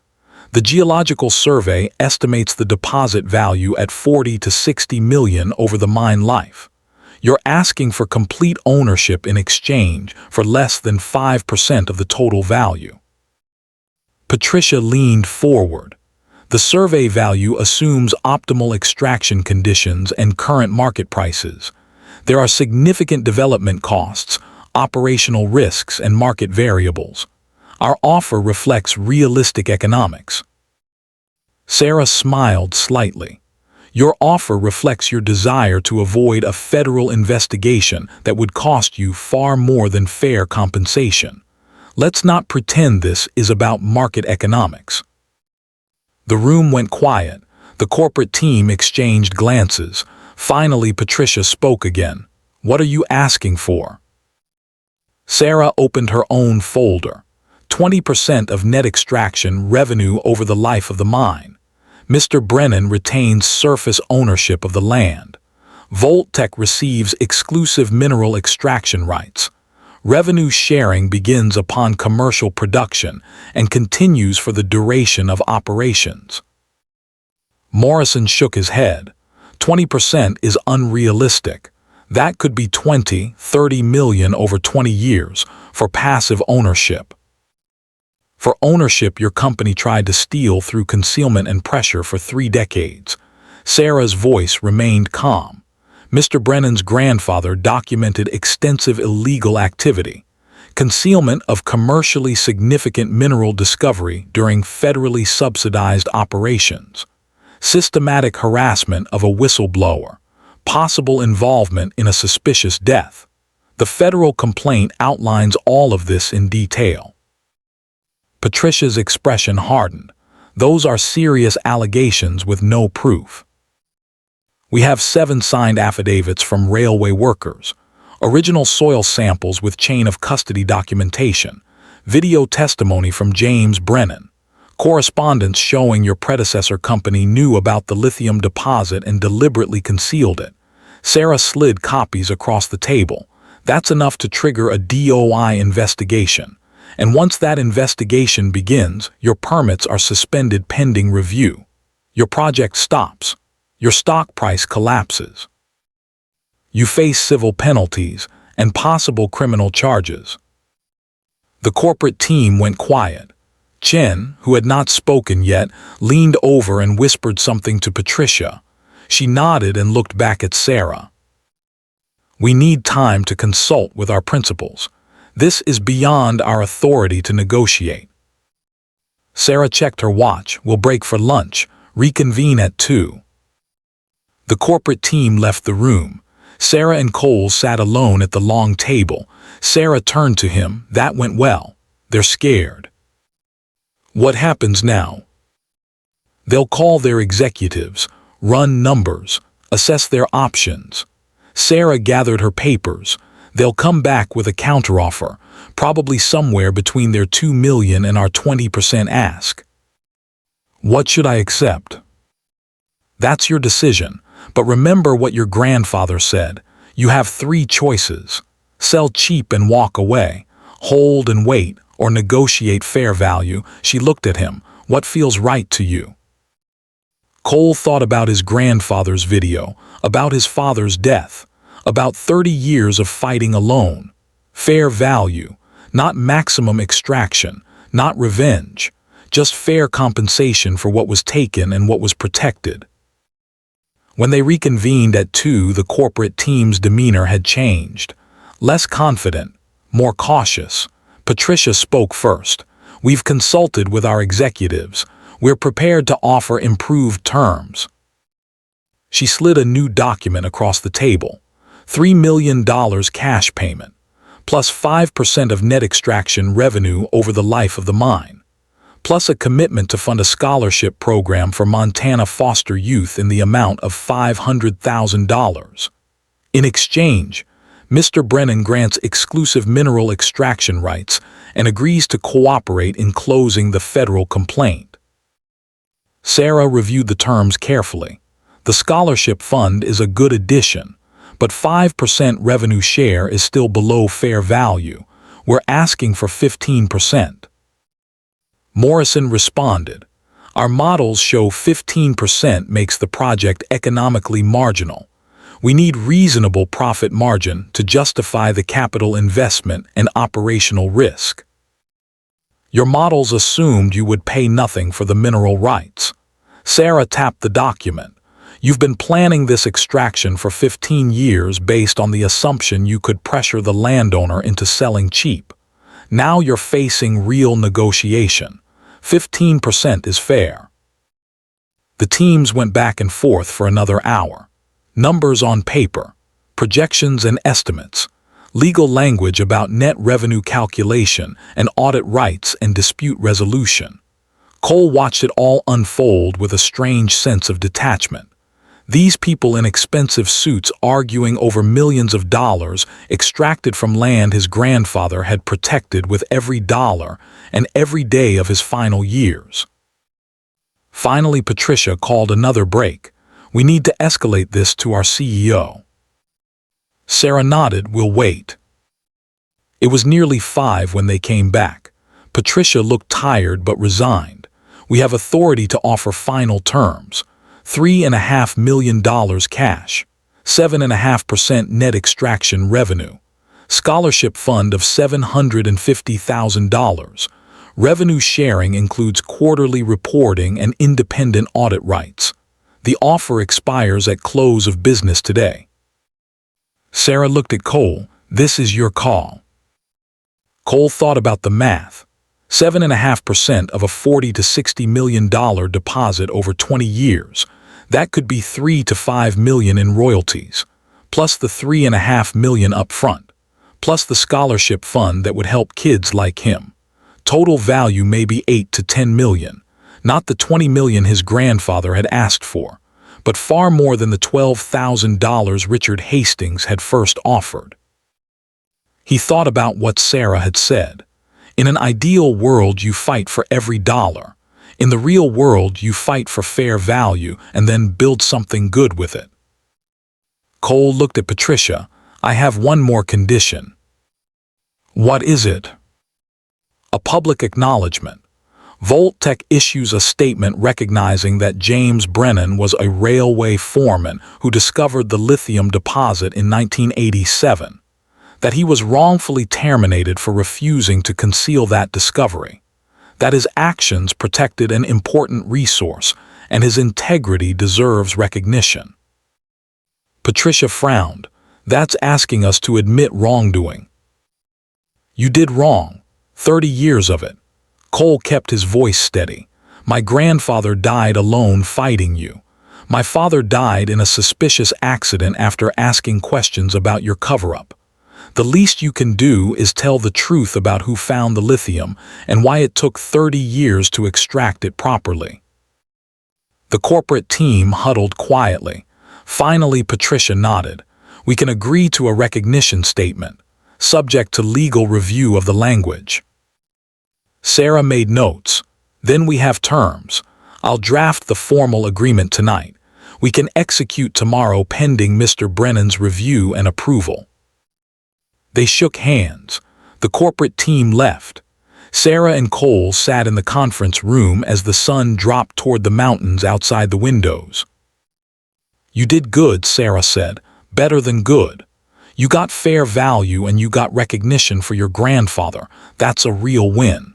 The geological survey estimates the deposit value at $40 to $60 million over the mine life. You're asking for complete ownership in exchange for less than 5% of the total value. Patricia leaned forward. "The survey value assumes optimal extraction conditions and current market prices. There are significant development costs, operational risks, and market variables. Our offer reflects realistic economics." Sarah smiled slightly. "Your offer reflects your desire to avoid a federal investigation that would cost you far more than fair compensation. Let's not pretend this is about market economics." The room went quiet. The corporate team exchanged glances. Finally, Patricia spoke again. "What are you asking for?" Sarah opened her own folder. 20% of net extraction revenue over the life of the mine. Mr. Brennan retains surface ownership of the land. Voltech receives exclusive mineral extraction rights. Revenue sharing begins upon commercial production and continues for the duration of operations. Morrison shook his head. 20% is unrealistic. That could be 20, 30 million over 20 years for passive ownership. For ownership, your company tried to steal through concealment and pressure for 3 decades. Sarah's voice remained calm. Mr. Brennan's grandfather documented extensive illegal activity, concealment of commercially significant mineral discovery during federally subsidized operations, systematic harassment of a whistleblower, possible involvement in a suspicious death. The federal complaint outlines all of this in detail. Patricia's expression hardened. Those are serious allegations with no proof. We have 7 signed affidavits from railway workers, original soil samples with chain of custody documentation, video testimony from James Brennan, correspondence showing your predecessor company knew about the lithium deposit and deliberately concealed it. Sarah slid copies across the table. That's enough to trigger a DOI investigation. And once that investigation begins, your permits are suspended pending review. Your project stops. Your stock price collapses. You face civil penalties and possible criminal charges. The corporate team went quiet. Chen, who had not spoken yet, leaned over and whispered something to Patricia. She nodded and looked back at Sarah. We need time to consult with our principals. This is beyond our authority to negotiate. Sarah checked her watch. We'll break for lunch. Reconvene at 2. The corporate team left the room. Sarah and Cole sat alone at the long table. Sarah turned to him. That went well. They're scared. What happens now? They'll call their executives, run numbers, assess their options. Sarah gathered her papers. They'll come back with a counteroffer, probably somewhere between their $2 million and our 20% ask. What should I accept? That's your decision, but remember what your grandfather said. You have 3 choices. Sell cheap and walk away, hold and wait, or negotiate fair value. She looked at him. What feels right to you? Cole thought about his grandfather's video, about his father's death, about 30 years of fighting alone. Fair value, not maximum extraction, not revenge, just fair compensation for what was taken and what was protected. When they reconvened at 2, the corporate team's demeanor had changed. Less confident, more cautious. Patricia spoke first. We've consulted with our executives. We're prepared to offer improved terms. She slid a new document across the table. $3 million cash payment, plus 5% of net extraction revenue over the life of the mine, plus a commitment to fund a scholarship program for Montana foster youth in the amount of $500,000. In exchange, Mr. Brennan grants exclusive mineral extraction rights and agrees to cooperate in closing the federal complaint. Sarah reviewed the terms carefully. The scholarship fund is a good addition, but 5% revenue share is still below fair value. We're asking for 15%. Morrison responded, our models show 15% makes the project economically marginal. We need reasonable profit margin to justify the capital investment and operational risk. Your models assumed you would pay nothing for the mineral rights. Sarah tapped the document. You've been planning this extraction for 15 years based on the assumption you could pressure the landowner into selling cheap. Now you're facing real negotiation. 15% is fair. The teams went back and forth for another hour. Numbers on paper, projections and estimates, legal language about net revenue calculation and audit rights and dispute resolution. Cole watched it all unfold with a strange sense of detachment. These people in expensive suits arguing over millions of dollars extracted from land his grandfather had protected with every dollar and every day of his final years. Finally, Patricia called another break. We need to escalate this to our CEO. Sarah nodded. We'll wait. It was nearly 5 when they came back. Patricia looked tired but resigned. We have authority to offer final terms. $3.5 million cash, 7.5% net extraction revenue, scholarship fund of $750,000. Revenue sharing includes quarterly reporting and independent audit rights. The offer expires at close of business today. Sarah looked at Cole. This is your call. Cole thought about the math. 7.5% of a $40 to $60 million deposit over 20 years. That could be $3 to $5 million in royalties, plus the $3.5 million up front, plus the scholarship fund that would help kids like him. Total value may be $8 to $10 million, not the $20 million his grandfather had asked for, but far more than the $12,000 Richard Hastings had first offered. He thought about what Sarah had said. In an ideal world, you fight for every dollar. In the real world, you fight for fair value and then build something good with it. Cole looked at Patricia. I have one more condition. What is it? A public acknowledgement. Voltec issues a statement recognizing that James Brennan was a railway foreman who discovered the lithium deposit in 1987, that he was wrongfully terminated for refusing to conceal that discovery, that his actions protected an important resource and his integrity deserves recognition. Patricia frowned. That's asking us to admit wrongdoing. You did wrong. 30 years of it. Cole kept his voice steady. My grandfather died alone fighting you. My father died in a suspicious accident after asking questions about your cover-up. The least you can do is tell the truth about who found the lithium and why it took 30 years to extract it properly. The corporate team huddled quietly. Finally, Patricia nodded. We can agree to a recognition statement, subject to legal review of the language. Sarah made notes. Then we have terms. I'll draft the formal agreement tonight. We can execute tomorrow pending Mr. Brennan's review and approval. They shook hands. The corporate team left. Sarah and Cole sat in the conference room as the sun dropped toward the mountains outside the windows. You did good, Sarah said. Better than good. You got fair value and you got recognition for your grandfather. That's a real win.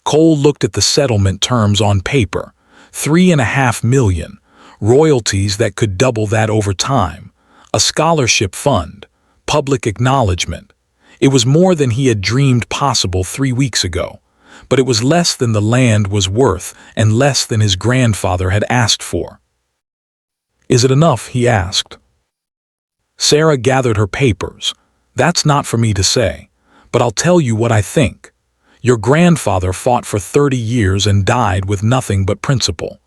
Cole looked at the settlement terms on paper. $3.5 million. Royalties that could double that over time. A scholarship fund. Public acknowledgement. It was more than he had dreamed possible 3 weeks ago, but it was less than the land was worth and less than his grandfather had asked for. Is it enough? He asked. Sarah gathered her papers. That's not for me to say, but I'll tell you what I think. Your grandfather fought for 30 years and died with nothing but principle.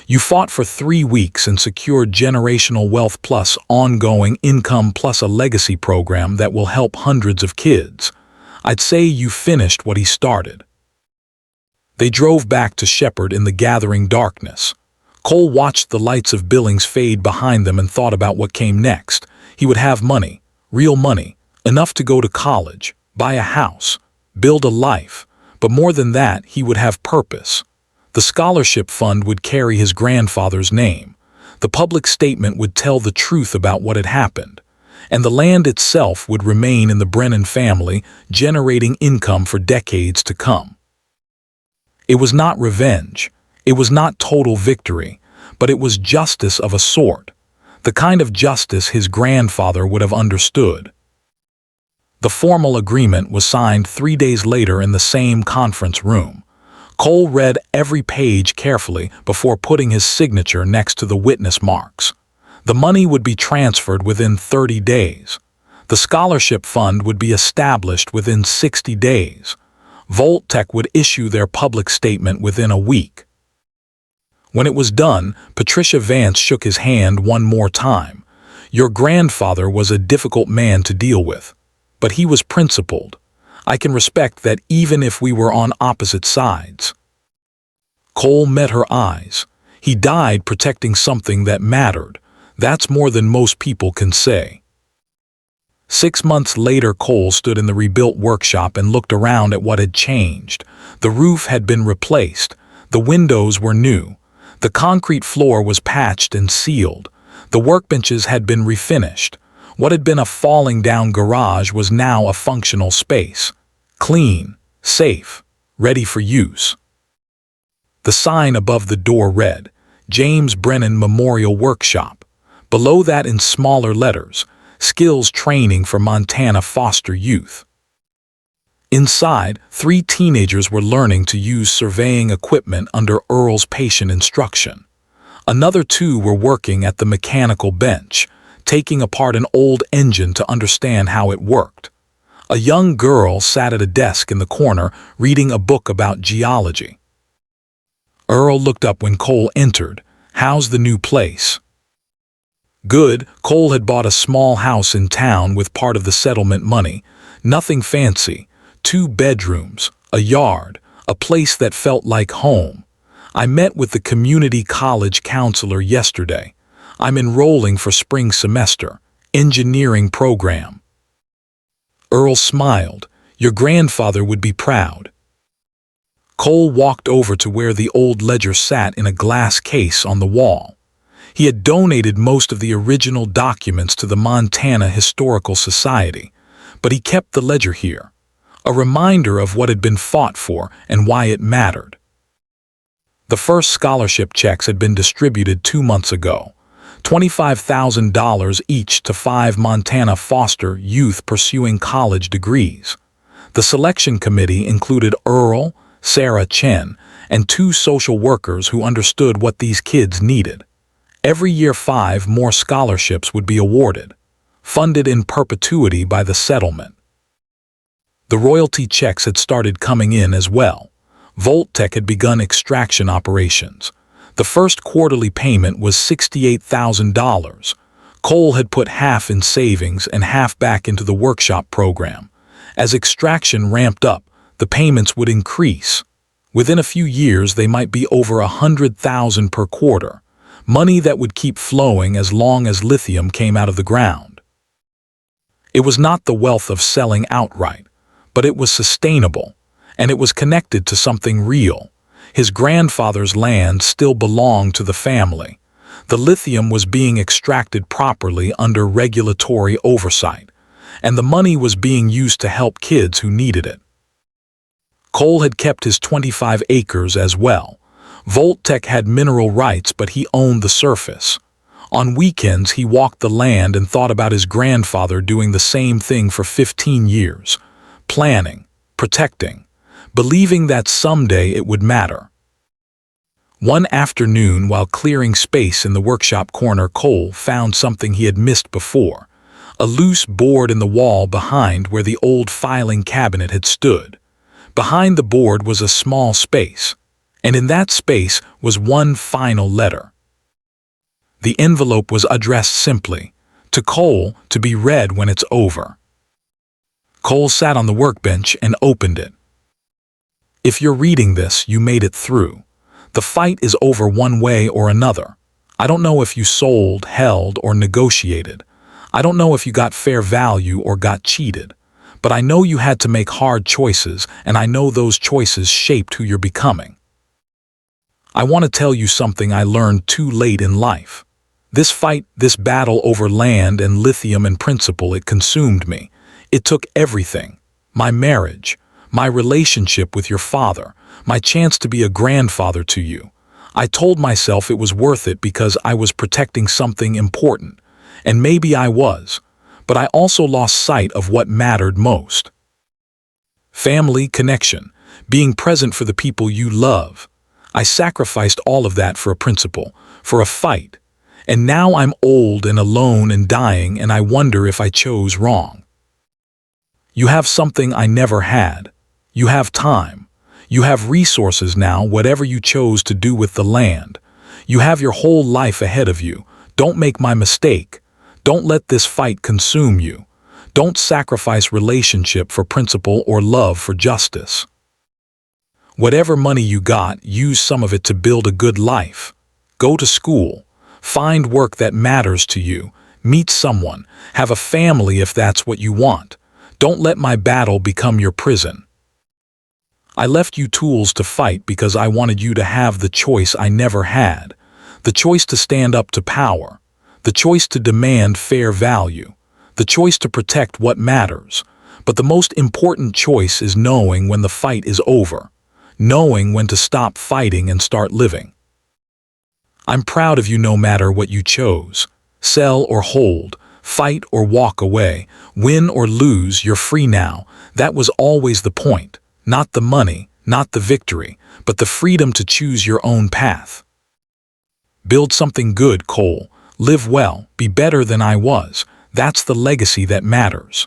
You fought for 3 weeks and secured generational wealth plus ongoing income plus a legacy program that will help hundreds of kids. I'd say you finished what he started. They drove back to Shepherd in the gathering darkness. Cole watched the lights of Billings fade behind them and thought about what came next. He would have money, real money, enough to go to college, buy a house, build a life, but more than that, he would have purpose. The scholarship fund would carry his grandfather's name. The public statement would tell the truth about what had happened. And the land itself would remain in the Brennan family, generating income for decades to come. It was not revenge. It was not total victory, but it was justice of a sort. The kind of justice his grandfather would have understood. The formal agreement was signed 3 days later in the same conference room. Cole read every page carefully before putting his signature next to the witness marks. The money would be transferred within 30 days. The scholarship fund would be established within 60 days. Voltec would issue their public statement within a week. When it was done, Patricia Vance shook his hand one more time. Your grandfather was a difficult man to deal with, but he was principled. I can respect that even if we were on opposite sides. Cole met her eyes. He died protecting something that mattered. That's more than most people can say. 6 months later, Cole stood in the rebuilt workshop and looked around at what had changed. The roof had been replaced. The windows were new. The concrete floor was patched and sealed. The workbenches had been refinished. What had been a falling-down garage was now a functional space. Clean, safe, ready for use. The sign above the door read, James Brennan Memorial Workshop. Below that in smaller letters, skills training for Montana foster youth. Inside, 3 teenagers were learning to use surveying equipment under Earl's patient instruction. Another 2 were working at the mechanical bench, taking apart an old engine to understand how it worked. A young girl sat at a desk in the corner reading a book about geology. Earl looked up when Cole entered. "How's the new place?" "Good." Cole had bought a small house in town with part of the settlement money. Nothing fancy. 2 bedrooms, a yard, a place that felt like home. "I met with the community college counselor yesterday. I'm enrolling for spring semester, engineering program." Earl smiled. "Your grandfather would be proud." Cole walked over to where the old ledger sat in a glass case on the wall. He had donated most of the original documents to the Montana Historical Society, but he kept the ledger here, a reminder of what had been fought for and why it mattered. The first scholarship checks had been distributed 2 months ago, $25,000 each to 5 Montana foster youth pursuing college degrees. The selection committee included Earl, Sarah Chen, and 2 social workers who understood what these kids needed. Every year 5 more scholarships would be awarded, funded in perpetuity by the settlement. The royalty checks had started coming in as well. Voltec had begun extraction operations. The first quarterly payment was $68,000. Cole had put half in savings and half back into the workshop program. As extraction ramped up, the payments would increase. Within a few years, they might be over $100,000 per quarter, money that would keep flowing as long as lithium came out of the ground. It was not the wealth of selling outright, but it was sustainable, and it was connected to something real. His grandfather's land still belonged to the family. The lithium was being extracted properly under regulatory oversight, and the money was being used to help kids who needed it. Cole had kept his 25 acres as well. Voltec had mineral rights, but he owned the surface. On weekends, he walked the land and thought about his grandfather doing the same thing for 15 years, planning, protecting, believing that someday it would matter. One afternoon, while clearing space in the workshop corner, Cole found something he had missed before, a loose board in the wall behind where the old filing cabinet had stood. Behind the board was a small space, and in that space was one final letter. The envelope was addressed simply, to Cole, to be read when it's over. Cole sat on the workbench and opened it. "If you're reading this, you made it through. The fight is over one way or another. I don't know if you sold, held, or negotiated. I don't know if you got fair value or got cheated. But I know you had to make hard choices, and I know those choices shaped who you're becoming. I want to tell you something I learned too late in life. This fight, this battle over land and lithium and principle, it consumed me. It took everything. My marriage, my relationship with your father, my chance to be a grandfather to you. I told myself it was worth it because I was protecting something important, and maybe I was, but I also lost sight of what mattered most. Family, connection, being present for the people you love. I sacrificed all of that for a principle, for a fight, and now I'm old and alone and dying, and I wonder if I chose wrong. You have something I never had. You have time. You have resources now, whatever you chose to do with the land. You have your whole life ahead of you. Don't make my mistake. Don't let this fight consume you. Don't sacrifice relationship for principle or love for justice. Whatever money you got, use some of it to build a good life. Go to school. Find work that matters to you. Meet someone. Have a family if that's what you want. Don't let my battle become your prison. I left you tools to fight because I wanted you to have the choice I never had. The choice to stand up to power. The choice to demand fair value. The choice to protect what matters. But the most important choice is knowing when the fight is over. Knowing when to stop fighting and start living. I'm proud of you no matter what you chose. Sell or hold. Fight or walk away, win or lose, you're free now. That was always the point. Not the money, not the victory, but the freedom to choose your own path. Build something good, Cole. Live well, be better than I was. That's the legacy that matters.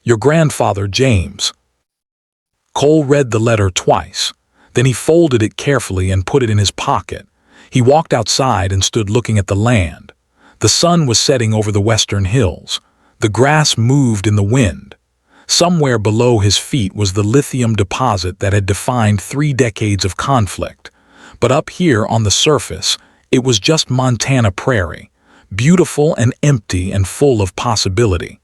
Your grandfather, James. Cole read the letter twice. Then he folded it carefully and put it in his pocket. He walked outside and stood looking at the land. The sun was setting over the western hills. The grass moved in the wind. Somewhere below his feet was the lithium deposit that had defined 3 decades of conflict. But up here on the surface, it was just Montana prairie, beautiful and empty and full of possibility.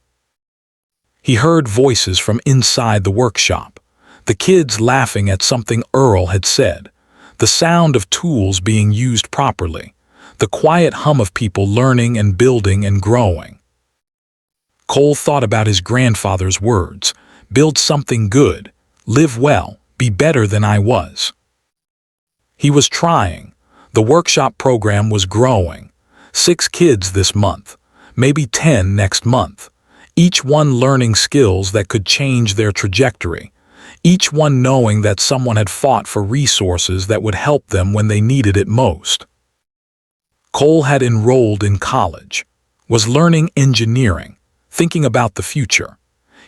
He heard voices from inside the workshop, the kids laughing at something Earl had said, the sound of tools being used properly, the quiet hum of people learning and building and growing. Cole thought about his grandfather's words, build something good, live well, be better than I was. He was trying. The workshop program was growing. 6 kids this month, maybe 10 next month. Each one learning skills that could change their trajectory. Each one knowing that someone had fought for resources that would help them when they needed it most. Cole had enrolled in college, was learning engineering, thinking about the future.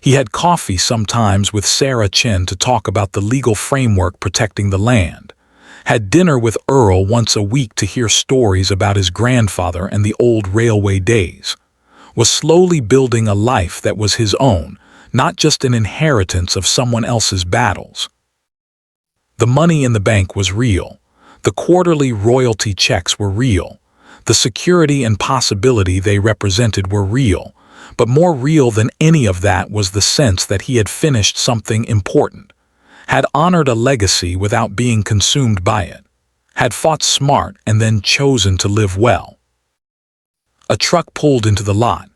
He had coffee sometimes with Sarah Chen to talk about the legal framework protecting the land. Had dinner with Earl once a week to hear stories about his grandfather and the old railway days. Was slowly building a life that was his own, not just an inheritance of someone else's battles. The money in the bank was real. The quarterly royalty checks were real. The security and possibility they represented were real. But more real than any of that was the sense that he had finished something important, had honored a legacy without being consumed by it, had fought smart and then chosen to live well. A truck pulled into the lot.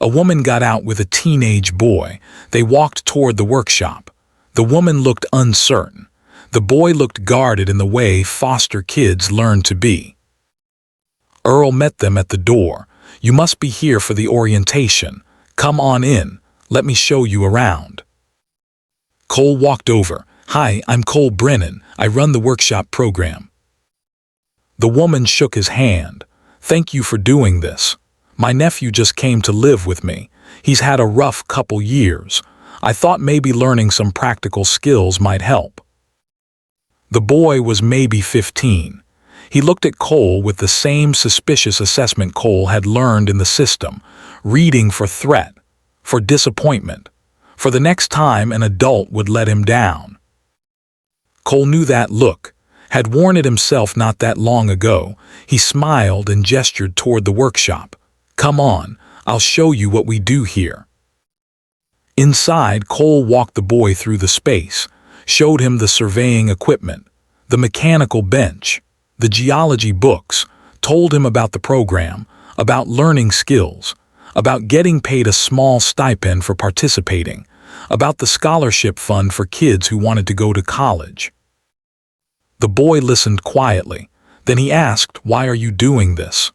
A woman got out with a teenage boy. They walked toward the workshop. The woman looked uncertain. The boy looked guarded in the way foster kids learn to be. Earl met them at the door. You must be here for the orientation. Come on in. Let me show you around. Cole walked over. Hi, I'm Cole Brennan. I run the workshop program. The woman shook his hand. Thank you for doing this. My nephew just came to live with me. He's had a rough couple years. I thought maybe learning some practical skills might help. The boy was maybe 15. He looked at Cole with the same suspicious assessment Cole had learned in the system, reading for threat, for disappointment, for the next time an adult would let him down. Cole knew that look, had worn it himself not that long ago. He smiled and gestured toward the workshop. Come on, I'll show you what we do here. Inside, Cole walked the boy through the space, showed him the surveying equipment, the mechanical bench, the geology books, told him about the program, about learning skills, about getting paid a small stipend for participating, about the scholarship fund for kids who wanted to go to college. The boy listened quietly. Then he asked, "Why are you doing this?"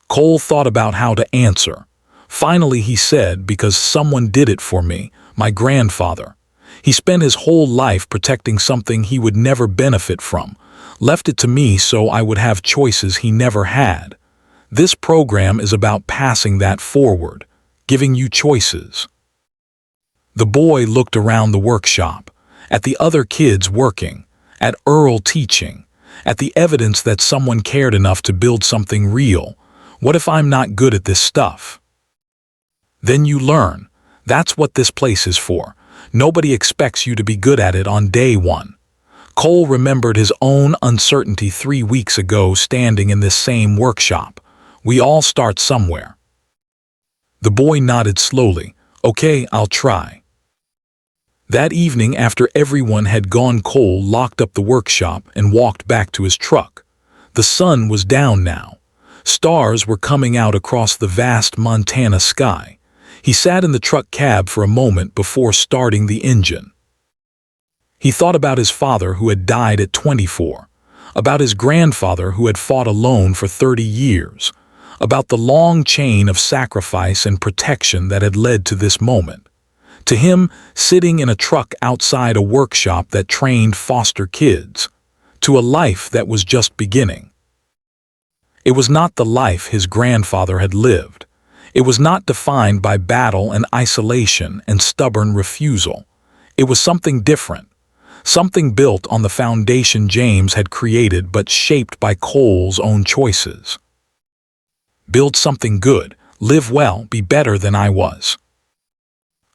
Cole thought about how to answer. Finally he said, "Because someone did it for me, my grandfather. He spent his whole life protecting something he would never benefit from, left it to me so I would have choices he never had. This program is about passing that forward, giving you choices." The boy looked around the workshop, at the other kids working, at Earl teaching, at the evidence that someone cared enough to build something real. What if I'm not good at this stuff? Then you learn. That's what this place is for. Nobody expects you to be good at it on day one. Cole remembered his own uncertainty 3 weeks ago standing in this same workshop. We all start somewhere. The boy nodded slowly. Okay, I'll try. That evening, after everyone had gone, Cole locked up the workshop and walked back to his truck. The sun was down now. Stars were coming out across the vast Montana sky. He sat in the truck cab for a moment before starting the engine. He thought about his father who had died at 24, about his grandfather who had fought alone for 30 years, about the long chain of sacrifice and protection that had led to this moment. To him, sitting in a truck outside a workshop that trained foster kids, to a life that was just beginning. It was not the life his grandfather had lived. It was not defined by battle and isolation and stubborn refusal. It was something different, something built on the foundation James had created but shaped by Cole's own choices. Build something good, live well, be better than I was.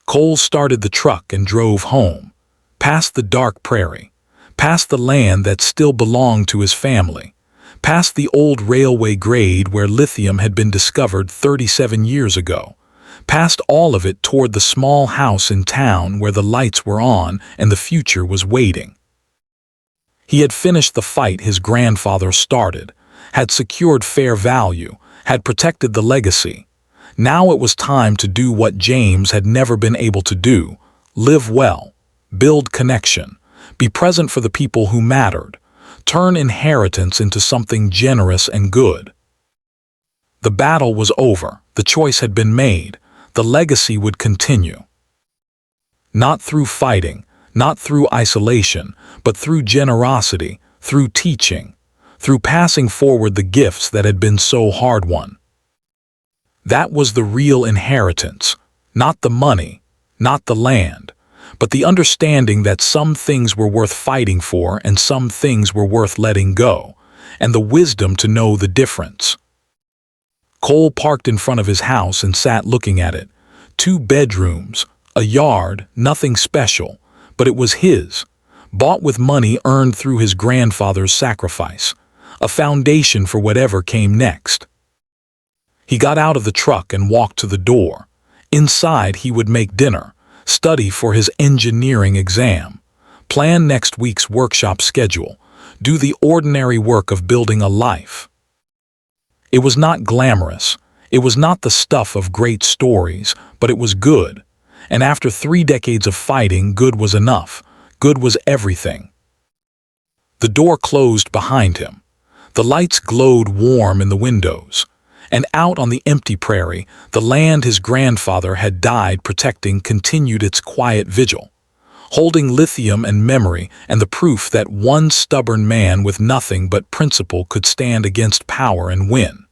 Cole started the truck and drove home, past the dark prairie, past the land that still belonged to his family, past the old railway grade where lithium had been discovered 37 years ago, past all of it toward the small house in town where the lights were on and the future was waiting. He had finished the fight his grandfather started, had secured fair value, had protected the legacy. Now it was time to do what James had never been able to do: live well, build connection, be present for the people who mattered, turn inheritance into something generous and good. The battle was over, the choice had been made, the legacy would continue. Not through fighting, not through isolation, but through generosity, through teaching, through passing forward the gifts that had been so hard-won. That was the real inheritance, not the money, not the land, but the understanding that some things were worth fighting for and some things were worth letting go, and the wisdom to know the difference. Cole parked in front of his house and sat looking at it. 2 bedrooms, a yard, nothing special, but it was his, bought with money earned through his grandfather's sacrifice, a foundation for whatever came next. He got out of the truck and walked to the door. Inside he would make dinner, study for his engineering exam, plan next week's workshop schedule, do the ordinary work of building a life. It was not glamorous, it was not the stuff of great stories, but it was good. And after 3 decades of fighting, good was enough. Good was everything. The door closed behind him. The lights glowed warm in the windows. And out on the empty prairie, the land his grandfather had died protecting continued its quiet vigil, holding lithium and memory and the proof that one stubborn man with nothing but principle could stand against power and win.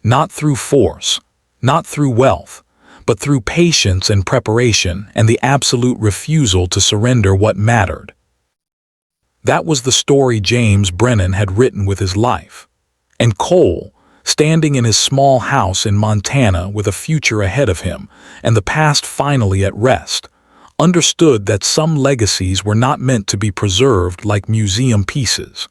Not through force, not through wealth, but through patience and preparation and the absolute refusal to surrender what mattered. That was the story James Brennan had written with his life. And Cole, standing in his small house in Montana with a future ahead of him and the past finally at rest, understood that some legacies were not meant to be preserved like museum pieces.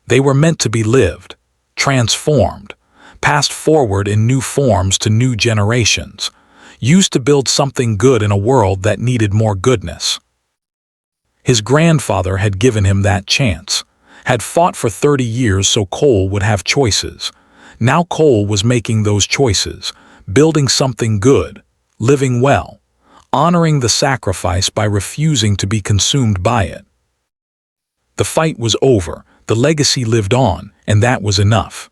They were meant to be lived, transformed, passed forward in new forms to new generations, used to build something good in a world that needed more goodness. His grandfather had given him that chance, had fought for 30 years so Cole would have choices. Now Cole was making those choices, building something good, living well, honoring the sacrifice by refusing to be consumed by it. The fight was over, the legacy lived on, and that was enough.